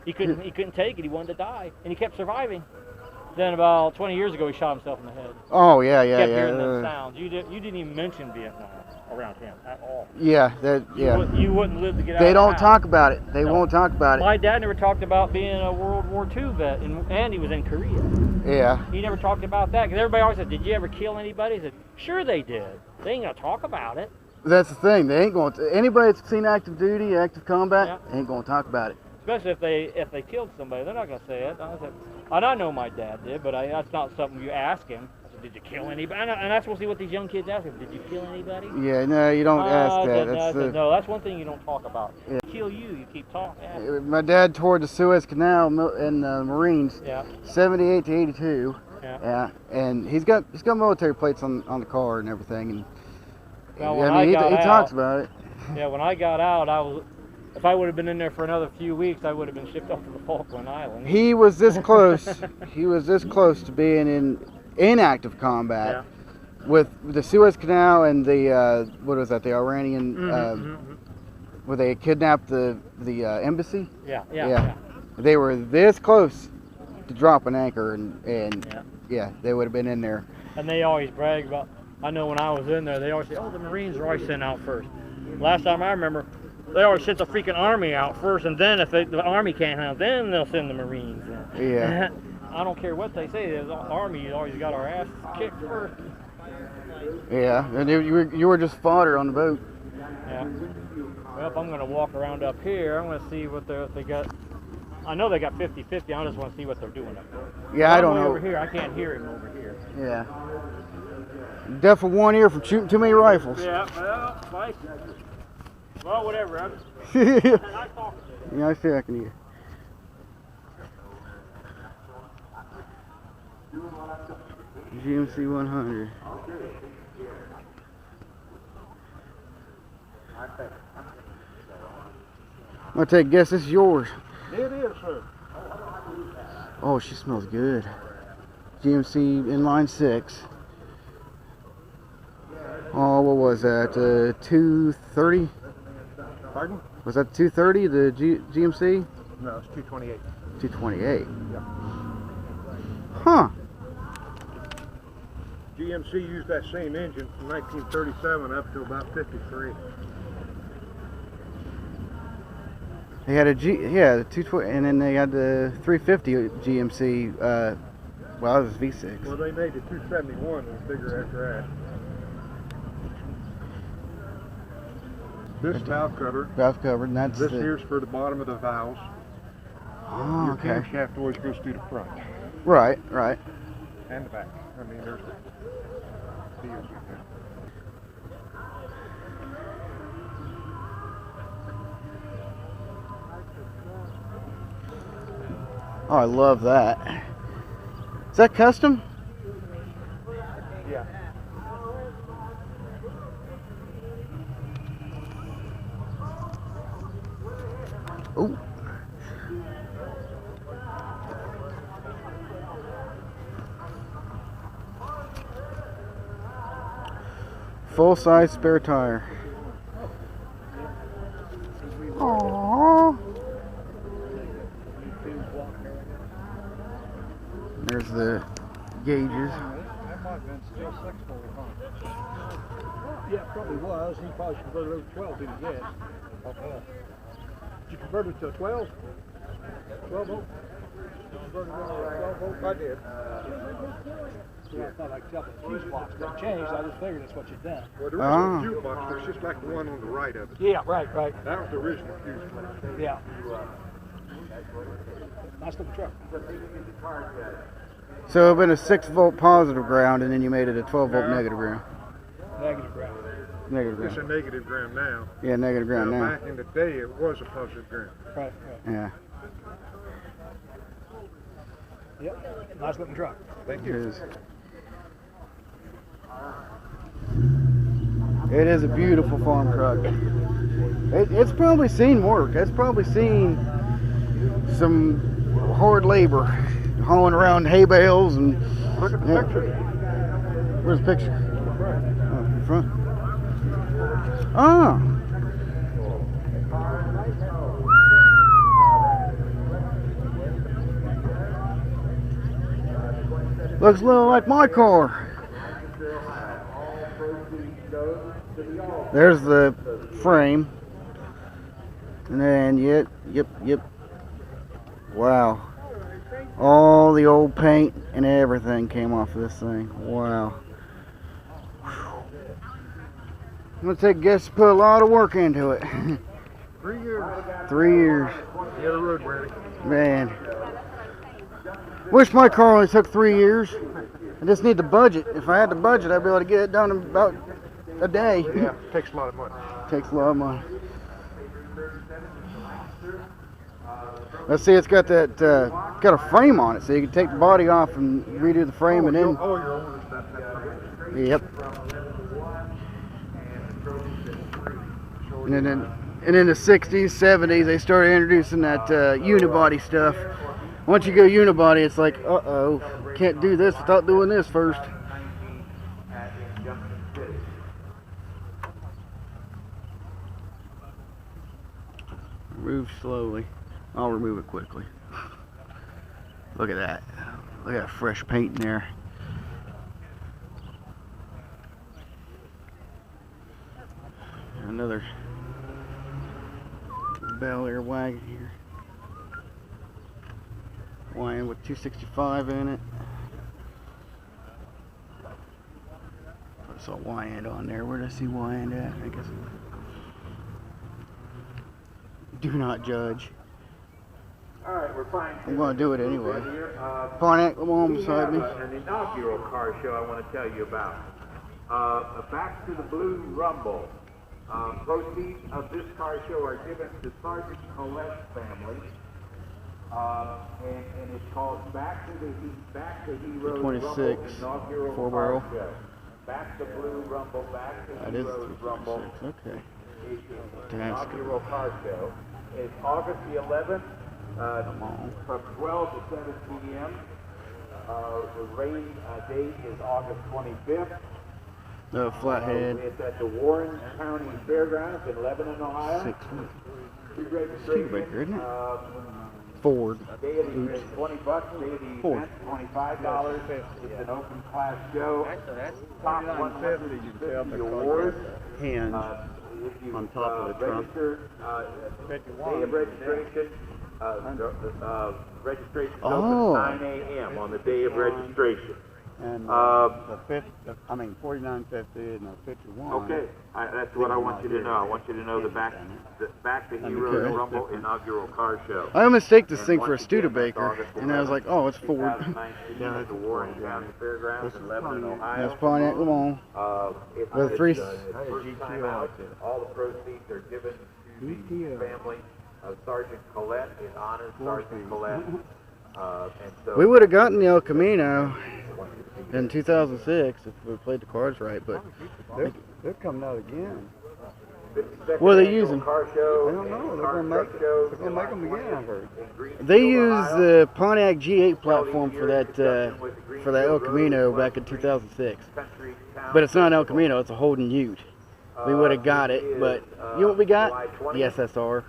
F: He couldn't take it. He wanted to die, and he kept surviving. Then about 20 years ago, he shot himself in the head.
A: Oh yeah.
F: Kept hearing them sounds. You didn't even mention Vietnam around him at all.
A: Yeah,
F: You wouldn't live to get out.
A: They
F: of the
A: don't
F: house.
A: talk about it. They won't talk about it.
F: My dad never talked about being a World War II vet, and he was in Korea.
A: Yeah.
F: He never talked about that, because everybody always said, did you ever kill anybody? He said, sure they did. They ain't going to talk about it.
A: That's the thing. They ain't going to. Anybody that's seen active duty, active combat, ain't going to talk about it.
F: Especially if they killed somebody, they're not going to say it. I know my dad did, but that's not something you ask him. I said, Did you kill anybody? And I'm supposed to see what these young kids ask me. Did you kill anybody?
A: Yeah, no, you don't ask that.
F: No, that's one thing you don't talk about.
A: Yeah.
F: Kill you, you keep talking.
A: My dad toured the Suez Canal in the Marines,
F: Yeah.
A: 78 to 82.
F: Yeah.
A: And he's got military plates on the car and everything. And
F: well,
A: he talks about it.
F: Yeah, when I got out, if I would have been in there for another few weeks, I would have been shipped off to the Falkland Islands.
A: He was this close. He was this close to being in active combat with the Suez Canal and the what was that? The Iranian where they kidnapped the embassy.
F: Yeah.
A: They were this close to drop an anchor, and they would have been in there.
F: And they always brag about. I know when I was in there, they always say, "Oh, the Marines are always sent out first." Last time I remember, they always sent the freaking Army out first, and then if the Army can't handle, then they'll send the Marines in.
A: Yeah.
F: I don't care what they say. The Army always got our ass kicked first.
A: Yeah, and you were just fodder on the boat.
F: Yeah. Well, if I'm going to walk around up here, I'm going to see what they got. I know they got 50-50. I just want to see what they're doing up there.
A: Yeah, I don't know.
F: Over here, I can't hear him over here.
A: Yeah. Deaf of one ear from shooting too many rifles.
F: Yeah, well, whatever.
A: Yeah, I see I can hear. GMC 100. I'm gonna take a guess. This is yours.
E: It is, sir.
A: Oh, she smells good. GMC inline 6. Oh, what was that? 230?
E: Pardon?
A: Was that 230? The GMC?
E: No, it's 228.
A: 228.
E: Yep.
A: Huh.
E: GMC used that same engine from 1937 up to about 53.
A: They had the 220, and then they had the 350 GMC. Well, it was V6.
E: Well, they made the 271 was bigger after that. This valve cover.
A: Valve cover, and that's
E: this here's for the bottom of the valves.
A: Oh,
E: Your
A: okay.
E: camshaft always goes through the front.
A: Right.
E: And the back. I mean, there's the deals with that.
A: Oh, I love that. Is that custom?
E: Yeah.
A: Oh. Full-size spare tire. Aww. There's the gauges.
E: That might have been still 640, huh? Yeah, it probably was. He probably converted over 12 to the gas. Did you convert it to a 12? 12 volt? Converted it to a 12 volt? I did.
D: Yeah, I thought I could tell the fuse box got changed. I just figured that's what you'd done.
E: Well, the original fuse box was just like the one on the right of it.
D: Yeah, right.
E: That was the original fuse box.
D: Yeah. Nice looking truck.
A: So it's been a 6-volt positive ground, and then you made it a 12-volt negative ground.
D: Negative ground.
A: Negative
E: It's a
A: ground.
E: negative ground now.
A: Yeah, negative ground now.
E: Back in the day, it was a positive ground.
D: Right.
A: Yeah.
D: Yep. Nice looking truck.
E: Thank
A: It
E: you.
A: is. It is a beautiful farm truck. It's probably seen work. It's probably seen some hard labor, hauling around hay bales and.
E: Look at the picture.
A: Where's the picture? Oh, in front. Ah. Looks a little like my car. There's the frame. And then, yep. Wow. All the old paint and everything came off of this thing. Wow. I'm going to take a guess to put a lot of work into it.
E: 3 years.
A: 3 years.
E: Get a road ready.
A: Man. Wish my car only took 3 years. I just need the budget. If I had the budget, I'd be able to get it done in about a day.
E: Yeah, it takes a lot of money.
A: Takes a lot of money. Let's see, it's got that got a frame on it, so you can take the body off and redo the frame, and then.
E: Oh, your owner's that.
A: Yep. And then in the 60s, 70s, they started introducing that unibody stuff. Once you go unibody, it's like, uh-oh, can't do this without doing this first. Remove slowly. I'll remove it quickly. Look at that. Look at that fresh paint in there. Another Bel Air wagon here. Wagon with 265 in it. I saw Wyand on there. Where did I see Wyand at? I guess. Do not judge.
L: Alright, we're fine.
A: I'm going to do it anyway. Pontiac, come on beside me.
L: An inaugural car show I want to tell you about. Back to the Blue Rumble. Proceeds of this car show are given to Sergeant Colette's family. And it's called Back to Heroes
A: 26,
L: Rumble inaugural
A: 4-barrel.
L: car show. Back to Blue Rumble, Back to
A: That is
L: Heroes Rumble.
A: 326, okay.
L: It's an
A: That's
L: inaugural car show. It's August the 11th from 12 to 7 p.m. The rain date is August 25th.
A: The flathead.
L: It's at the Warren County Fairgrounds in Lebanon, Ohio.
A: 6 weeks.
L: Pre-registration,
A: Studebaker, isn't it? Ford.
L: Day of the event, $20. Day of the
A: Ford.
L: event, $25. It's an open class show. Top 150 awards.
A: Hinge
L: If you
A: on top of the trunk.
L: register, day of registration. Registration is
A: Oh.
L: open 9 a.m. on the day of registration.
A: And the 4950 and the 51.
L: Okay, that's what I want you to know. I want you to know the Back to Heroes
A: Okay.
L: Rumble inaugural car show.
A: I mistake this thing
L: And
A: for a
L: once again, that's
A: Studebaker,
L: August
A: and I was like, oh, it's Ford.
L: 2019 at the Warren County Fairgrounds in Lebanon, Ohio.
A: That's Pontiac, come on.
L: It's
A: The three-
L: first time out. All the proceeds are given to the family of Sergeant Colette. It honors Sergeant Colette. And so
A: We would have gotten the El Camino in 2006 if we played the cards right, but
I: They're coming out again.
A: what are they using?
L: Car show,
I: I don't know. They're gonna make them again, I heard.
A: They used the Pontiac G8 platform for that El Camino back in 2006. But it's not an El Camino, it's a Holden Ute. We would have got it, but you know what we got? The SSR.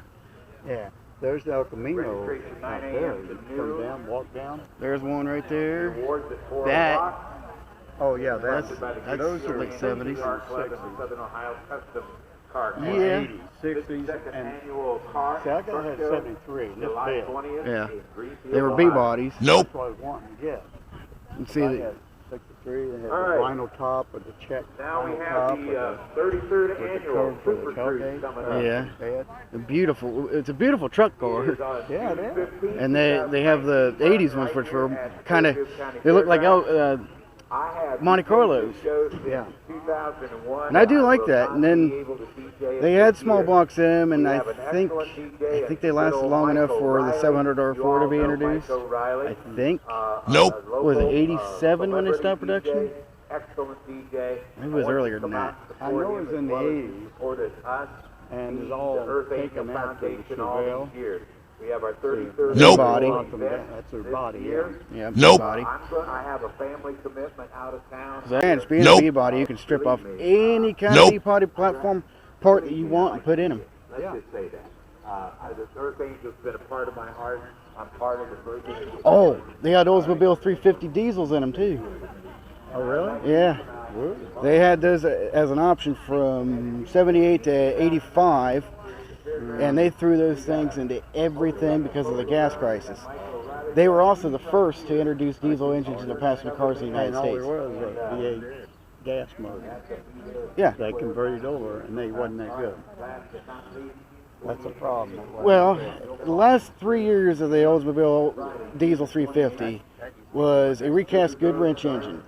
I: Yeah. There's the El Camino out there. You come down, walk down.
A: There's one right there.
L: Awards at 4
A: That-
L: o'clock.
I: Oh yeah,
A: That's
I: those are
A: like 70s.
L: Car Club in Southern Ohio Custom Car Club.
A: Yeah.
I: 60s,
L: Second
I: and
L: annual car.
I: see, I got
L: car
I: had
L: show,
I: 73. And this
L: July
I: big.
L: 20th
A: Yeah.
L: in Greenfield,
A: They were
L: Ohio.
A: B-bodies.
I: That's what I was wanting to get.
A: You see
I: I
A: the,
I: had 63. They had
L: All
I: the
L: right.
I: vinyl top with the check.
L: Now we
I: vinyl
L: have
I: top
L: the 33rd
I: with the
L: annual
I: cover for
L: Super
I: the
L: Cruise
I: tailgate.
L: coming up.
A: yeah,
I: Bed.
A: it's a beautiful truck car.
L: It is on
I: Yeah, it
L: June
I: is.
L: 15th,
A: And they have the 80s ones, which were
L: at
A: kind of,
L: Fairfield County
A: they look like
L: Fairgrounds. I have
A: Monte Carlos.
L: shows
I: Yeah.
L: since 2001.
A: And I do like
L: will
A: that.
L: not
A: And then
L: be able to DJ
A: they
L: it
A: had
L: this
A: small
L: year.
A: box in them, and
L: We
A: I
L: have an
A: think
L: excellent DJ,
A: they lasted
L: little
A: long enough
L: Mike
A: for the
L: O'Reilly.
A: 700
L: You
A: R4 to
L: all
A: be
L: know
A: introduced.
L: Mike O'Reilly.
A: I think.
L: Nope.
A: Was it 87 when they stopped production?
L: Excellent DJ.
A: It was earlier than that.
I: I know it was in the 80s.
L: Supported us.
I: And
L: He's
I: it's all
L: the Earth Angel
I: taken after the
L: Foundation all
I: Chevelle.
L: these years. We have our 33rd
A: Nope. Body.
I: That's their body, yeah.
A: Yeah,
L: Nope.
A: body.
L: I have a family commitment out of town.
A: And being a B-body, you can strip off any kind of B-body platform part that you want and put in them.
L: Let's just say that. The Earth Angel's been a part of my heart. I'm part of the Virgin.
A: Oh, they had Oldsmobile 350 diesels in them too.
I: Oh, really?
A: Yeah. They had those as an option from 78 to 85, and they threw those things into everything because of the gas crisis. They were also the first to introduce diesel engines into passenger cars in the United
I: And all
A: States.
I: there was a V8 gas motor.
A: Yeah.
I: They converted over, and they wasn't that good. That's a problem.
A: Well, the last 3 years of the Oldsmobile Diesel 350 was a recast Goodwrench engine.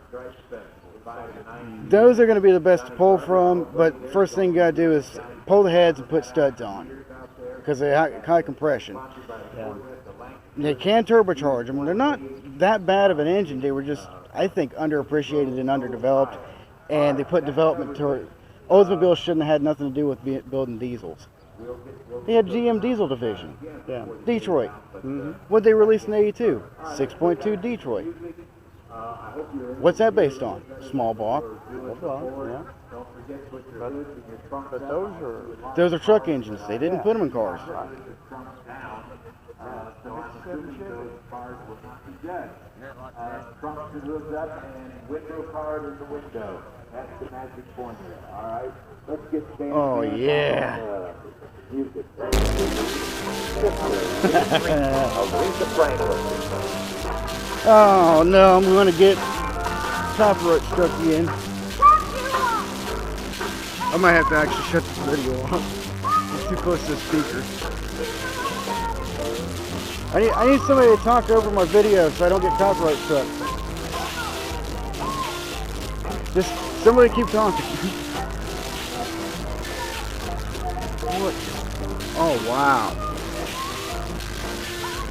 A: Those are going to be the best to pull from, but first thing you got to do is pull the heads and put studs on, because they have high compression.
F: Yeah.
A: They can turbocharge them. They're not that bad of an engine. They were just, I think, underappreciated and underdeveloped, and they put development toward. Oldsmobile shouldn't have had nothing to do with building diesels. They had GM Diesel Division.
F: Yeah.
A: Detroit. What'd they release in '82? 6.2 Detroit. What's that based on? Small block.
F: Yeah. But
A: Those are truck engines. They didn't put them in cars.
L: Trunk to hoods up and window card in the window. That's the magic formula. All right, let's get down.
A: Oh yeah.
L: Music. Aretha Franklin.
A: Oh no, I'm going to get copyright struck again. I might have to actually shut this video off. It's too close to the speaker. I need somebody to talk over my video so I don't get copyright struck. Just somebody keep talking. What? Oh wow.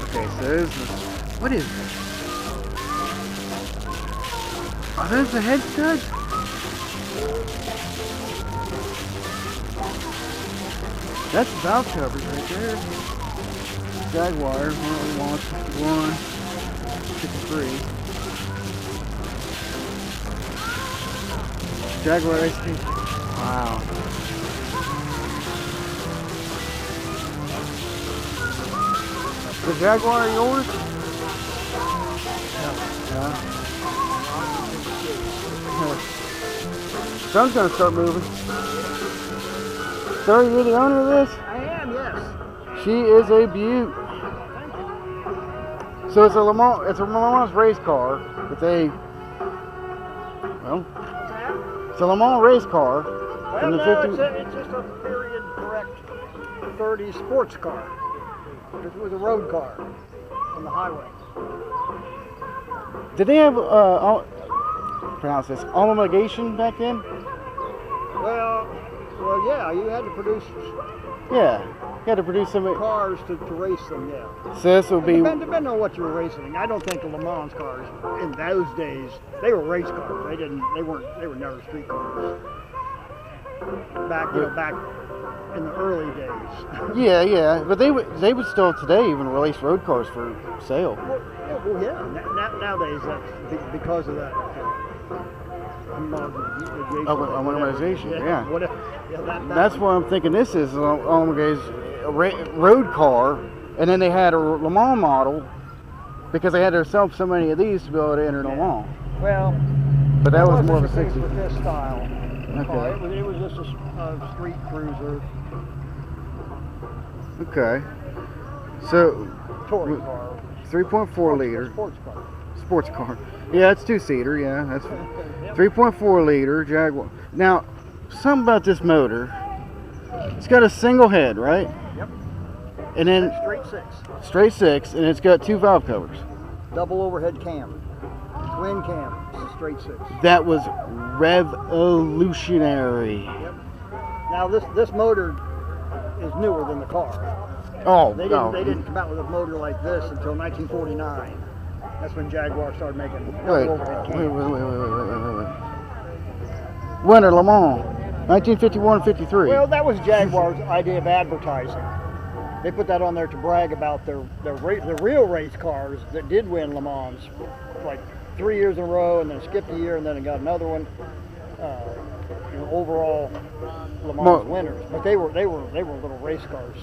A: Okay, so there's what is this? Are those the head studs? That's the valve covers right there. Jaguar, 101, 51, 53. Jaguar ST. Wow. The Jaguar yours? Yeah. Sun's gonna start moving. Sir, you're the owner of this?
D: I am, yes.
A: She is a beaut. So it's a Le Mans race car with a, well, it's a Le Mans race car.
D: Well, no, it's just a period correct 30s sports car. It was a road car on the highway.
A: Did they have, pronounce this, homologation back then?
D: Well, yeah, you had to produce
A: Yeah, you had to produce some
D: cars to race them, yeah.
A: So this would be...
D: Depending on what you were racing. I don't think the Le Mans cars in those days, they were race cars. They were never street cars. Back in the early days.
A: Yeah, but they would still today even release road cars for sale.
D: Well, yeah. Nowadays, that's because of that.
A: Homogenization, yeah.
D: That
A: That's why I'm thinking this is a road car, and then they had a Le Mans model because they had to sell so many of these to be able to enter Le Mans.
D: Well,
A: but that was more of a
D: the case
A: 60s.
D: with this style.
A: Okay.
D: It was just a street cruiser.
A: Okay. So,
D: Touring car.
A: 3.4 liter.
D: Sports car.
A: Sports car. Yeah, it's two-seater. Yeah, that's 3.4 liter Jaguar. Now, something about this motor. It's got a single head, right?
D: Yep.
A: And then straight six, and it's got two valve covers.
D: Double overhead cam, twin cam, straight six.
A: That was revolutionary.
D: Yep. Now this motor is newer than the car.
A: Oh,
D: they didn't come out with a motor like this until 1949. That's when Jaguar started making double overhead cam.
A: Wait. Winter Le Mans, 1951-53.
D: Well, that was Jaguar's idea of advertising. They put that on there to brag about their real race cars that did win Le Mans, like 3 years in a row, and then skipped a year, and then it got another one. Overall Le Mans winners, but they were little race cars,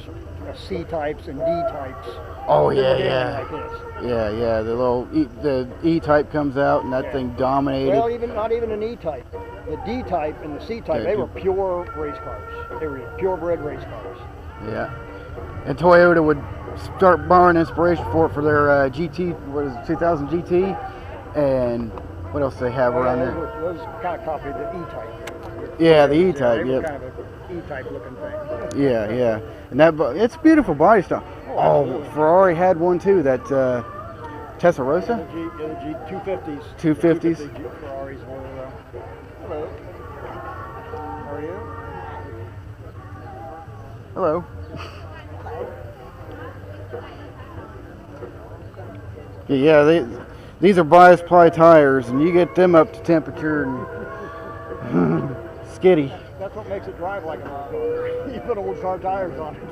D: C types and D types.
A: Oh yeah.
D: Like this.
A: Yeah. The E type comes out, and that thing dominated.
D: Well, not even an E type. The D type and the C type, they were pure race cars. They were purebred race cars.
A: Yeah. And Toyota would start borrowing inspiration for their GT, 2000 GT, and what else do they have around there?
D: Those kind of copied the E-type.
A: Yeah, the E-type,
D: yeah.
A: yep.
D: Kind of an E-type looking thing.
A: Yeah. And it's beautiful body style. Oh, Ferrari had one too, that Testarossa?
M: The Jeep 250s.
A: 250s?
M: Jeep Ferraris were. Hello. How are you?
A: Hello. Yeah, these are bias ply tires, and you get them up to temperature and skiddy.
M: That's what makes it drive like a car. You put old car tires on it.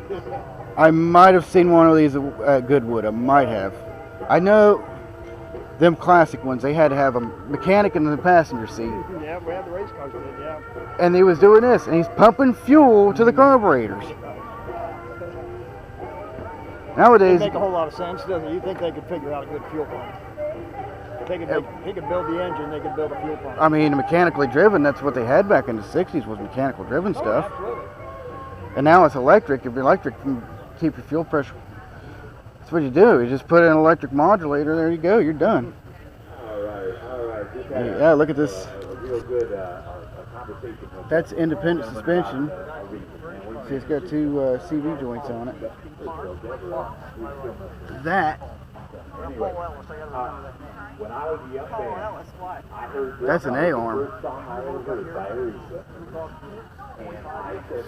A: I might have seen one of these at Goodwood. I might have. I know them classic ones, they had to have a mechanic in the passenger seat.
M: Yeah, we had the race cars did, yeah.
A: And he was doing this, and he's pumping fuel to the carburetors. Nowadays,
M: It make a whole lot of sense, doesn't it? You think they could figure out a good fuel pump? If they could he could build the engine, they could build a fuel pump.
A: I mean, mechanically driven, that's what they had back in the 60s, was mechanical driven stuff.
M: Absolutely.
A: And now it's electric. If electric can keep your fuel pressure, that's what you do. You just put in an electric modulator, there you go, you're done.
L: All right.
A: Yeah, look at this.
L: Real good conversation.
A: That's independent suspension. See, it's got two CV joints on it. That,
L: When I was a young man, I heard
A: that's an A-arm.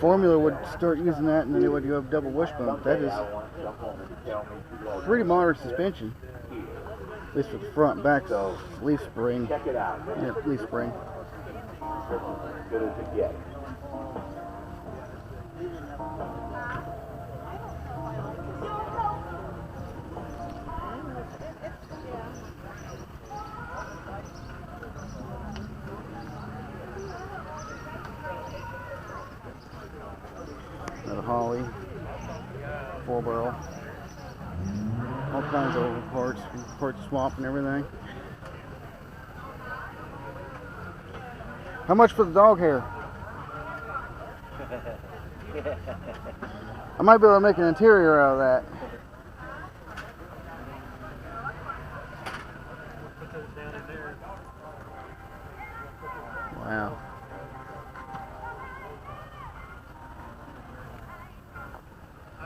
A: Formula would start using that, and then they would go double wishbone. That is pretty modern suspension. At least for the front, back leaf spring.
L: Check it out.
A: Yeah, leaf spring.
L: As good as it gets.
A: Another Holly, 4-barrel, all kinds of old parts swap and everything. How much for the dog hair? I might be able to make an interior out of that. Wow.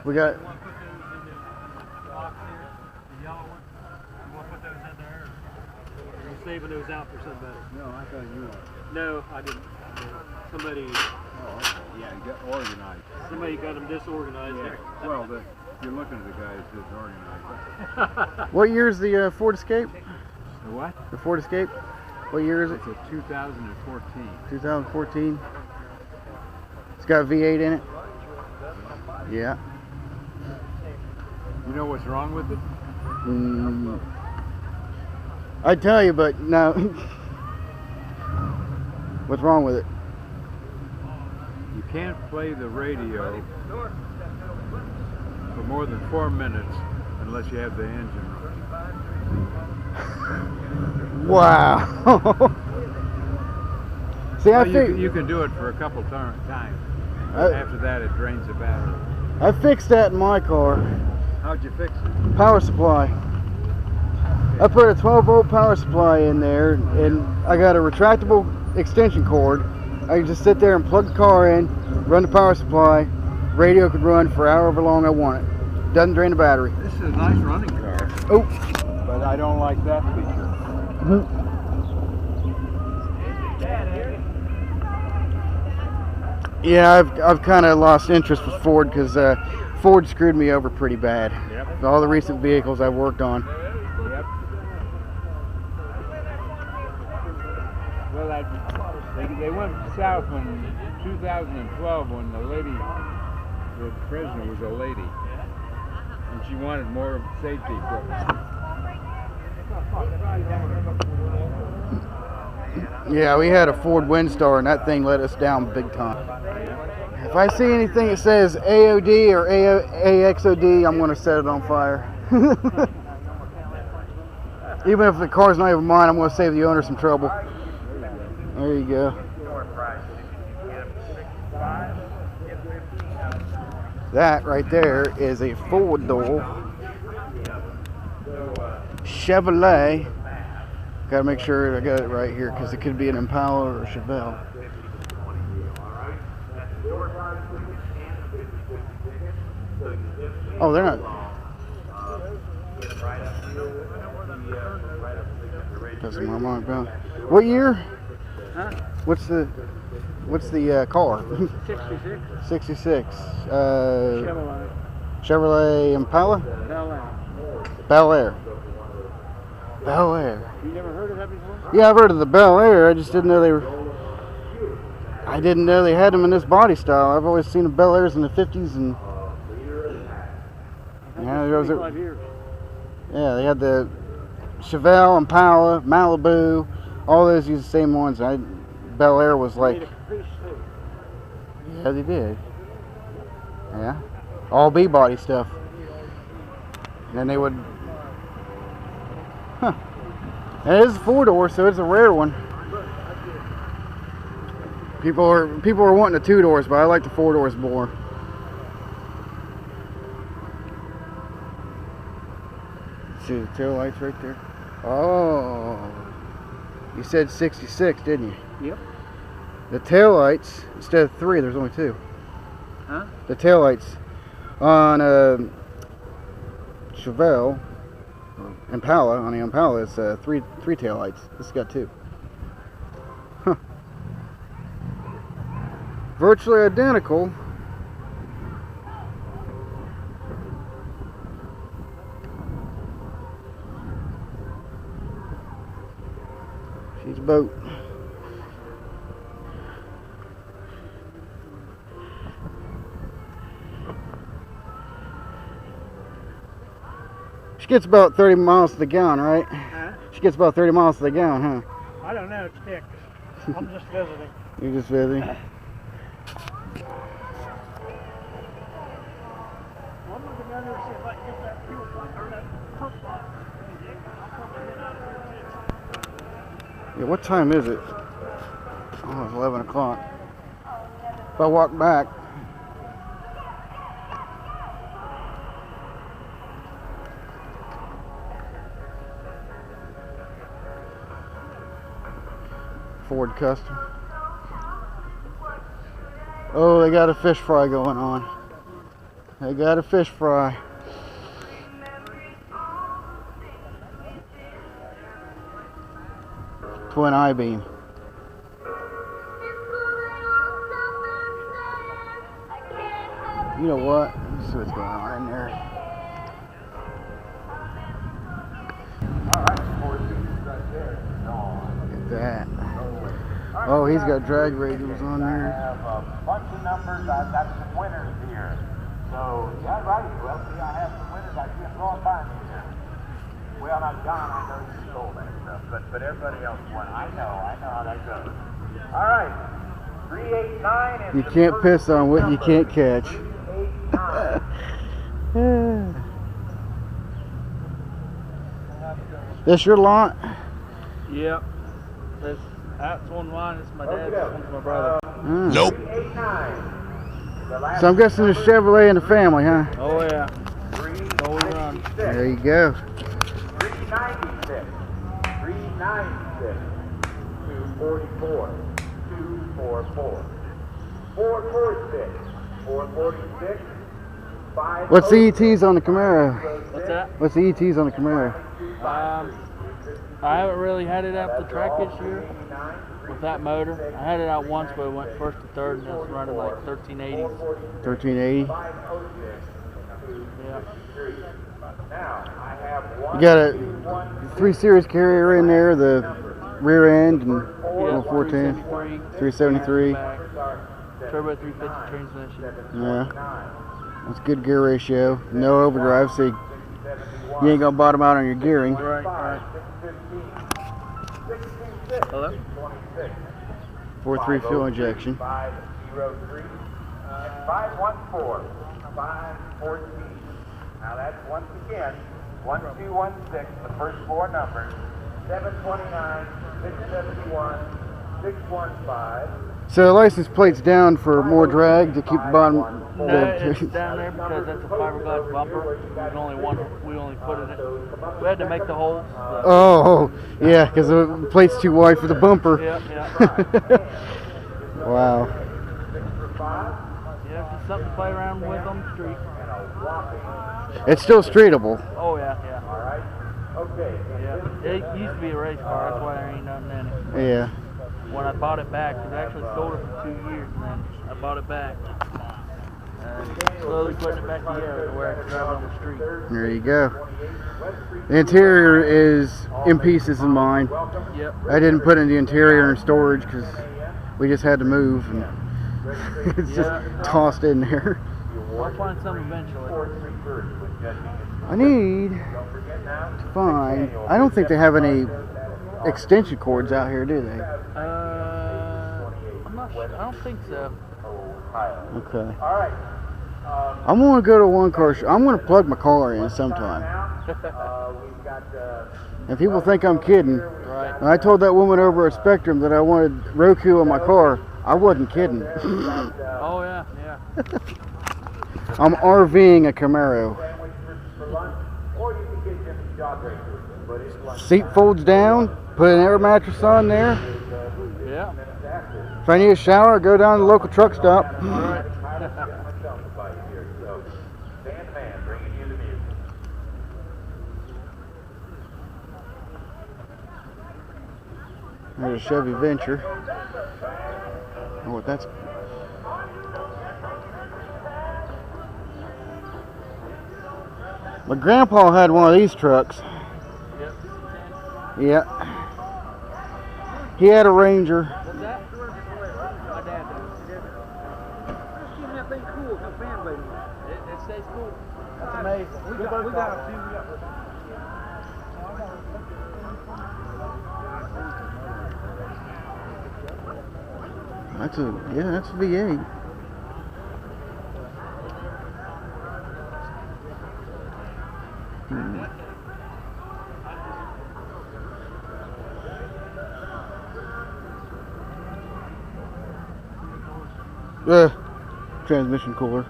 A: We got.
C: Saving those out for somebody.
E: No, I thought you were.
C: No, I didn't. Somebody.
E: Oh, okay. Yeah, you got organized.
C: Somebody got them disorganized.
E: Yeah. Well, you're looking at the guy who's disorganized.
A: What year's the Ford Escape?
E: The what?
A: The Ford Escape? What year is it?
E: It's a 2014.
A: 2014. It's got a V8 in it. Yeah.
E: You know what's wrong with it?
A: I'd tell you, but no. What's wrong with it?
E: You can't play the radio for more than 4 minutes unless you have the engine running.
A: Wow. See,
E: well, you can do it for a couple times. After that, it drains the battery.
A: I fixed that in my car.
E: How'd you fix it?
A: Power supply. I put a 12-volt power supply in there, and I got a retractable extension cord. I can just sit there and plug the car in, run the power supply. Radio could run for however long I want it. Doesn't drain the battery.
E: This is a nice running car.
A: Oh.
E: But I don't like that feature.
A: Yeah, I've kind of lost interest with Ford because Ford screwed me over pretty bad.
E: Yep.
A: All the recent vehicles I've worked on.
E: Yep. Well, they went south in 2012 when the prisoner was a lady, and she wanted more safety equipment.
A: Yeah, we had a Ford Windstar, and that thing let us down big time. If I see anything that says AOD or AXOD, I'm going to set it on fire. Even if the car's not even mine, I'm going to save the owner some trouble. There you go. That right there is a four-door Chevrolet. Got to make sure I got it right here because it could be an Impala or a Chevelle. Oh, they're not. Doesn't my mind about. What year?
D: Huh?
A: What's the car?
D: 66.
A: 66.
D: Chevrolet.
A: Chevrolet Impala?
D: Bel Air.
A: Bel Air.
D: You never heard of that before?
A: Yeah, I've heard of the Bel Air. I just didn't know they were. I didn't know they had them in this body style. I've always seen the Bel Airs in the 50s and. Yeah, there was a, yeah, they had the Chevelle, Impala, Malibu, all those used the same ones. Bel Air was like. Yeah, they did. Yeah, all B body stuff. And then they would. Huh. And it is a 4-door, so it's a rare one. People are wanting the 2-doors, but I like the 4-doors more. See the tail lights right there? Oh, you said 66, didn't you?
D: Yep.
A: The tail lights, instead of 3, there's only 2.
D: Huh?
A: The tail lights on a Chevelle Impala, on the Impala, it's 3 tail lights. This has got 2. Huh. Virtually identical. She's a boat. She gets about 30 miles to the gallon, right?
F: Huh?
A: She gets about 30 miles to the gallon, huh?
F: I don't know, it's thick. I'm just visiting.
A: You're just visiting?
F: I'm looking down there to see if I can get that fuel pump or that pump box.
A: Yeah, what time is it? Oh, it's 11 o'clock. If I walk back, Ford Custom. Oh, they got a fish fry going on. They got a fish fry. Twin I-beam. You know what? Let's see what's going on in there. Look at that. Oh, he's got drag radials on there.
L: I have a bunch of numbers. I've got some winners here. So, yeah, right. Well, see, I have some winners. I see them going by me here. Well, now, John, I know you stole that stuff, but everybody else won. I know how that goes. All right. 389 is
A: You can't piss on what you can't catch.
L: 389.
A: This your lot?
K: Yep. That's one of mine. It's my dad's. This one's my brother.
A: Nope. So I'm guessing the Chevrolet in the family, huh?
K: Oh yeah. Oh, we run.
A: There you go.
L: 396. 396. 244. 244. 446. 446. 5.
A: What's the ETs on the Camaro?
K: What's that?
A: What's the ETs on the Camaro?
K: I haven't really had it out the track this year with that motor. I had it out once, but it went first to third, and it's running like 1380.
A: 1380.
K: Yeah.
A: You got a 3 Series carrier in there, the rear end, and 410. 373.
K: Turbo 350 transmission.
A: Yeah. That's good gear ratio. No overdrive, so you ain't gonna bottom out on your gearing.
K: Right. Hello?
A: 4.3 fuel injection.
L: 503 and 514. 514. Now that's once again 1216, the first 4 numbers. 729, 671, 615.
A: So the license plate's down for more drag to keep the bottom.
K: No, it's down there because that's a fiberglass bumper. We only put it in. We had to make the holes.
A: Oh, yeah, because the plate's too wide for the bumper.
K: Yeah.
A: Wow.
K: Yeah, it's something to play around with on the street.
A: It's still streetable.
K: Oh yeah.
L: All right.
K: Yeah. It used to be a race car. That's why there ain't nothing in it.
A: Yeah.
K: When I bought it back, because I actually sold it for 2 years, and then I bought it back. Slowly putting it back together to where I can drive it on the street.
A: There you go. The interior is in pieces in mine.
K: Yep.
A: I didn't put in the interior in storage because we just had to move, and it's just tossed in there.
K: I'll find some eventually.
A: I need to find. I don't think they have any extension cords out here, do they?
K: I'm not sure. I don't think so.
A: Okay. I'm gonna go to one car show. I'm gonna plug my car in sometime. And people think I'm kidding.
K: Right.
A: When I told that woman over at Spectrum that I wanted Roku in my car, I wasn't kidding.
K: Oh yeah, yeah.
A: I'm RVing a Camaro. Seat folds down, put an air mattress on there.
K: Yeah.
A: If I need a shower, go down to the local truck stop.
K: Right.
A: There's a Chevy Venture. Oh, what that's. My grandpa had one of these trucks.
K: Yep.
A: Yeah. He had a Ranger.
K: What's that? My dad does.
D: Just keeping that thing cool, no fan blade.
K: It stays cool.
D: That's amazing. We got a few.
A: That's a V8. Transmission cooler.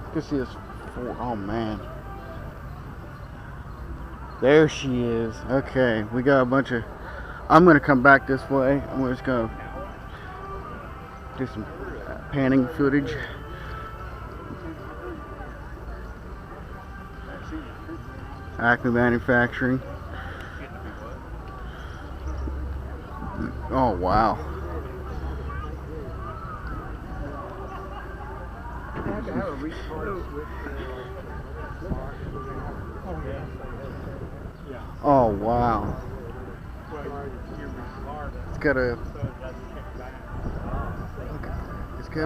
A: You can see this. Oh man. There she is. Okay, we got a bunch of. I'm gonna come back this way. I'm just gonna do some panning footage. Acme Manufacturing. Oh wow. Oh wow. It's got a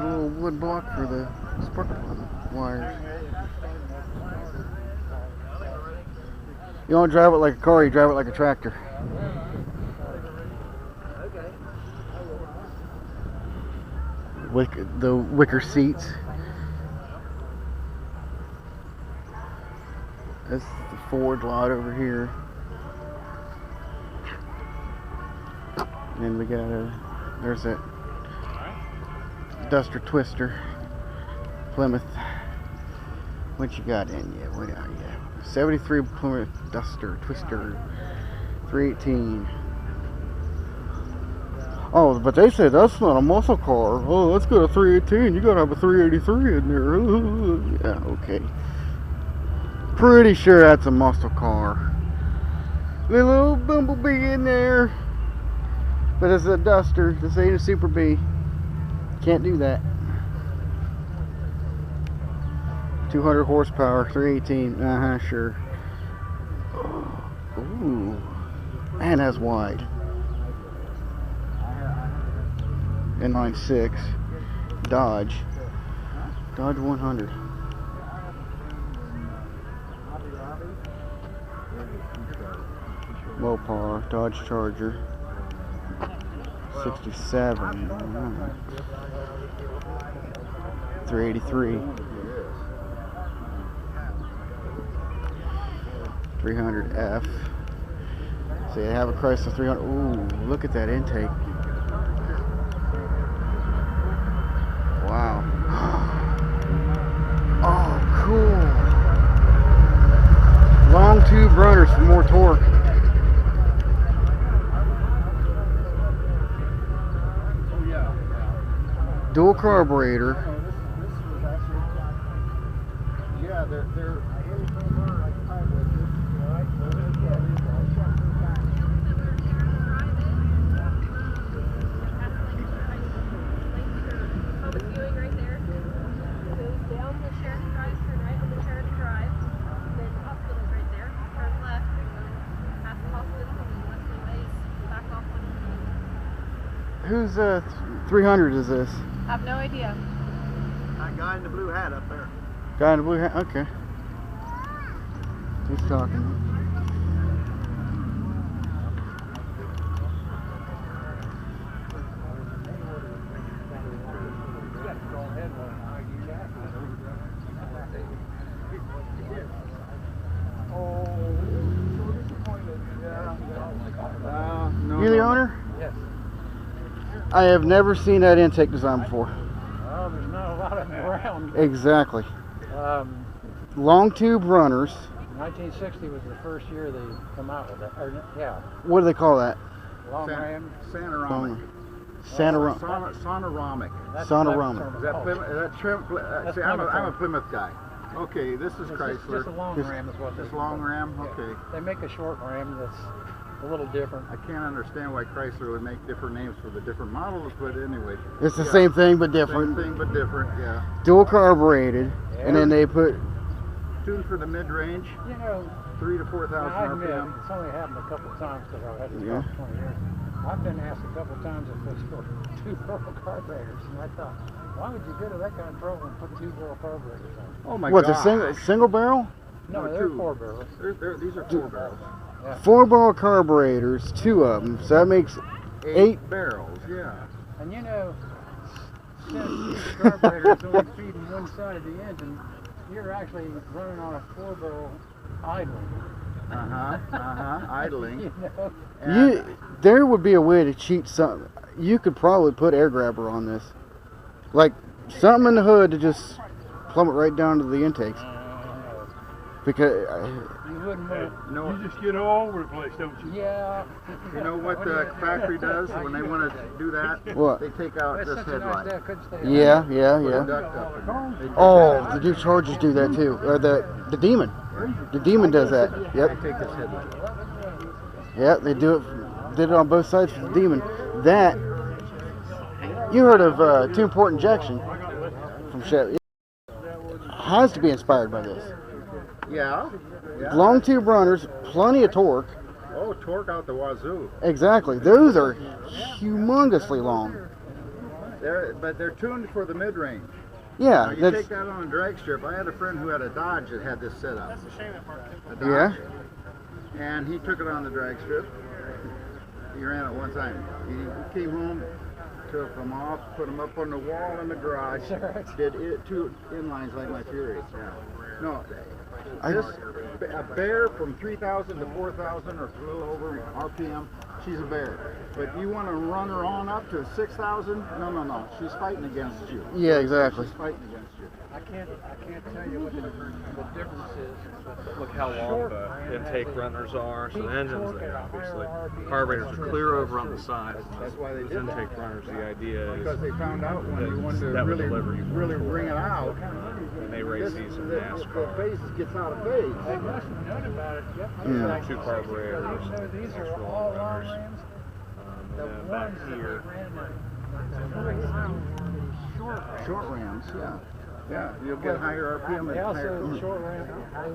A: little wood block for the spark wires. You don't drive it like a car, you drive it like a tractor. The wicker seats. That's the Ford lot over here. And we got there's that Duster Twister Plymouth. What you got in you? What are you? 73 Plymouth Duster Twister 318. Oh, but they said that's not a muscle car. Oh, let's go to 318. You gotta have a 383 in there. Yeah, okay. Pretty sure that's a muscle car. Little bumblebee in there. But it's a Duster. This ain't a Super B. Can't do that. 200 horsepower, 318. Sure. Ooh. Man, that's wide. Inline 6. Dodge 100. Mopar, Dodge Charger. 67. 383. 300F. See, they have a Chrysler 300. Ooh, look at that intake. Wow. Oh, cool. Long tube runners for more torque. carburetor.
E: Yeah, they're
B: Public viewing right there. Goes down the Sheridan Drive, turn right on the Sheridan Drive. Then the hospital's right there. Turn left, past the hospital, and then Wesley Ways, back off on.
A: Whose 300 is this?
B: I have no idea.
M: That guy in the blue hat up there.
A: Guy in the blue hat? Okay. He's talking.
E: no,
A: You the owner? Yes. I have never seen that intake design before.
F: Well, there's not a lot of them around.
A: Exactly.
F: Um,
A: Long tube runners.
F: 1960 was the first year they come out with that. Or, yeah,
A: What do they call that?
F: long ram.
E: Sanoramic. Sonoramic.
F: That's
A: Sonoramic.
E: Is that Plymouth? Is that trim? See, I'm a Plymouth guy. Okay, this is Chrysler.
F: Just a long ram is what
E: This
F: they
E: long
F: call it.
E: ram.
F: Yeah.
E: Okay.
F: They make a short ram that's a little different.
E: I can't understand why Chrysler would make different names for the different models, but anyway.
A: It's the same thing but different.
E: Same thing but different. Yeah.
A: Dual carbureted, and then they put.
E: Tuned for the mid-range,
F: You know,
E: 3,000 to 4,000
F: I admit,
E: RPM.
F: it's only happened a couple of times because I've had this
A: Yeah.
F: car for 20 years. I've been asked a couple of times if it's for 2 barrel carburetors, and I thought, why would you go to that kind of trouble and put 2 barrel carburetors on?
E: Oh my
A: What's
E: God.
A: a single barrel?
F: No,
E: No,
F: they're
E: 2.
F: 4 barrels.
E: These are 4 barrels.
A: 4-barrel carburetors, 2 of them, so that makes 8.
E: barrels, yeah.
F: And you know, since the carburetor is only feeding one side of the engine, you're actually running on a 4-barrel idling.
E: Idling.
F: You know?
A: There would be a way to cheat something. You could probably put air grabber on this. Like, something in the hood to just plummet right down to the intakes. Because,
F: You wouldn't want
E: No,
C: You just get all over the place, don't you?
F: Yeah.
E: you know what the factory does when they want to do that?
A: What?
E: They take out
F: That's
E: this
F: such a nice
E: headlight.
F: day, I couldn't stay
E: Put
F: out.
A: yeah.
E: a duct up in there. They take
A: Oh,
E: that
A: the new Chargers do that too. Or the Demon. The Demon does that.
E: They
A: Yep.
E: take this headlight.
A: Yeah, they do it. Did it on both sides for the Demon. That you heard of two port injection from Chevy? Has to be inspired by this.
E: Yeah.
A: Long tube runners, plenty of torque.
E: Oh, torque out the wazoo.
A: Exactly. Those are humongously long.
E: But they're tuned for the mid-range.
A: Yeah.
E: Now, you take that on a drag strip. I had a friend who had a Dodge that had this set up. A Dodge.
A: Yeah.
E: And he took it on the drag strip. He ran it one time. He came home, took them off, put them up on the wall in the garage. Did it 2 inlines like my Fury. Yeah. No, a bear from 3,000 to 4,000 or a little over RPM, she's a bear. But you want to run her on up to 6,000? No. She's fighting against you.
A: Yeah, exactly.
E: She's fighting against you.
F: I can't tell you what the difference is. But
J: Look how long the intake runners are, so the engine's there, obviously. Carburetors are clear over on the side.
E: That's why they
J: Those
E: did that.
J: intake runners, the idea is
E: Because they found out when you wanted to
J: that would
E: really,
J: deliver you
E: really bring it out,
J: when they race these in
E: the
J: NASCAR.
E: phase gets out of phase.
F: I must have known about it. Yep.
A: Yeah.
J: 2 carburetors.
F: So these are all long rams. The
J: And then back
F: ones that
J: here,
F: ran
E: Short rams, yeah. Yeah, you'll get higher RPM and
F: They also,
E: higher.
F: the short ram,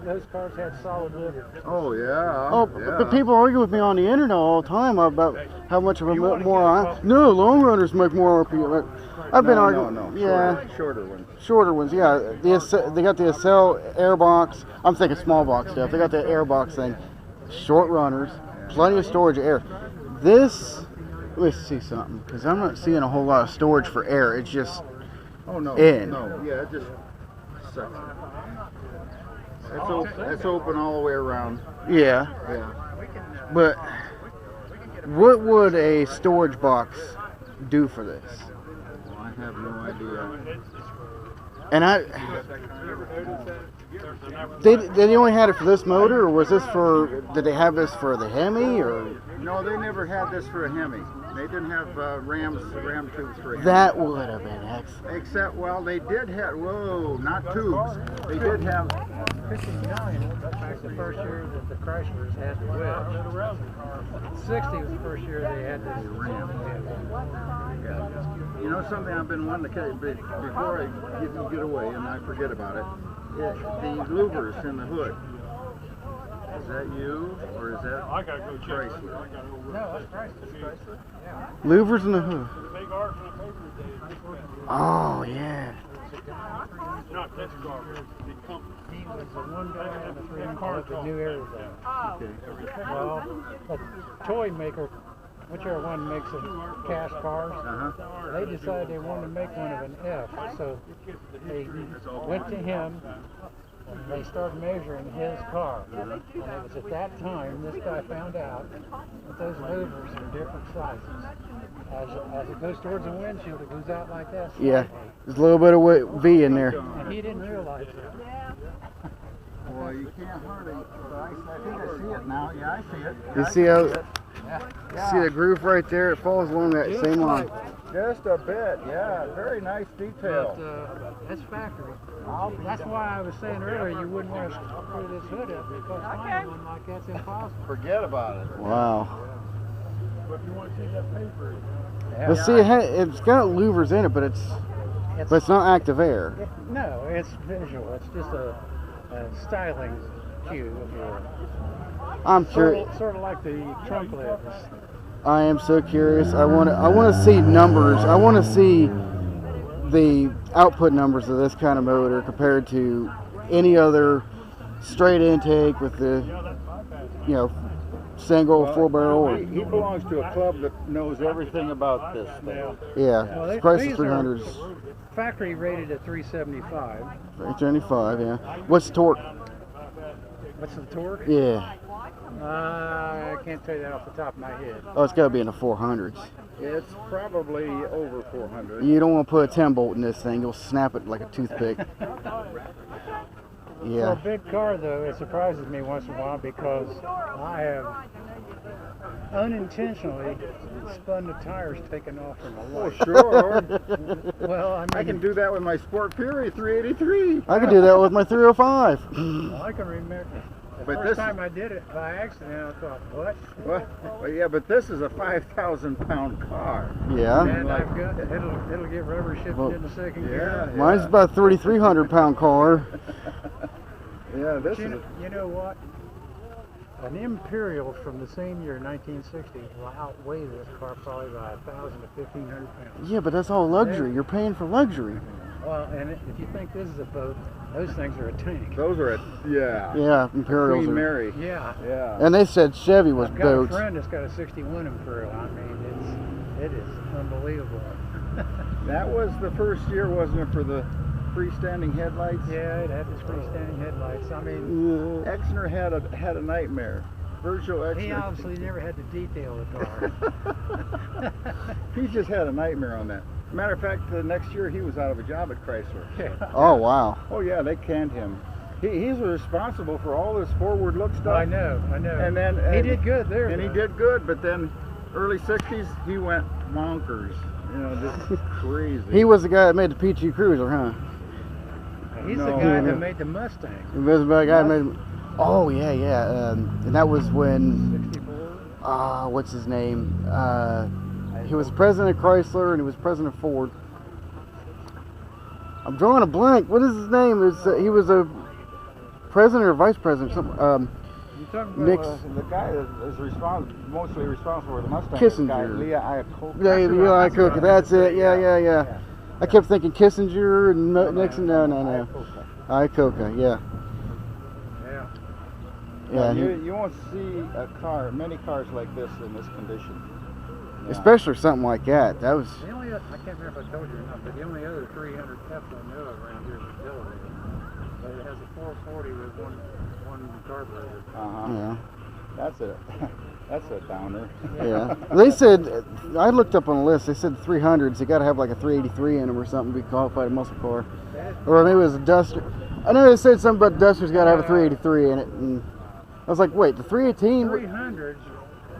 F: those cars had solid liver.
E: Oh, yeah.
A: Oh,
E: yeah.
A: but people argue with me on the internet all the time about how much of a more I. No, long runners make more RPM. I've been arguing.
E: No.
A: Yeah.
E: Shorter ones.
A: Shorter ones, yeah. They got the SL airbox. I'm thinking small box stuff. They got the airbox thing. Short runners, plenty of storage of air. This, let's see something, because I'm not seeing a whole lot of storage for air. It's just
E: Oh, no.
A: in.
E: No, yeah, it just sucks. It's open all the way around.
A: Yeah.
E: Yeah.
A: But what would a storage box do for this?
E: Well, I have no idea.
A: And they only had it for this motor, or was this for? Did they have this for the Hemi or?
E: No, they never had this for a Hemi.
N: They didn't have ram tubes for him.
A: That would have been excellent.
N: Except, well, they did have, whoa, not tubes. They did have.
I: 59, that's the first year that the Chryslers had the wedge. 60 was the first year they had this ram.
N: Yeah. You know something I've been wanting to before I get away and I forget about it. The louvers in the hood. Is that you or is that
C: I gotta go check.
N: Chrysler?
I: No, that's Chrysler. Yeah.
A: Louvers in the hood.
C: Big art in the paper day.
A: Oh, yeah.
C: Not this car, the company.
I: He was the one guy in the 3 that knew everything.
N: Okay.
I: Well, a toy maker, whichever one makes the cast cars, they decided they wanted to make one of an F. So they went to him and they started measuring his car. And it was at that time this guy found out that those louvers are different sizes. As it goes towards the windshield, it goes out like that.
A: Yeah, there's a little bit of V in there.
I: And he didn't realize that.
N: Well, you can't hardly. I think I see it now. Yeah, I see it.
A: You see how? See the groove right there? It falls along that same line.
N: Just a bit, yeah. Very nice detail.
I: But that's factory. That's why I was saying earlier you wouldn't want to screw this hood up because finding one like that's impossible.
N: Forget about it.
A: Wow.
C: But if you want to see that paper,
A: Let's see, it's got louvers in it, but it's not active air.
I: No, it's visual. It's just a styling cue, if you will.
A: I'm curious.
I: Sort of like the trunk lids.
A: I am so curious. I want to see numbers. I want to see the output numbers of this kind of motor compared to any other straight intake with the, single 4-barrel.
N: He belongs to a club that knows everything about this thing.
A: Yeah,
I: Well,
A: Chrysler 300s.
I: Factory rated at 375.
A: 325, yeah. What's the torque?
I: What's the torque?
A: Yeah.
I: I can't tell you that off the top of my head.
A: Oh, it's got to be in the 400s.
N: It's probably over 400.
A: You don't want to put a 10 bolt in this thing. You'll snap it like a toothpick.
I: For
A: Yeah.
I: a big car, though, it surprises me once in a while because I have unintentionally spun the tires taken off from a
N: Oh,
I: light.
N: sure.
I: Well,
N: I can do that with my Sport Fury 383.
A: I could do that with my 305.
I: I can remember. The
N: But
I: first
N: this-
I: time I did it by accident, I thought, what?
N: Well, yeah, but this is a 5,000-pound car.
A: Yeah.
I: And I've got it'll get rubber shifted
A: Well,
I: in the second gear.
N: Yeah.
A: Mine's about a 3,300-pound car.
N: Yeah, this
I: You
N: is.
I: know, you know what? An Imperial from the same year, 1960, will outweigh this car probably by 1,000 to 1,500 pounds.
A: Yeah, but that's all luxury. You're paying for luxury.
I: Well, and if you think this is a boat, those things are a tank.
N: Those are yeah.
A: Yeah, Imperials
N: Queen
A: are.
N: Mary.
I: Yeah.
N: Yeah.
A: And they said Chevy was
I: I've got
A: boats.
I: a friend that's got a 61 Imperial. I mean, it is unbelievable.
N: That was the first year, wasn't it, for the freestanding headlights?
I: Yeah, it had its freestanding headlights. I mean,
N: Exner had a nightmare. Virgil Exner.
I: he obviously never had to detail the car.
N: He just had a nightmare on that. Matter of fact, the next year he was out of a job at Chrysler.
A: Oh, wow.
N: Oh yeah, they canned him. He's responsible for all this forward look stuff.
I: I know.
N: And then
I: he did good there.
N: And he did good, but then early '60s he went bonkers. Just crazy.
A: He was the guy that made the PG Cruiser, huh?
I: He's
N: No.
I: the guy that made the Mustang.
A: He was the guy that made. Oh, yeah. And that was when.
I: 64.
A: What's his name? He was president of Chrysler and he was president of Ford. I'm drawing a blank. What is his name? He was a president or vice president.
N: You talking about
A: Nick's-
N: the guy that is mostly responsible for the Mustang?
A: Kissinger.
N: Guy, Leah Iacocca.
A: Yeah, Eli Cook. That's it. Yeah. I kept thinking Kissinger and Nixon. No. Iacocca. Yeah. Yeah.
N: You won't see many cars like this in this condition. Yeah.
A: Especially something like that. That was.
I: The only, I can't remember if I told you or not, but the only other 300 F I know of around here is a Dillard. But it has a 440 with one carburetor.
A: Yeah.
N: That's a downer.
A: Yeah. They said, I looked up on the list, they said 300s, they got to have like a 383 in them or something to be qualified a muscle car. Or maybe it was a Duster. I know they said something about Duster's got to have a 383 in it. And I was like, wait, the 318?
I: 300s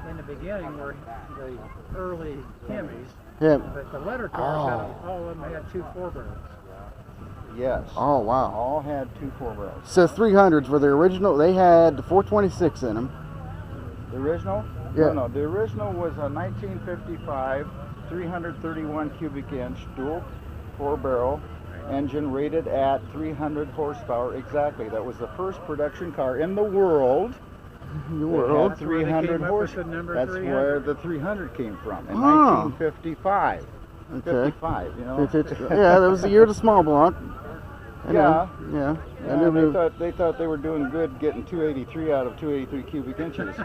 I: in the
F: beginning were the early Hemis,
A: Yeah.
F: but the letter cars all of them had 2 4-barrels.
G: Yes.
A: Oh, wow.
G: All had 2 4-barrels.
A: So 300s were the original. They had the 426 in them.
G: The original?
A: Yeah.
G: No, the original was a 1955 331 cubic inch dual 4-barrel engine rated at 300 horsepower exactly. That was the first production car in the world. That had 300 horsepower. That's where the 300 came from in 1955.
A: Okay.
G: 55, you know.
A: Yeah, that was the year of the small block.
G: Yeah.
A: Yeah.
G: Yeah, they thought they were doing good getting 283 out of 283 cubic inches.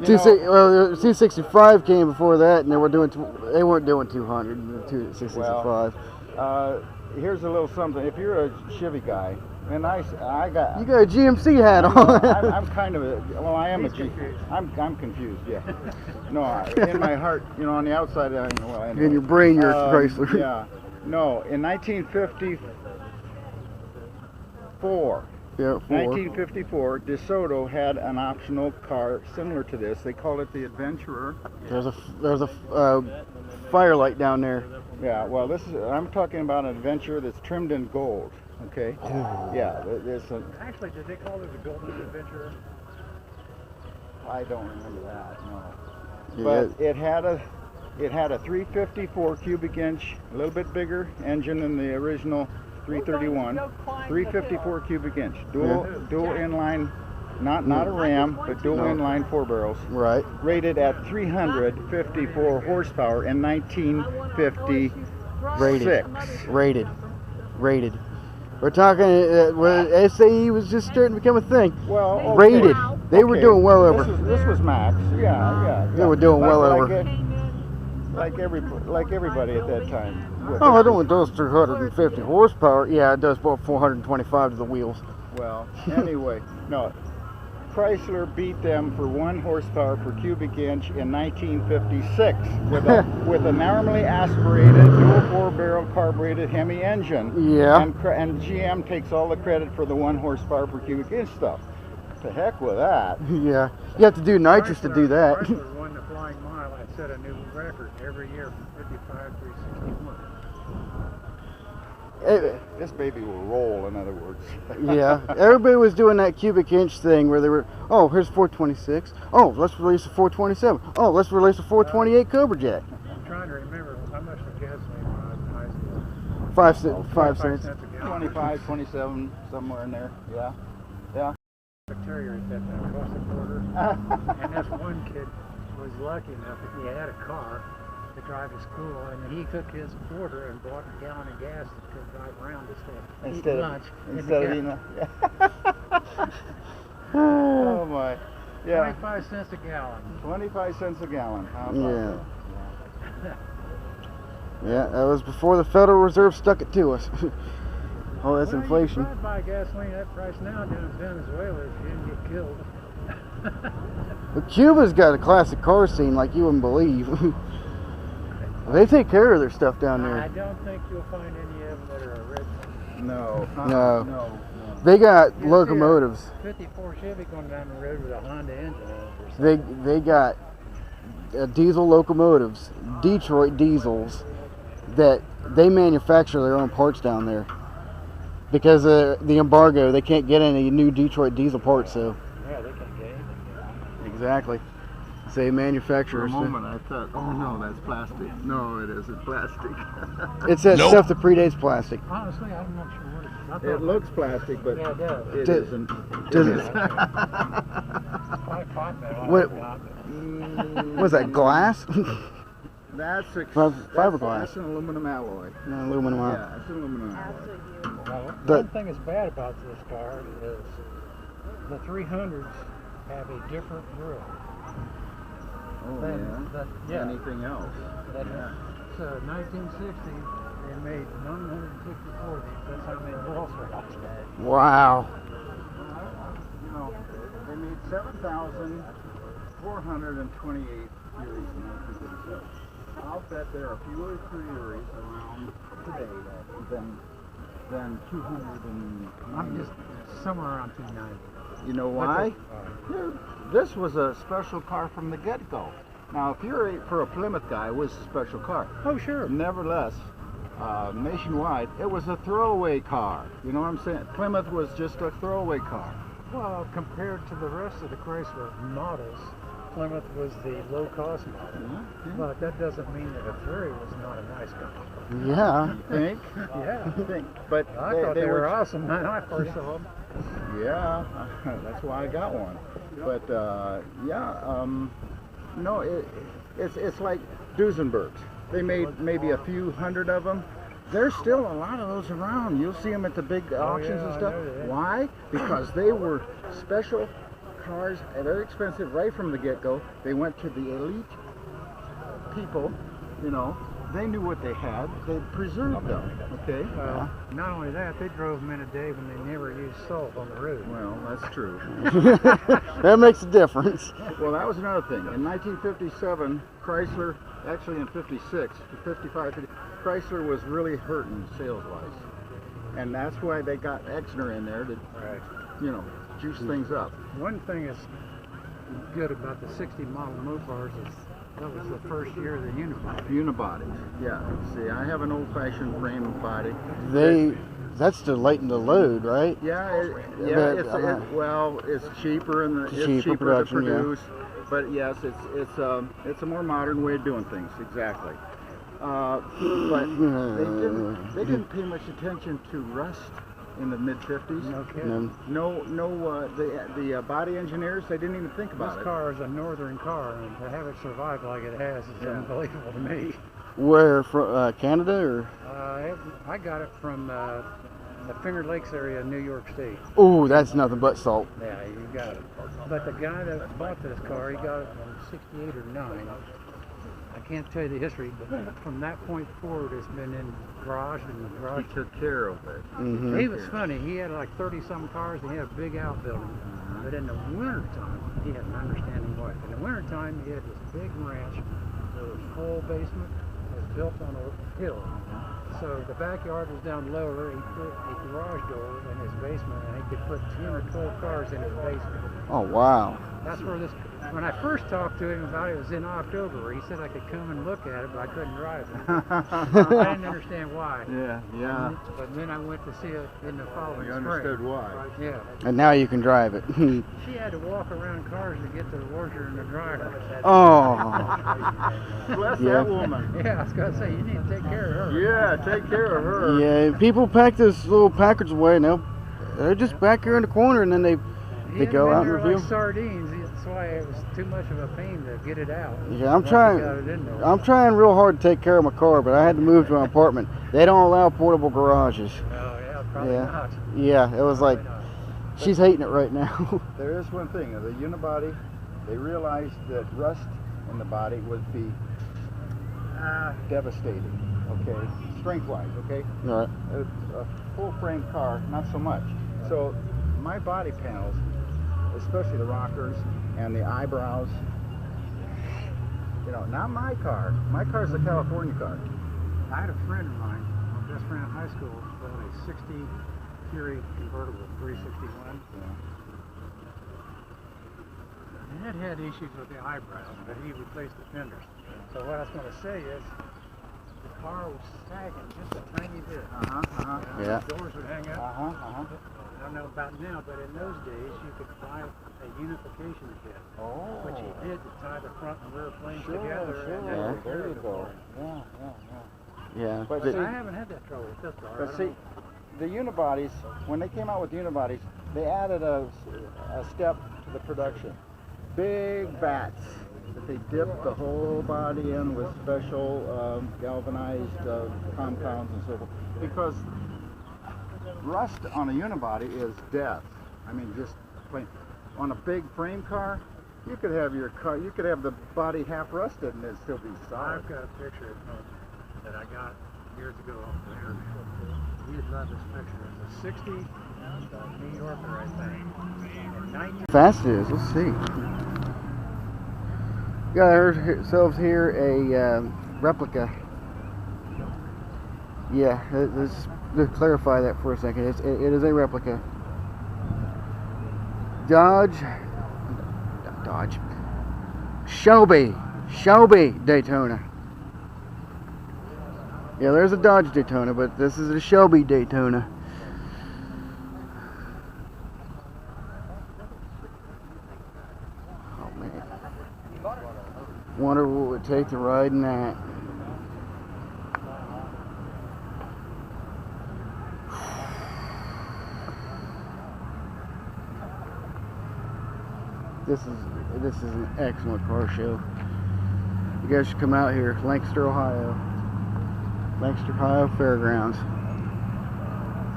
A: 265 came before that, and they weren't doing 200. 265.
G: Well, here's a little something. If you're a Chevy guy, and I got
A: you got a GMC hat on.
G: I'm kind of a I am a G. I'm confused. Yeah. No, in my heart, you know, on the outside, anyway.
A: In your brain, you're Chrysler.
G: Yeah. No, in 1954.
A: Yeah,
G: 1954, DeSoto had an optional car similar to this. They called it the Adventurer.
A: There's a firelight down there.
G: Yeah, well, I'm talking about an Adventurer that's trimmed in gold. Okay. Yeah,
F: Actually, did they call it the Golden Adventurer?
G: I don't remember that. No.
A: Yeah.
G: But it had a 354 cubic inch, a little bit bigger engine than the original 331. 354 cubic inch, dual inline, not a Ram, but dual inline 4-barrels.
A: Right.
G: Rated at 354 horsepower in 1956.
A: Rated. We're talking when SAE was just starting to become a thing.
G: Well, okay.
A: Rated. They were doing well over.
G: This was max. Yeah.
A: They were doing well over.
G: Like everybody at that time.
A: Oh, it only does 350 horsepower. Yeah, it does about 425 to the wheels.
G: Well, anyway, no. Chrysler beat them for 1 horsepower per cubic inch in 1956 with a normally aspirated dual 4-barrel carbureted Hemi engine.
A: Yeah.
G: And GM takes all the credit for the 1 horsepower per cubic inch stuff. To heck with that.
A: Yeah. You have to do nitrous to do that.
F: Chrysler won the flying mile and set a new record every year from 55 to 61.
G: This baby will roll, in other words.
A: Yeah, everybody was doing that cubic inch thing where they were, oh, here's 426. Oh, let's release a 427. Oh, let's release a 428 Cobra Jet.
F: I'm trying to remember how much the gasoline was in high school.
A: 5 cents.
G: 25, 27, somewhere in there. Yeah.
F: Terrier at that time across the border. And this one kid was lucky enough that he had a car to drive to school, and he took his quarter and bought a gallon of gas that could drive around instead of lunch.
G: Instead of eating oh my. Yeah.
F: 25 cents a gallon.
G: 25 cents a gallon. How about that?
A: Yeah, that was before the Federal Reserve stuck it to us. Oh, that's inflation.
F: You could buy gasoline at that price now down in Venezuela if you didn't get killed.
A: But Cuba's got a classic car scene like you wouldn't believe. They take care of their stuff down there.
F: I don't think you'll find any of them that are original.
G: No.
A: They got locomotives.
F: 54 Chevy going down the road with a Honda engine.
A: They got diesel locomotives, Detroit diesels, that they manufacture their own parts down there. Because of the embargo, they can't get any new Detroit diesel parts, so.
F: Yeah, they can't get anything.
A: Exactly. Say manufacturers.
N: For a moment I thought, oh no, that's plastic. No, it isn't plastic.
A: It's that stuff that predates plastic.
F: Honestly, I'm not sure what it is.
N: It looks plastic, but
F: yeah, it does.
N: It isn't.
A: What was that, glass?
N: That's
A: fiberglass.
N: That's an aluminum alloy.
A: No, aluminum alloy.
N: Yeah, it's an aluminum alloy.
F: One thing that's bad about this car is the 300s have a different grill.
N: Oh, anything else.
F: So 1960, they made 164 of these. That's how many balls are out there.
A: Wow.
G: You know, they made 7,428 Furies in 1957. I'll bet there are fewer Furies around today than 200 and...
F: I'm just somewhere around 290.
G: You know why? Dude, this was a special car from the get-go.
N: Now, if you're for a Plymouth guy, it was a special car.
F: Oh, sure.
N: Nevertheless, nationwide, it was a throwaway car. You know what I'm saying? Plymouth was just a throwaway car.
F: Well, compared to the rest of the Chrysler models, Plymouth was the low-cost model. But that doesn't mean that a 3 was not a nice car.
A: Yeah.
N: You think?
F: Yeah.
N: You think? But
F: I thought they were awesome when I first saw them.
N: Yeah, that's why I got one. But no, it's like Duesenbergs. They made maybe a few hundred of them. There's still a lot of those around. You'll see them at the big auctions and stuff. Why? Because they were special cars, very expensive right from the get-go. They went to the elite people, you know. They knew what they had. They preserved them, okay?
F: Well, not only that, they drove them in a day when they never used salt on the road.
N: Well, that's true.
A: That makes a difference.
N: Well, that was another thing. In 1957, Chrysler, actually in 56, 55, 50, Chrysler was really hurting sales-wise. And that's why they got Exner in there to, you know, juice things up.
F: One thing that's good about the 60 model Mopars is that was the first year of the unibody.
N: Unibodies, yeah. See, I have an old-fashioned frame body.
A: That's to lighten the load, right?
N: Yeah, well, it's cheaper and it's cheaper to produce.
A: Yeah.
N: But yes, it's a more modern way of doing things. Exactly. But they didn't pay much attention to rust in the mid-50s.
F: No kidding.
N: The body engineers, they didn't even think about it.
F: This car is a northern car, and to have it survive like it has is unbelievable to me.
A: Where, from Canada, or?
F: I got it from the Finger Lakes area of New York State.
A: Oh, that's nothing but salt.
F: Yeah, you got it. But the guy that bought this car, he got it from 68 or 9. I can't tell you the history, but from that point forward, it's been in garage and garage.
N: He took care of it.
A: Mm-hmm.
F: He was funny. He had like 30-some cars, and he had a big outbuilding. But in the wintertime, he had an understanding wife. In the wintertime, he had this big ranch with a full basement. It was built on a hill. So the backyard was down lower. He put a garage door in his basement, and he could put 10 or 12 cars in his basement.
A: Oh, wow.
F: That's where this, when I first talked to him about it, it was in October. He said I could come and look at it, but I couldn't drive it. I didn't understand why.
N: Yeah.
F: But then I went to see it in the following
N: You
F: spring.
N: understood why.
F: Yeah.
A: And now you can drive it.
F: She had to walk around cars to get to the washer and the dryer.
A: Oh.
N: Bless that woman.
F: Yeah, I was going to say, you need to take care of her.
N: Yeah, take care of her.
A: Yeah, people pack this little package away, and they're just back here in the corner, and then they go out and review.
F: Like sardines. That's why it was too much of a pain to get it out.
A: Yeah, I'm trying real hard to take care of my car, but I had to move to an apartment. They don't allow portable garages.
F: Oh yeah, probably not.
A: Yeah, it was like, she's hating it right now.
N: There is one thing, the unibody, they realized that rust in the body would be devastating, okay, strength-wise, okay?
A: All right.
N: A full-frame car, not so much. So my body panels, especially the rockers and the eyebrows, you know, not my car. My car's a California car.
F: I had a friend of mine, my best friend in high school, bought a 60 Curie convertible 361. And it had issues with the eyebrows, but he replaced the fenders. So what I was going to say is, the car was sagging just a tiny bit.
A: Yeah.
F: The doors would hang up. I don't know about now, but in those days you could buy a unification kit, which he did to tie the front and rear planes together. And
N: there you go.
A: Yeah.
N: But
F: see, I haven't had that trouble with this car.
N: But see, the unibodies, when they came out with unibodies, they added a step to the production. Big vats that they dipped the whole body in with special galvanized compounds and so forth. Because rust on a unibody is death. I mean, just plain. On a big frame car, you could have your car, you could have the body half rusted and it'd still be solid.
F: I've got a picture that I got years ago off the internet. You'd love this picture. It's a 60 New Yorker, I think.
A: Fast it is. Let's see. Got ourselves here a replica. Yeah, let's clarify that for a second. It is a replica. Dodge, Shelby Shelby Daytona. Yeah, there's a Dodge Daytona, but this is a Shelby Daytona. Oh man. Wonder what it would take to ride in that. This is an excellent car show. You guys should come out here, Lancaster, Ohio. Lancaster, Ohio Fairgrounds.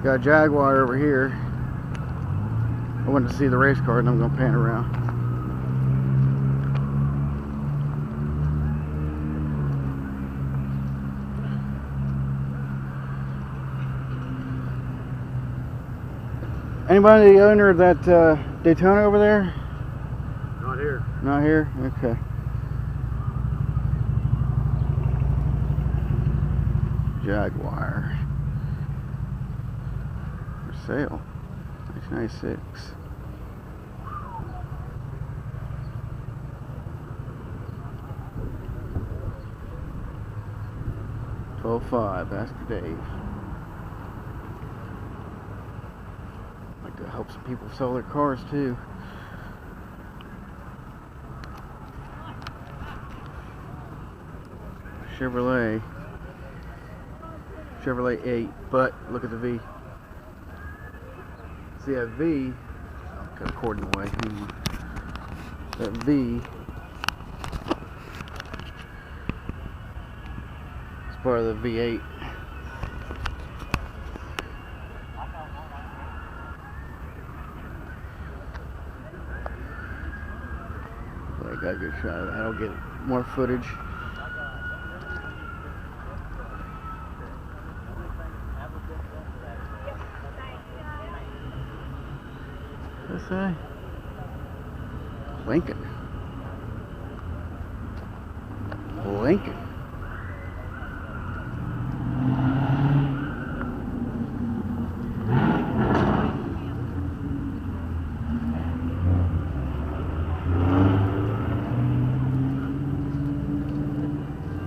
A: Got a Jaguar over here. I wanted to see the race car, and I'm going to pan around. Anybody the owner of that Daytona over there?
C: Not here.
A: Not here? Okay. Jaguar. For sale. 1996. $12.5. Ask Dave. Like to help some people sell their cars too. Chevrolet 8, but look at the V. See that V, got a cord in the way. That V is part of the V8. But I got a good shot of that. I'll get more footage. What's that? Lincoln. Lincoln.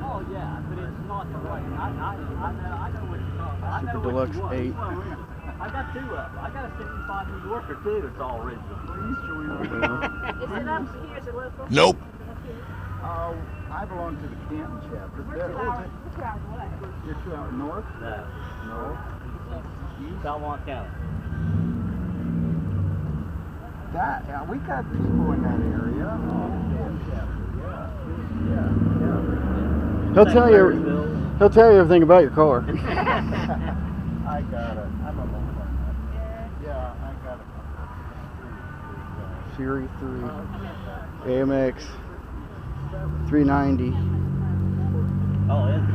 I: Oh yeah, but it's not the right. I know what you're talking about.
A: Super Deluxe 8.
I: I got two of them. I got a 65 New Yorker too that's all original.
B: Is it up here? Is it local?
N: Nope. I belong to the Canton chapter.
B: We're 2 hours away.
N: You're 2 hours north? No.
I: East Belmont County.
N: That, yeah, we got people in that area.
A: He'll tell you everything about your car.
N: I got it. I'm a little fun. Yeah, I got it.
A: Series 3. AMX 390.
I: Oh, it's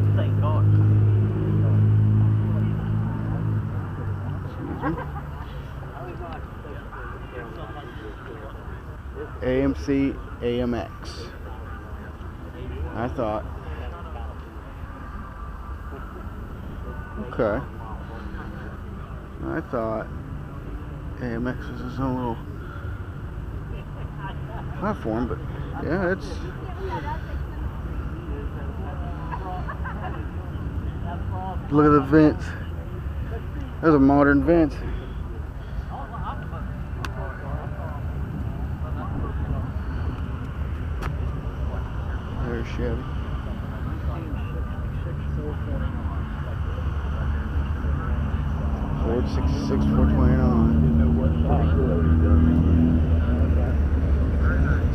I: the same car.
A: AMC AMX. I thought. Okay. I thought AMX was its own little platform, but yeah, it's. Look at the vents. There's a modern vent. There's Chevy. Ford 66 429.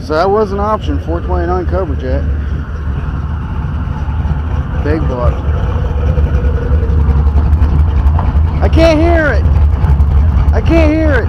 A: So that was an option, 429 coverage yet. Big block. I can't hear it. I can't hear it.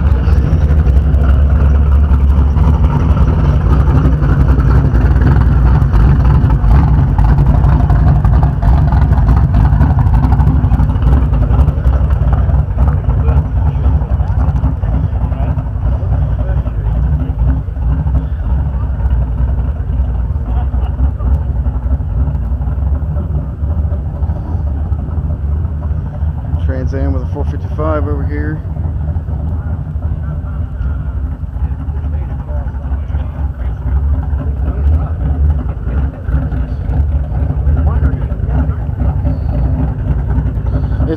A: Trans Am with a 455 over here.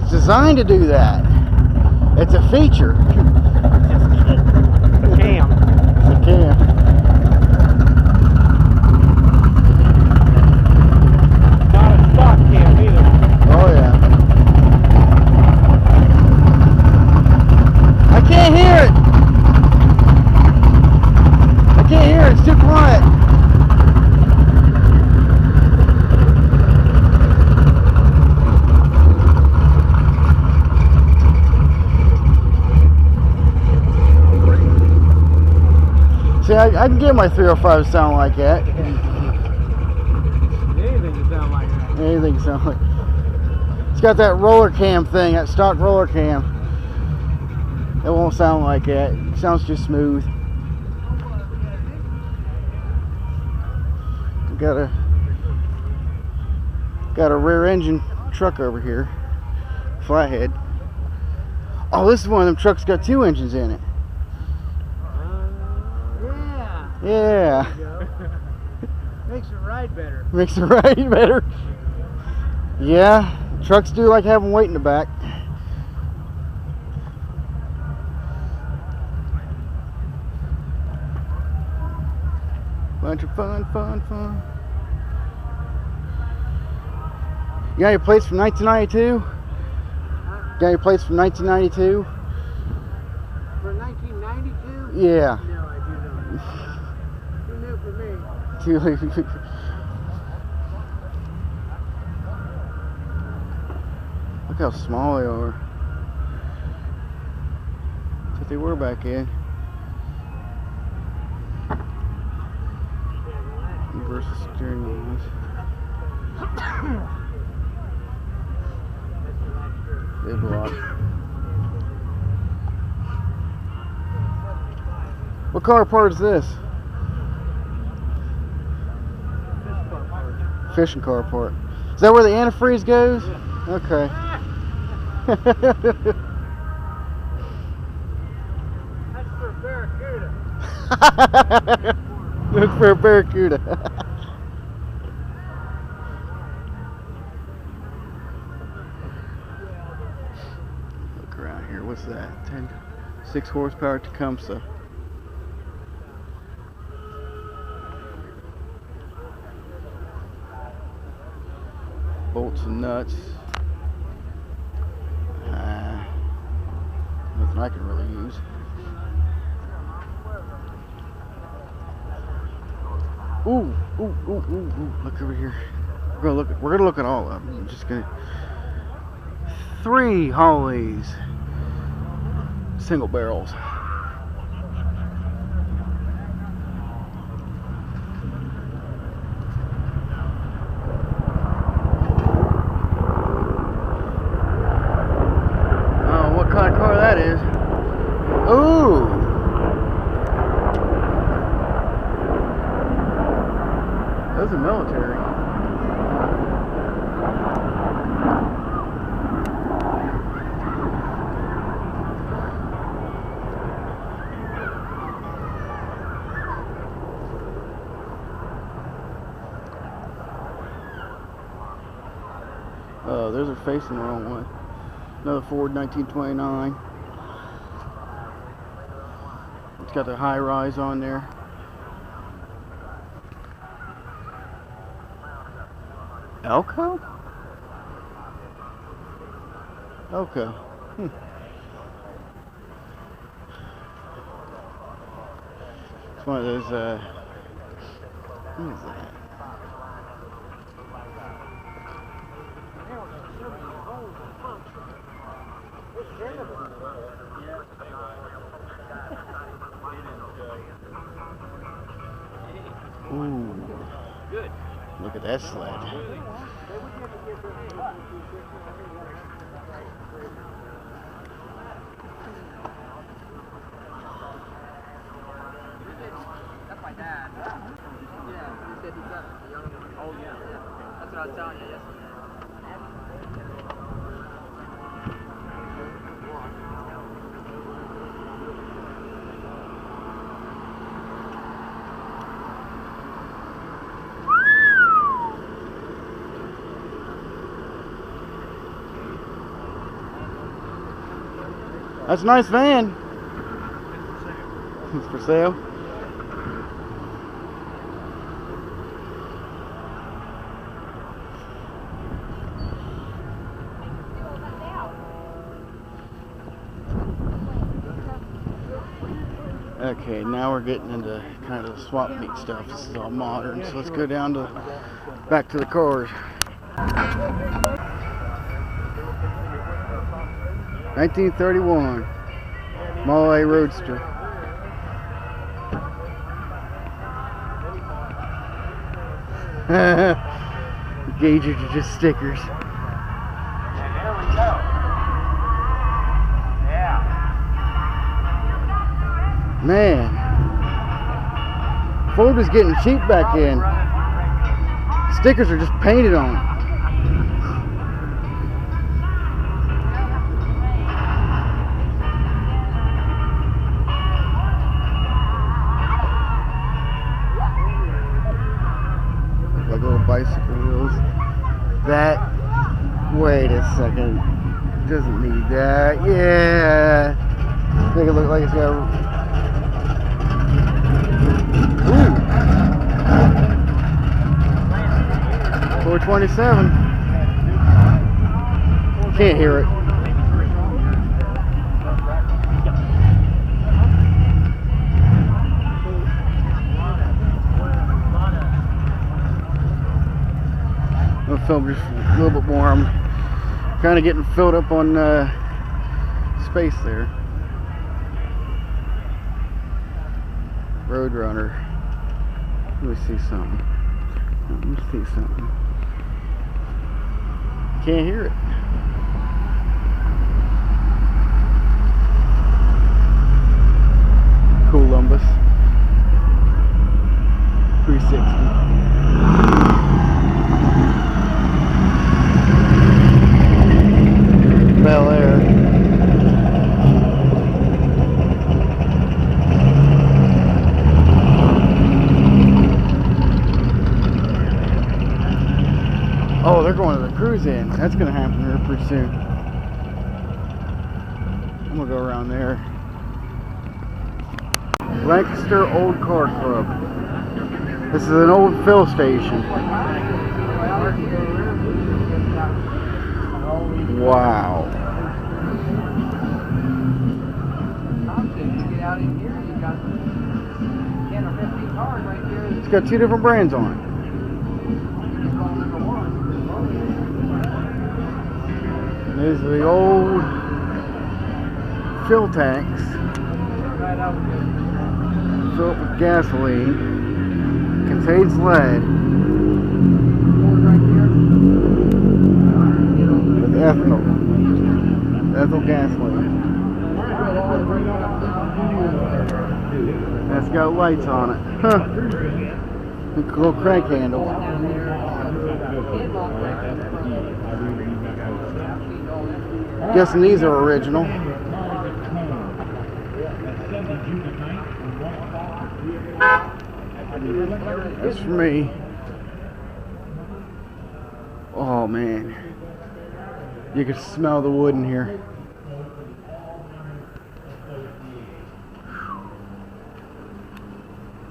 A: It's designed to do that. It's a feature.
F: A cam.
A: It's a cam.
F: Not a stock cam either.
A: Oh yeah. I can't hear it. I can't hear it. It's too quiet. See, I can get my 305 to sound like that.
F: Anything to sound like that.
A: Anything to sound like. It's got that roller cam thing, that stock roller cam. It won't sound like that. It sounds just smooth. Got a rear engine truck over here. Flathead. Oh, this is one of them trucks got 2 engines in it. Yeah.
F: Makes it ride better.
A: Makes it ride better. Yeah, trucks do like having weight in the back. Bunch of fun. You got any plates from 1992? Got any plates from 1992?
F: For 1992?
A: Yeah.
F: No, I do not. Too new for me.
A: Look how small they are. That's what they were back in. Versus steering wheels. They block. What car part is this? Fishing car part. Is that where the antifreeze goes? Okay.
F: That's for a Barracuda.
A: Look for a Barracuda. Look around here. What's that? 6 horsepower Tecumseh. Bolts and nuts. Nothing I can really use. Ooh. Look over here. We're gonna look at all of them. I'm just gonna 3 Holleys. Single barrels. Oh, what kind of car that is? Ooh. Those are military. Oh, those are facing the wrong way. Another Ford 1929. It's got the high rise on there. Elko? Elko. It's one of those, what is that? Ooh.
F: Good.
A: Look at that sled.
B: That's my dad. Yeah, he said he's got a young one. Oh, yeah. That's what I was telling you yesterday.
A: That's a nice van. It's for sale. Okay, now we're getting into kind of the swap meet stuff. This is all modern, so let's go down to back to the cars. 1931 Model A Roadster. The gauges are just stickers. Man, Ford is getting cheap back in. Stickers are just painted on. Like little bicycle wheels. That, wait a second, doesn't need that. Yeah, make it look like it's got 427. Can't hear it. I'll film just a little bit more. I'm kind of getting filled up on space there. Roadrunner. Let me see something. Let me see something. Can't hear it. Columbus 360. Bel Air. Oh, they're going to the cruise in. That's going to happen here pretty soon. I'm going to go around there. Lancaster Old Car Club. This is an old fill station. Wow. It's got 2 different brands on it. These are the old fill tanks filled with gasoline. Contains lead with ethanol gasoline. That's got lights on it. Huh. A little crank handle. Guessing these are original. That's for me. Oh man, you can smell the wood in here.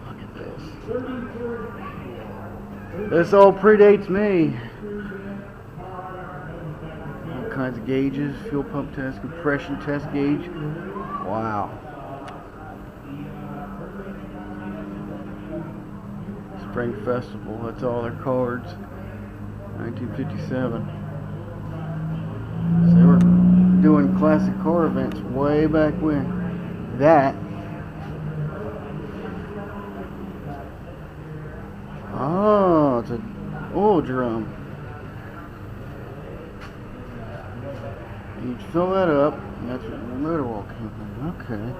A: Look at this. This all predates me. All kinds of gauges, fuel pump test, compression test gauge. Wow. Spring Festival, that's all their cards. 1957. So they were doing classic car events way back when. That. Oh, it's an oil drum. You fill that up, and that's what the motor oil came from. Okay.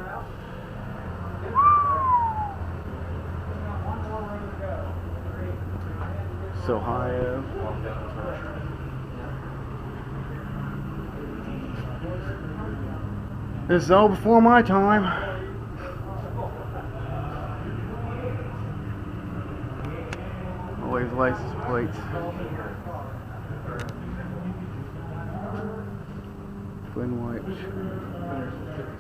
A: Ohio. This is all before my time. Always license plates. Twin white.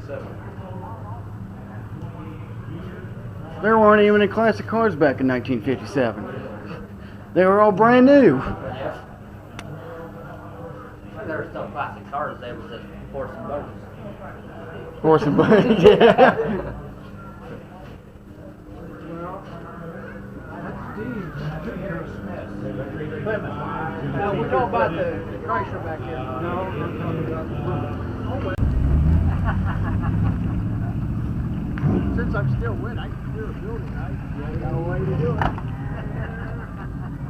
L: 1957.
A: There weren't even any classic cars back in 1957. They were all brand new.
O: There were still classic cars. They were just horse and buggies.
A: Horse and buggy, yeah.
D: No, we're talking about the Chrysler back here. No, we're talking about since I'm still wet, I can clear a building. I got a way to do it.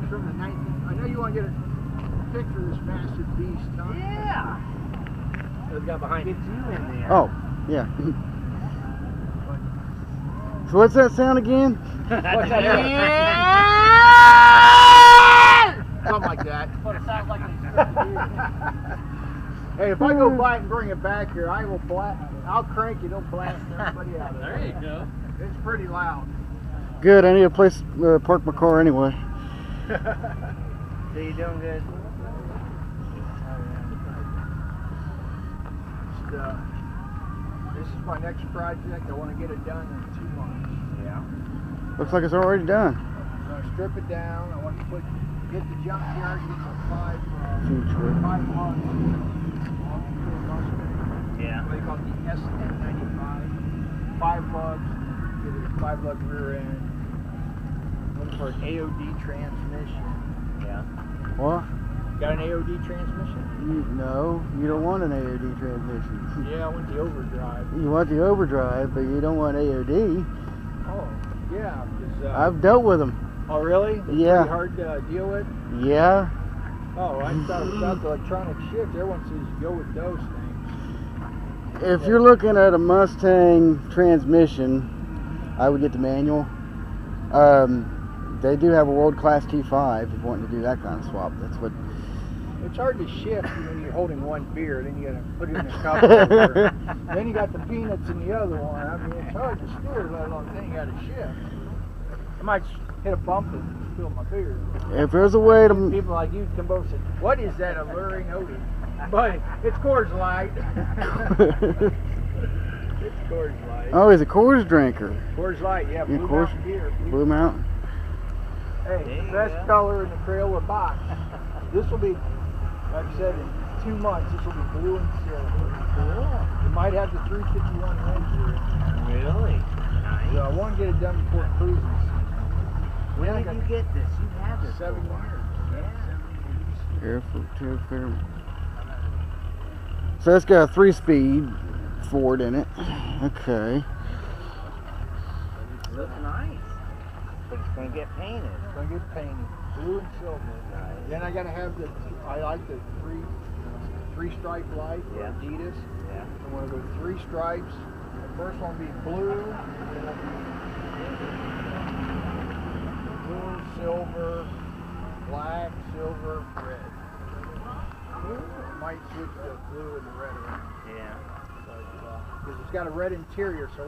D: From the 19. I know you want to get a picture of this massive beast, huh?
O: Yeah. Those guy behind you.
D: Get you in there.
A: Oh, yeah. So what's that sound again?
D: What's that? Something like that.
O: What it sounds like.
D: Hey, if I go by it and bring it back here, I will blast. I'll crank it. It'll blast everybody out.
O: There you go.
D: It's pretty loud.
A: Good, I need a place to park my car anyway.
O: So you doing good?
D: This is my next project. I want to get it done in 2 months.
O: Yeah.
A: Looks like it's already done.
D: I'm going to strip it down. I want to get the junkyard, get the 5
A: Future.
D: lugs.
O: Yeah.
D: What they call it, the SN95. 5 lugs. Get a 5 lug rear end. Looking for an AOD transmission.
O: Yeah.
A: What?
D: Got an AOD transmission?
A: No, you don't want an AOD transmission.
D: Yeah, I want the overdrive.
A: You want the overdrive, but you don't want AOD.
D: Oh, yeah.
A: I've dealt with them.
D: Oh, really? They're
A: Yeah.
D: pretty hard to deal with?
A: Yeah.
D: Oh, I thought it was about the electronic shift. Everyone says go with those things.
A: If you're looking at a Mustang transmission, I would get the manual. They do have a world-class T5 if you want to do that kind of swap. That's what.
D: It's hard to shift when you're holding one beer, then you got to put it in a cup. Holder. Then you got the peanuts in the other one. I mean, it's hard to steer, let alone then you got to shift. I might hit a bump and spill my beer.
A: If there's a way to.
D: People like you come over and say, "What is that alluring odor?" But it's Coors Light. It's Coors Light.
A: Oh, he's a Coors drinker.
D: Coors Light, yeah. Blue
A: Coors,
D: Mountain beer.
A: Blue Mountain.
D: Hey, best color in the trailer box. This will be, like I said, in 2 months, this will be blue and silver. Cool. It might have the 351 Windsor in it.
O: Really? Nice.
D: So I want to get it done before cruising season.
O: When did you get this? You've had this
D: 7
O: for a while.
D: years.
A: Air. So it's got a 3-speed Ford in it. Okay.
O: It looks nice. But it's going to get painted.
D: It's going to get painted. Blue and silver.
O: Nice.
D: Then I got to have I like the three stripe light,
O: Yeah.
D: Adidas.
O: Yeah.
D: I want to go 3 stripes. The first one will be blue, silver, black, silver, red. Might switch to blue and the red around.
O: Yeah.
D: Because it's got a red interior, so I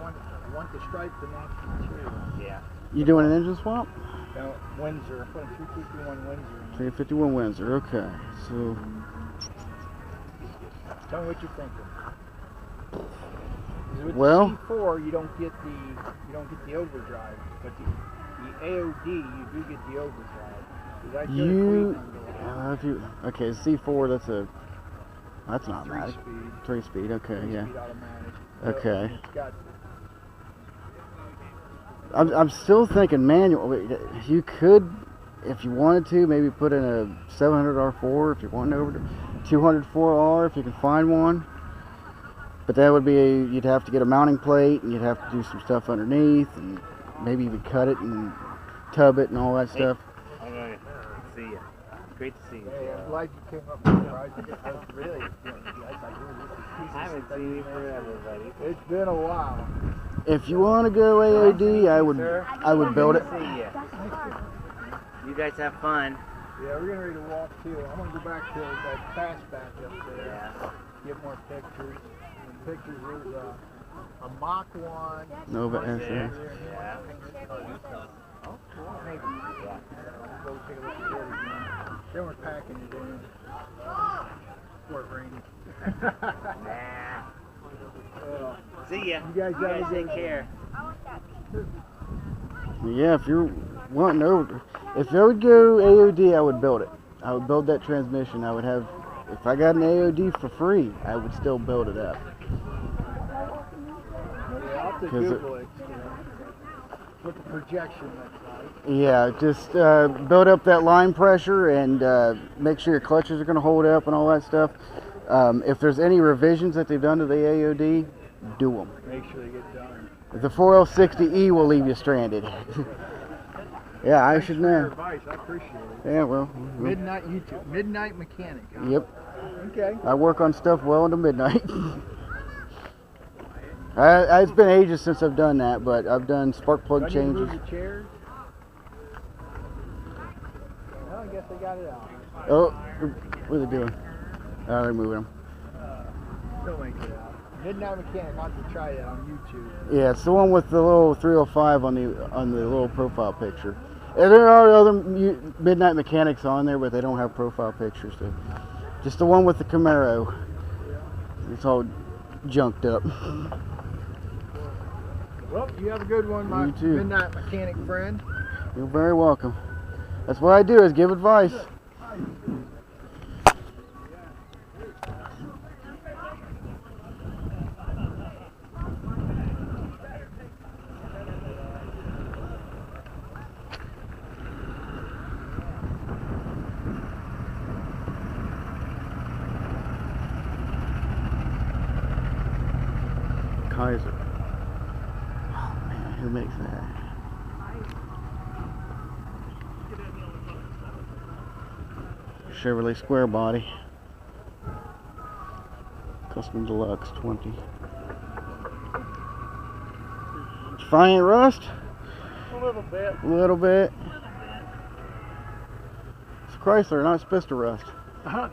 D: want the stripe to match the interior.
O: Yeah.
A: You doing an engine swap?
D: Now, Windsor. I'm putting 351 Windsor in.
A: 351 Windsor. Okay. So.
D: Tell me what you're thinking. With
A: Well.
D: the C4, you don't get the overdrive, but the AOD you do get the overdrive.
A: Okay, C4. That's not automatic. 3-speed. Okay. Yeah.
D: Automatic.
A: Okay.
D: It's got,
A: I'm still thinking manual. You could, if you wanted to, maybe put in a 700R4 if you want over 204R if you can find one. But that would be you'd have to get a mounting plate and you'd have to do some stuff underneath and maybe even cut it and tub it and all that stuff.
O: I'm going to see you. Great to see you.
D: hey, I'm glad you came up with the project. Really,
O: I haven't seen you forever, buddy.
D: it's been a while.
A: If you want to go AOD, I would build it.
O: See you. You guys have fun.
D: Yeah, we're getting ready to walk too. I'm going to go back to that fastback up there.
O: Yeah.
D: Get more pictures. There's a Mach 1.
A: Nova
D: one
A: SS.
D: there,
O: Yeah.
D: Oh, cool. Maybe. Yeah. Go take a look at it again. Then we're packing it in. Before it rains.
O: Nah.
G: See ya.
M: You guys
G: take care.
A: Yeah, if you're wanting over, if I would go AOD, I would build it. I would build that transmission. I would have, if I got an AOD for free, I would still build it up.
M: Yeah, I'll take Google it. What the projection looks like.
A: Yeah, just build up that line pressure and make sure your clutches are going to hold up and all that stuff. If there's any revisions that they've done to the AOD, do them.
M: Make sure they get done.
A: The 4L60E will leave you stranded. Yeah, I should know.
M: Advice, I appreciate it.
A: Yeah, well.
M: Midnight YouTube, Midnight Mechanic. Huh?
A: Yep.
M: Okay.
A: I work on stuff well into midnight. It's been ages since I've done that, but I've done spark plug changes.
M: Move the chairs? Well, I guess they got it out.
A: Oh, what are they doing? Oh, they're moving them.
M: Still ain't get out. Midnight Mechanic, I'll have to try that on YouTube.
A: Yeah, it's the one with the little 305 on the little profile picture. And there are other Midnight Mechanics on there, but they don't have profile pictures. So just the one with the Camaro. It's all junked up.
M: Well, you have a good one, my
A: You too.
M: Midnight Mechanic friend.
A: You're very welcome. That's what I do, is give advice. Kaiser. Oh man, who makes that? Chevrolet square body. Custom Deluxe 20. Defiant rust?
M: A little bit.
A: A little bit. It's Chrysler, not supposed to rust.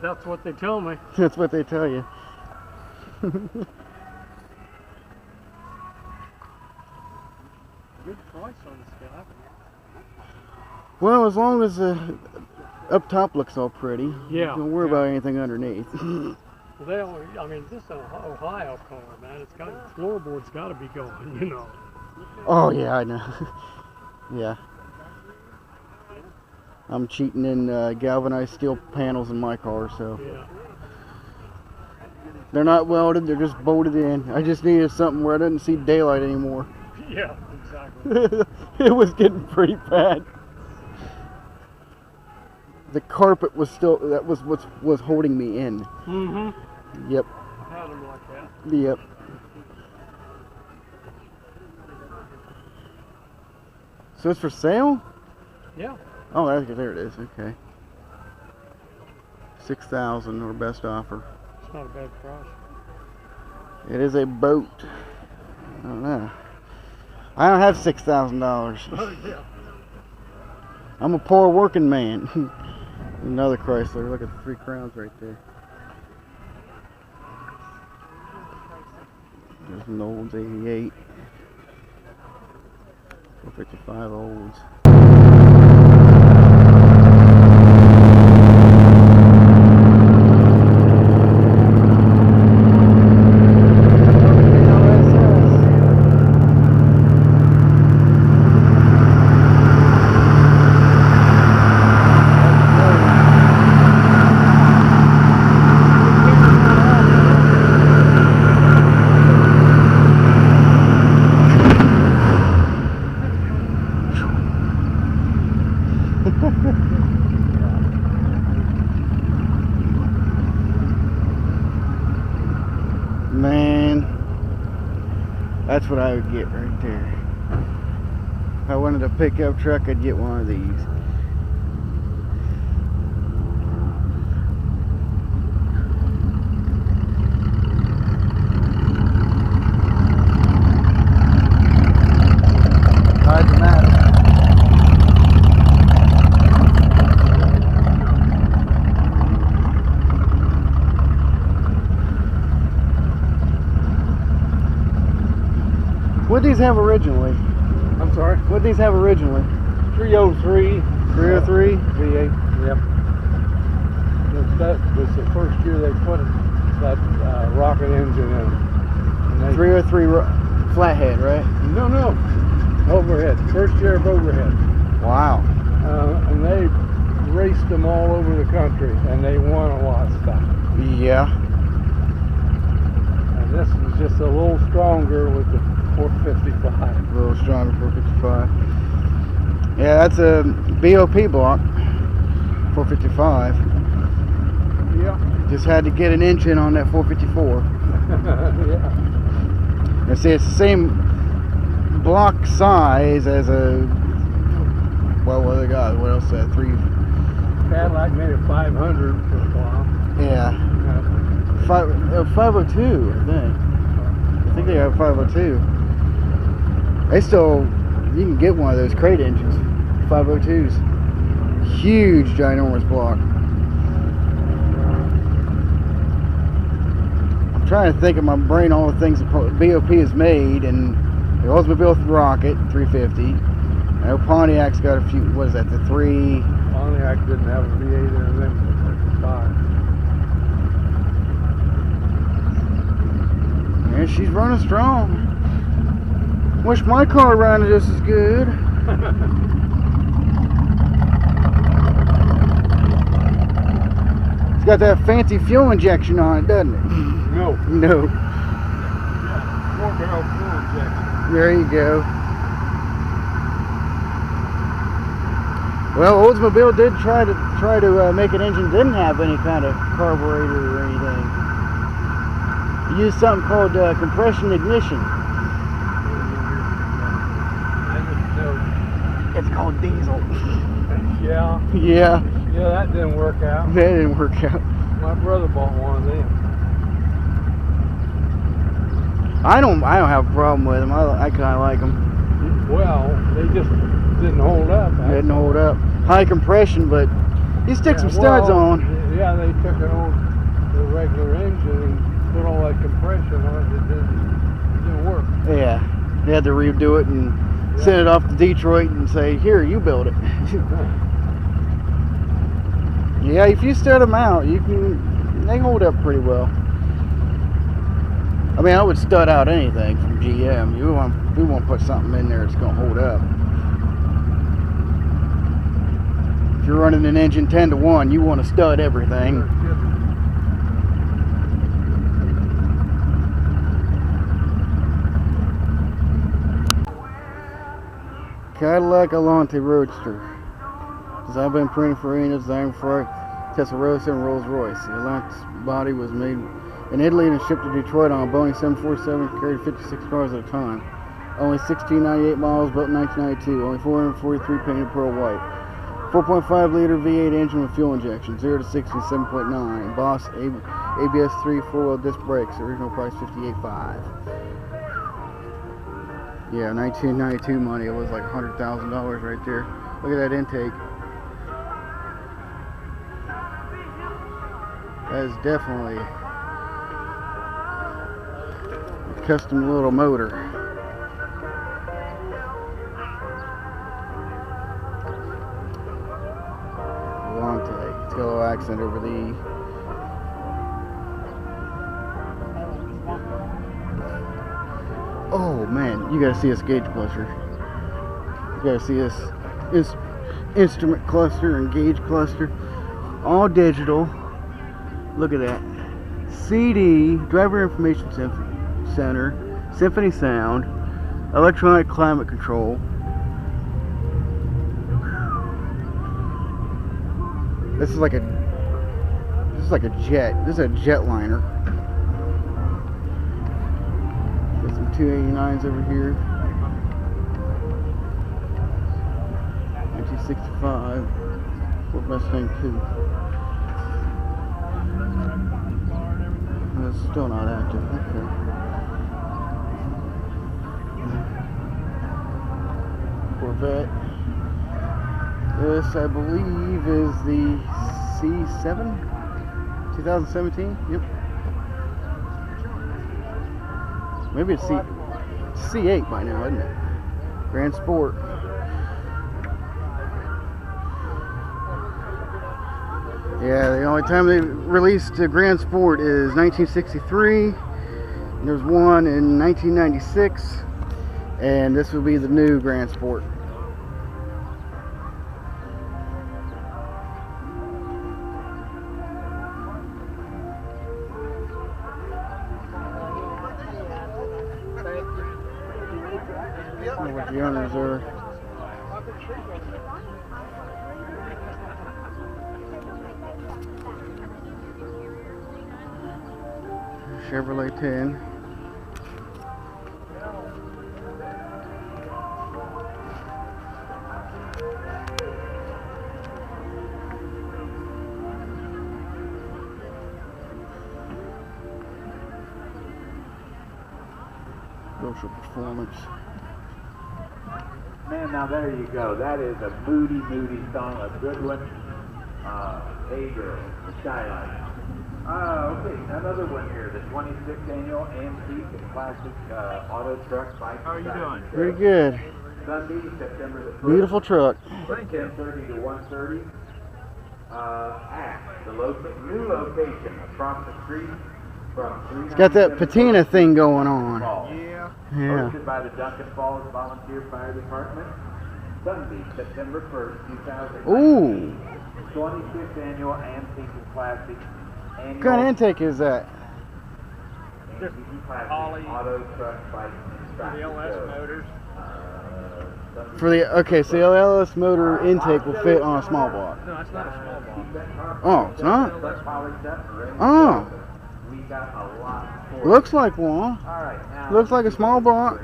M: That's what they tell me.
A: That's what they tell you.
M: Good price on this guy.
A: Well, as long as the up top looks all pretty,
M: Yeah,
A: don't worry about anything underneath.
M: They only, I mean, this is an Ohio car, man. It's got, the floorboard's got to be going, you know.
A: Oh yeah, I know. Yeah. I'm cheating in galvanized steel panels in my car, so.
M: Yeah.
A: They're not welded, they're just bolted in. I just needed something where I didn't see daylight anymore.
M: Yeah, exactly.
A: It was getting pretty bad. The carpet was still, that was what was holding me in.
M: Mm-hmm.
A: Yep.
M: I had them like that.
A: Yep. So it's for sale?
M: Yeah.
A: Oh, there it is. Okay. 6,000 or best offer.
M: It's not a bad price.
A: It is a boat. I don't know. I don't have $6,000.
M: Oh, yeah.
A: I'm a poor working man. Another Chrysler. Look at the 3 crowns right there. There's an Olds 88. 455 Olds. Man, that's what I would get right there. If I wanted a pickup truck, I'd get one of these. What did these have originally?
M: I'm sorry?
A: What did these have originally?
M: 303.
A: 303?
M: V8. Yep. That was the first year they put that rocket engine in.
C: And they,
A: 303 flathead, right?
C: no, overhead. First year of overhead.
A: Wow.
C: And they raced them all over the country, and they won a lot of stuff.
A: Yeah.
C: And this is just a little stronger with the 455.
A: A little stronger 455. Yeah, that's a BOP block. 455.
C: Yeah.
A: Just had to get an inch in on that 454.
C: Yeah.
A: And see, it's the same block size as a, well, what they got? What else? That 3.
C: Cadillac made it 500 for a while.
A: Yeah. 502, I think they have 502. They still, you can get one of those crate engines, 502s. Huge, ginormous block. I'm trying to think in my brain all the things that BOP has made, and the Oldsmobile Rocket 350. I know Pontiac's got a few. What is that? The 3.
C: Pontiac didn't have a V8 in them for 55.
A: Yeah, she's running strong. Wish my car ran just as good. It's got that fancy fuel injection on it, doesn't it?
C: No.
A: No.
C: Yeah, 4-barrel fuel injection.
A: There you go. Well, Oldsmobile did try to make an engine that didn't have any kind of carburetor or anything. He used something called compression ignition. It's called diesel.
C: Yeah.
A: Yeah.
C: Yeah, that didn't work out.
A: That didn't work out.
C: My brother bought one of them.
A: I don't have a problem with them. I kind of like them.
C: Well, they just didn't hold up.
A: They didn't hold up. High compression, but you stick some studs on.
C: Yeah, they took an old regular engine and put all that compression on it. It didn't work.
A: Yeah. They had to redo it and send it off to Detroit and say, here, you build it. Yeah, if you stud them out, they hold up pretty well. I mean, I would stud out anything from GM. We want to put something in there that's going to hold up. If you're running an engine 10-to-1, you want to stud everything. Cadillac Alante Roadster. Designed by and printed for Arena, designed for Testarossa and Rolls-Royce. The Alante's body was made in Italy and shipped to Detroit on a Boeing 747, carried 56 cars at a time. Only 1698 miles, built in 1992. Only 443 painted pearl white. 4.5 liter V8 engine with fuel injection. 0 to 60 7.9. Boss ABS 3 4-wheel disc brakes. Original price $58,500. Yeah, 1992 money. It was like $100,000 right there. Look at that intake. That is definitely a custom little motor. Alante. It's got a little accent over the E. Oh man, you gotta see this gauge cluster. You gotta see this instrument cluster and gauge cluster. All digital. Look at that. CD, Driver Information Center, Symphony Sound, electronic climate control. This is like a jet. This is a jetliner. Got some 289s over here. 1965 Ford Mustang 2. It's still not active. Okay. Corvette. This, I believe, is the C7 2017. Yep. Maybe it's C8 by now, isn't it? Grand Sport. Yeah, the only time they released a Grand Sport is 1963, There's one in 1996, and this will be the new Grand Sport. I don't know what the owners are. Chevrolet 10. Social Performance.
L: Man, now there you go. That is a moody song, a good one. Hey Girl, the Skyline. Okay, another one here, the 26th Annual Antique and Classic Auto Truck Bike. How are you doing?
A: Pretty good.
L: Sunday, September the 1st.
A: Beautiful truck.
L: From 10:30 to 1:30. At the new location across the street from 397.
A: It's got that patina thing going on.
L: Yeah.
A: Yeah.
L: Hosted by the Duncan Falls Volunteer Fire Department. Sunday, September 1st, 2019.
A: Ooh.
L: 26th Annual Antique and Classic.
A: What kind of intake is that?
L: Ollie. Auto Truck Bike.
C: For the LS motors.
A: For the okay, so the LS motor intake will fit on a small block.
C: No, it's not a small block.
A: Oh, it's not? Oh. Looks like one. Looks like a small block.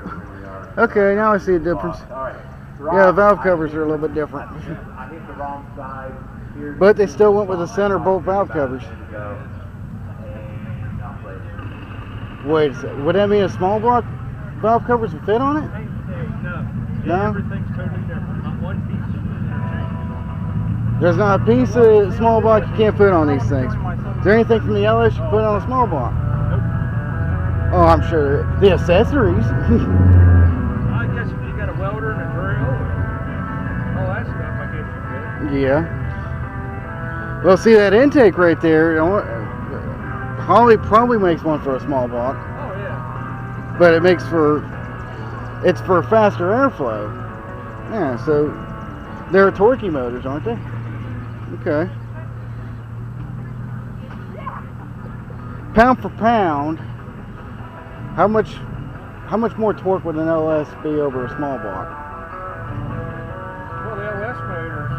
A: Okay, now I see a difference. Yeah, the valve covers are a little bit different. But they still went with the center bolt valve covers. Wait a second. Would that mean a small block valve covers would fit on it? No?
C: Everything's totally different. Not one piece.
A: There's not a piece of small block you can't put on these things. Is there anything from the LS you can put on a small block? Nope. Oh, I'm sure. The accessories.
C: I guess if you got a welder and a drill and all that stuff, I guess you could.
A: Yeah. Well, see that intake right there. Holly probably makes one for a small block.
C: Oh yeah.
A: But it's for faster airflow. Yeah, so they're torquey motors, aren't they? Okay. Pound for pound, how much more torque would an LS be over a small block?
C: Well, the LS motors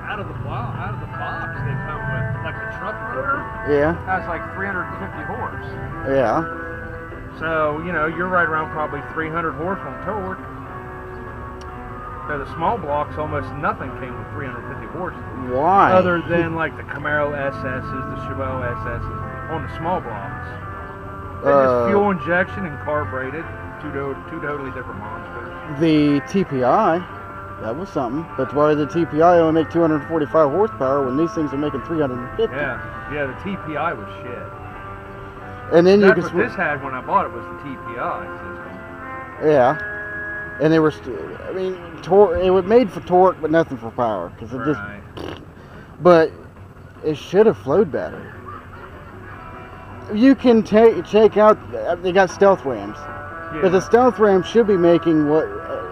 C: out of the box they come with, like the truck motor.
A: Yeah.
C: Has like 350 horse.
A: Yeah.
C: So, you know, you're right around probably 300 horse on torque. So the small blocks, almost nothing came with 350 horse.
A: Why?
C: Other than like the Camaro SS's, the Chevelle SS's on the small blocks. They're just fuel injection and carbureted. Two totally different monsters.
A: The TPI, that was something. But why did the TPI only make 245 horsepower when these things are making 350?
C: Yeah, the TPI was shit.
A: And then
C: That's what this had when I bought it was the TPI system.
A: Yeah, and they were, I mean, it was made for torque, but nothing for power, because it just. But it should have flowed better. You can take out. They got stealth rams, but the stealth ram should be making what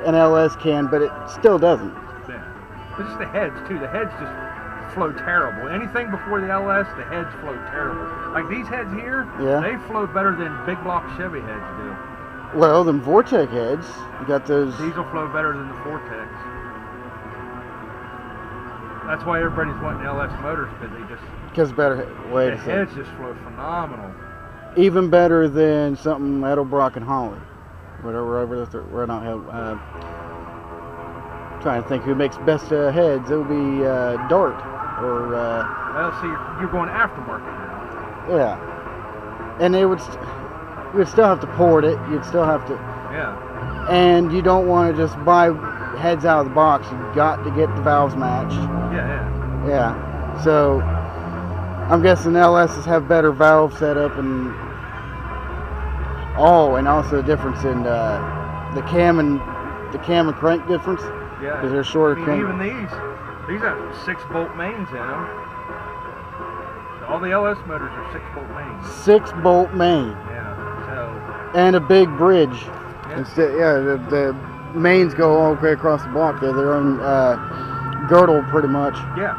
A: an LS can, but it still doesn't.
C: Yeah, it's just the heads too. The heads just flow terrible. Anything before the LS, the heads flow terrible. Like these heads here, they flow better than big block Chevy heads do.
A: Well, them Vortex heads, you got those.
C: These will flow better than the Vortex. That's why everybody's wanting LS motors, because they just.
A: Because better. Wait a second.
C: The heads just flow phenomenal.
A: Even better than something Edelbrock and Holly, whatever over there. We're not trying to think who makes best heads. It would be Dart or.
C: Well, see, you're going aftermarket now.
A: Yeah, and they would. You would still have to port it. You'd still have to.
C: Yeah.
A: And you don't want to just buy heads out of the box. You've got to get the valves matched.
C: Yeah.
A: Yeah. So I'm guessing LSs have better valve setup and also the difference in the cam and crank difference.
C: Yeah.
A: Because they're shorter crank.
C: Even these have 6-bolt mains in them. All the LS motors are 6-bolt mains.
A: 6-bolt main.
C: Yeah. So
A: And a big bridge.
J: Yeah.
A: Instead, yeah, the mains go all the way across the block. They're their own girdle, pretty much.
J: Yeah.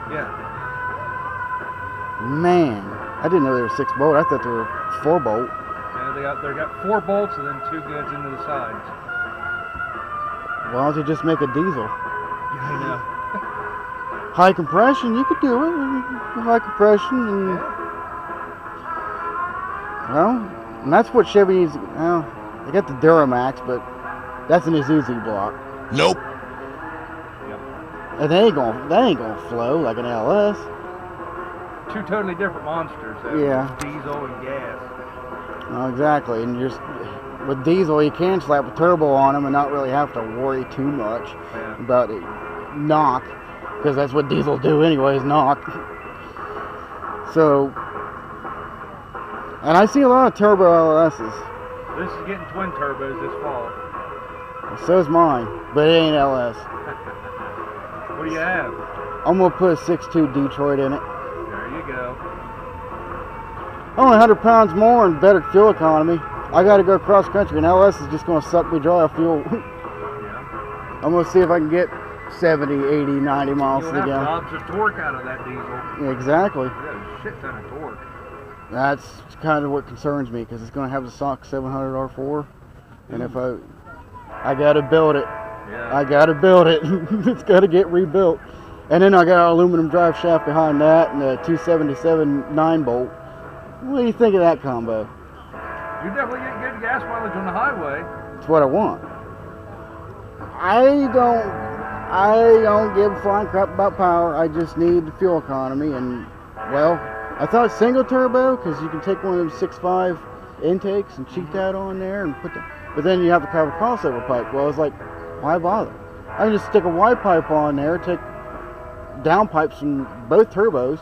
A: Man, I didn't know they were 6 bolt. I thought they were 4 bolt.
J: Yeah, they got 4 bolts and then 2 goods into the sides.
A: Why don't you just make a diesel?
J: I know.
A: High compression, you could do it. High compression, and well, and that's what Chevy needs. Well, they got the Duramax, but that's an Isuzu block.
P: Nope.
J: Yep.
A: And that ain't gonna flow like an LS.
J: 2 totally different monsters.
A: Yeah.
J: Diesel and gas.
A: No, exactly. And with diesel, you can slap a turbo on them and not really have to worry too much about it knock, because that's what diesel do anyways, knock. So, and I see a lot of turbo LS's.
J: This is getting twin turbos this fall.
A: So's mine, but it ain't LS.
J: What do you have?
A: I'm gonna put a 6.2 Detroit in it.
J: There you go.
A: Only 100 pounds more and better fuel economy. I gotta go cross country, and LS is just gonna suck me dry of fuel.
J: Yeah.
A: I'm gonna see if I can get 70, 80, 90 miles to the
J: You'll have
A: gallon.
J: gobs of torque out of that diesel.
A: Yeah, exactly.
J: You got a shit ton of torque.
A: That's kind of what concerns me, because it's going to have the stock 700 R4, and if I gotta build it.
J: Yeah.
A: I gotta build it. It's gotta get rebuilt. And then I got an aluminum drive shaft behind that and a 277 9-bolt. What do you think of that combo?
J: You definitely get good gas mileage on the highway.
A: It's what I want. I don't give a flying crap about power. I just need the fuel economy. And well, I thought single turbo, because you can take one of them 6.5 intakes and cheat that on there and put the, but then you have to have a crossover pipe. Well, it's like, why bother? I can just stick a Y pipe on there, take down pipes from both turbos,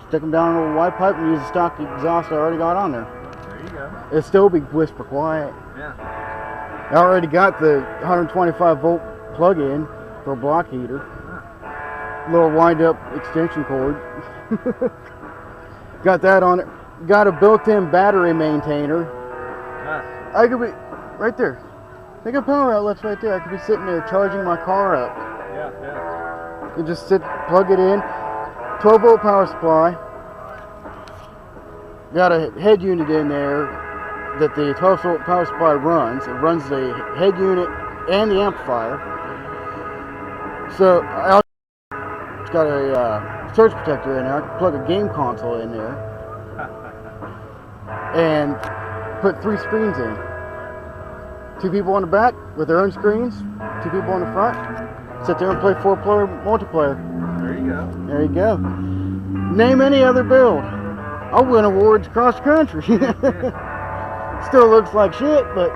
A: stick them down on a Y pipe, and use the stock exhaust I already got on there.
J: There you go.
A: It'll still be whisper quiet.
J: Yeah.
A: I already got the 125 volt plug-in for a block heater. Little wind-up extension cord. Got that on it. Got a built-in battery maintainer. I could be right there. They got power outlets right there. I could be sitting there charging my car up.
J: Yeah.
A: You just plug it in. 12 volt power supply. Got a head unit in there that the 12 volt power supply runs. It runs the head unit and the amplifier. So it's got a surge protector in there. I can plug a game console in there and put 3 screens in. 2 people on the back with their own screens, 2 people on the front. Sit there and play 4-player multiplayer.
J: There you go.
A: There you go. Name any other build. I'll win awards cross country. Still looks like shit, but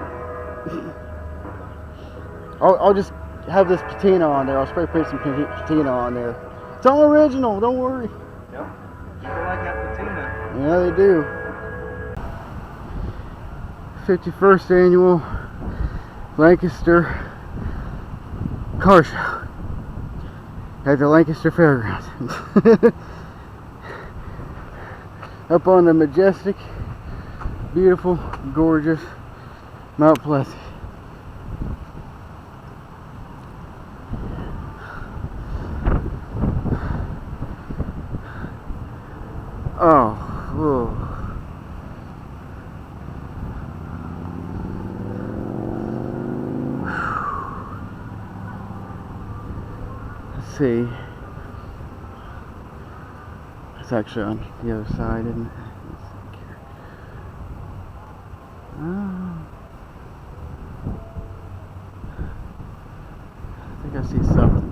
A: I'll just have this patina on there. I'll spray paint some patina on there. It's all original, don't worry.
J: Yep. People like that patina.
A: Yeah, they do. 51st annual Lancaster car show at the Lancaster Fairgrounds. Up on the majestic, beautiful, gorgeous Mount Pleasant. Oh. Let's see. It's actually on the other side, isn't it? Let's see here. I think I see something.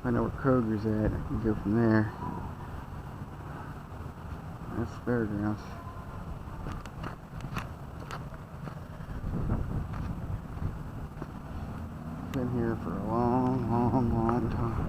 A: I know where Kroger's at. I can go from there. That's Fairgrounds. Been here for a long time.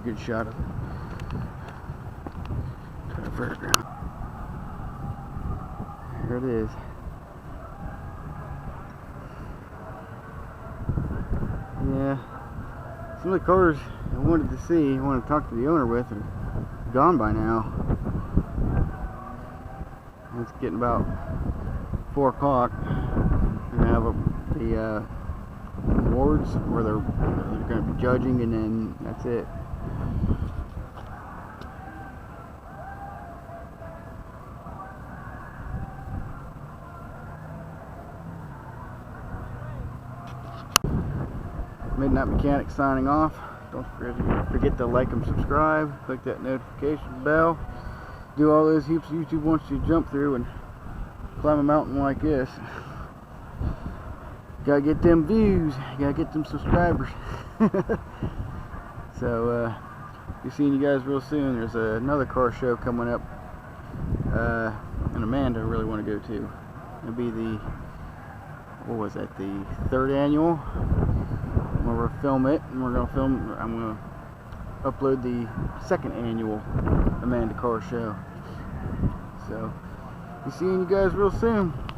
A: good shot of the fairground. There it is. Yeah, some of the cars I wanted to see, I wanted to talk to the owner with, are gone by now. It's getting about 4 o'clock. We're gonna have the awards where they're gonna be judging, and then that's it. Midnight Mechanic signing off. Don't forget to like and subscribe. Click that notification bell. Do all those heaps YouTube wants you to jump through and climb a mountain like this. Gotta get them views. Gotta get them subscribers. So, be seeing you guys real soon. There's another car show coming up in Amanda I really want to go to. It'll be the, what was that, the 3rd annual. We're going to film it, and I'm going to upload the 2nd annual Amanda Car Show. So, be seeing you guys real soon. Bye.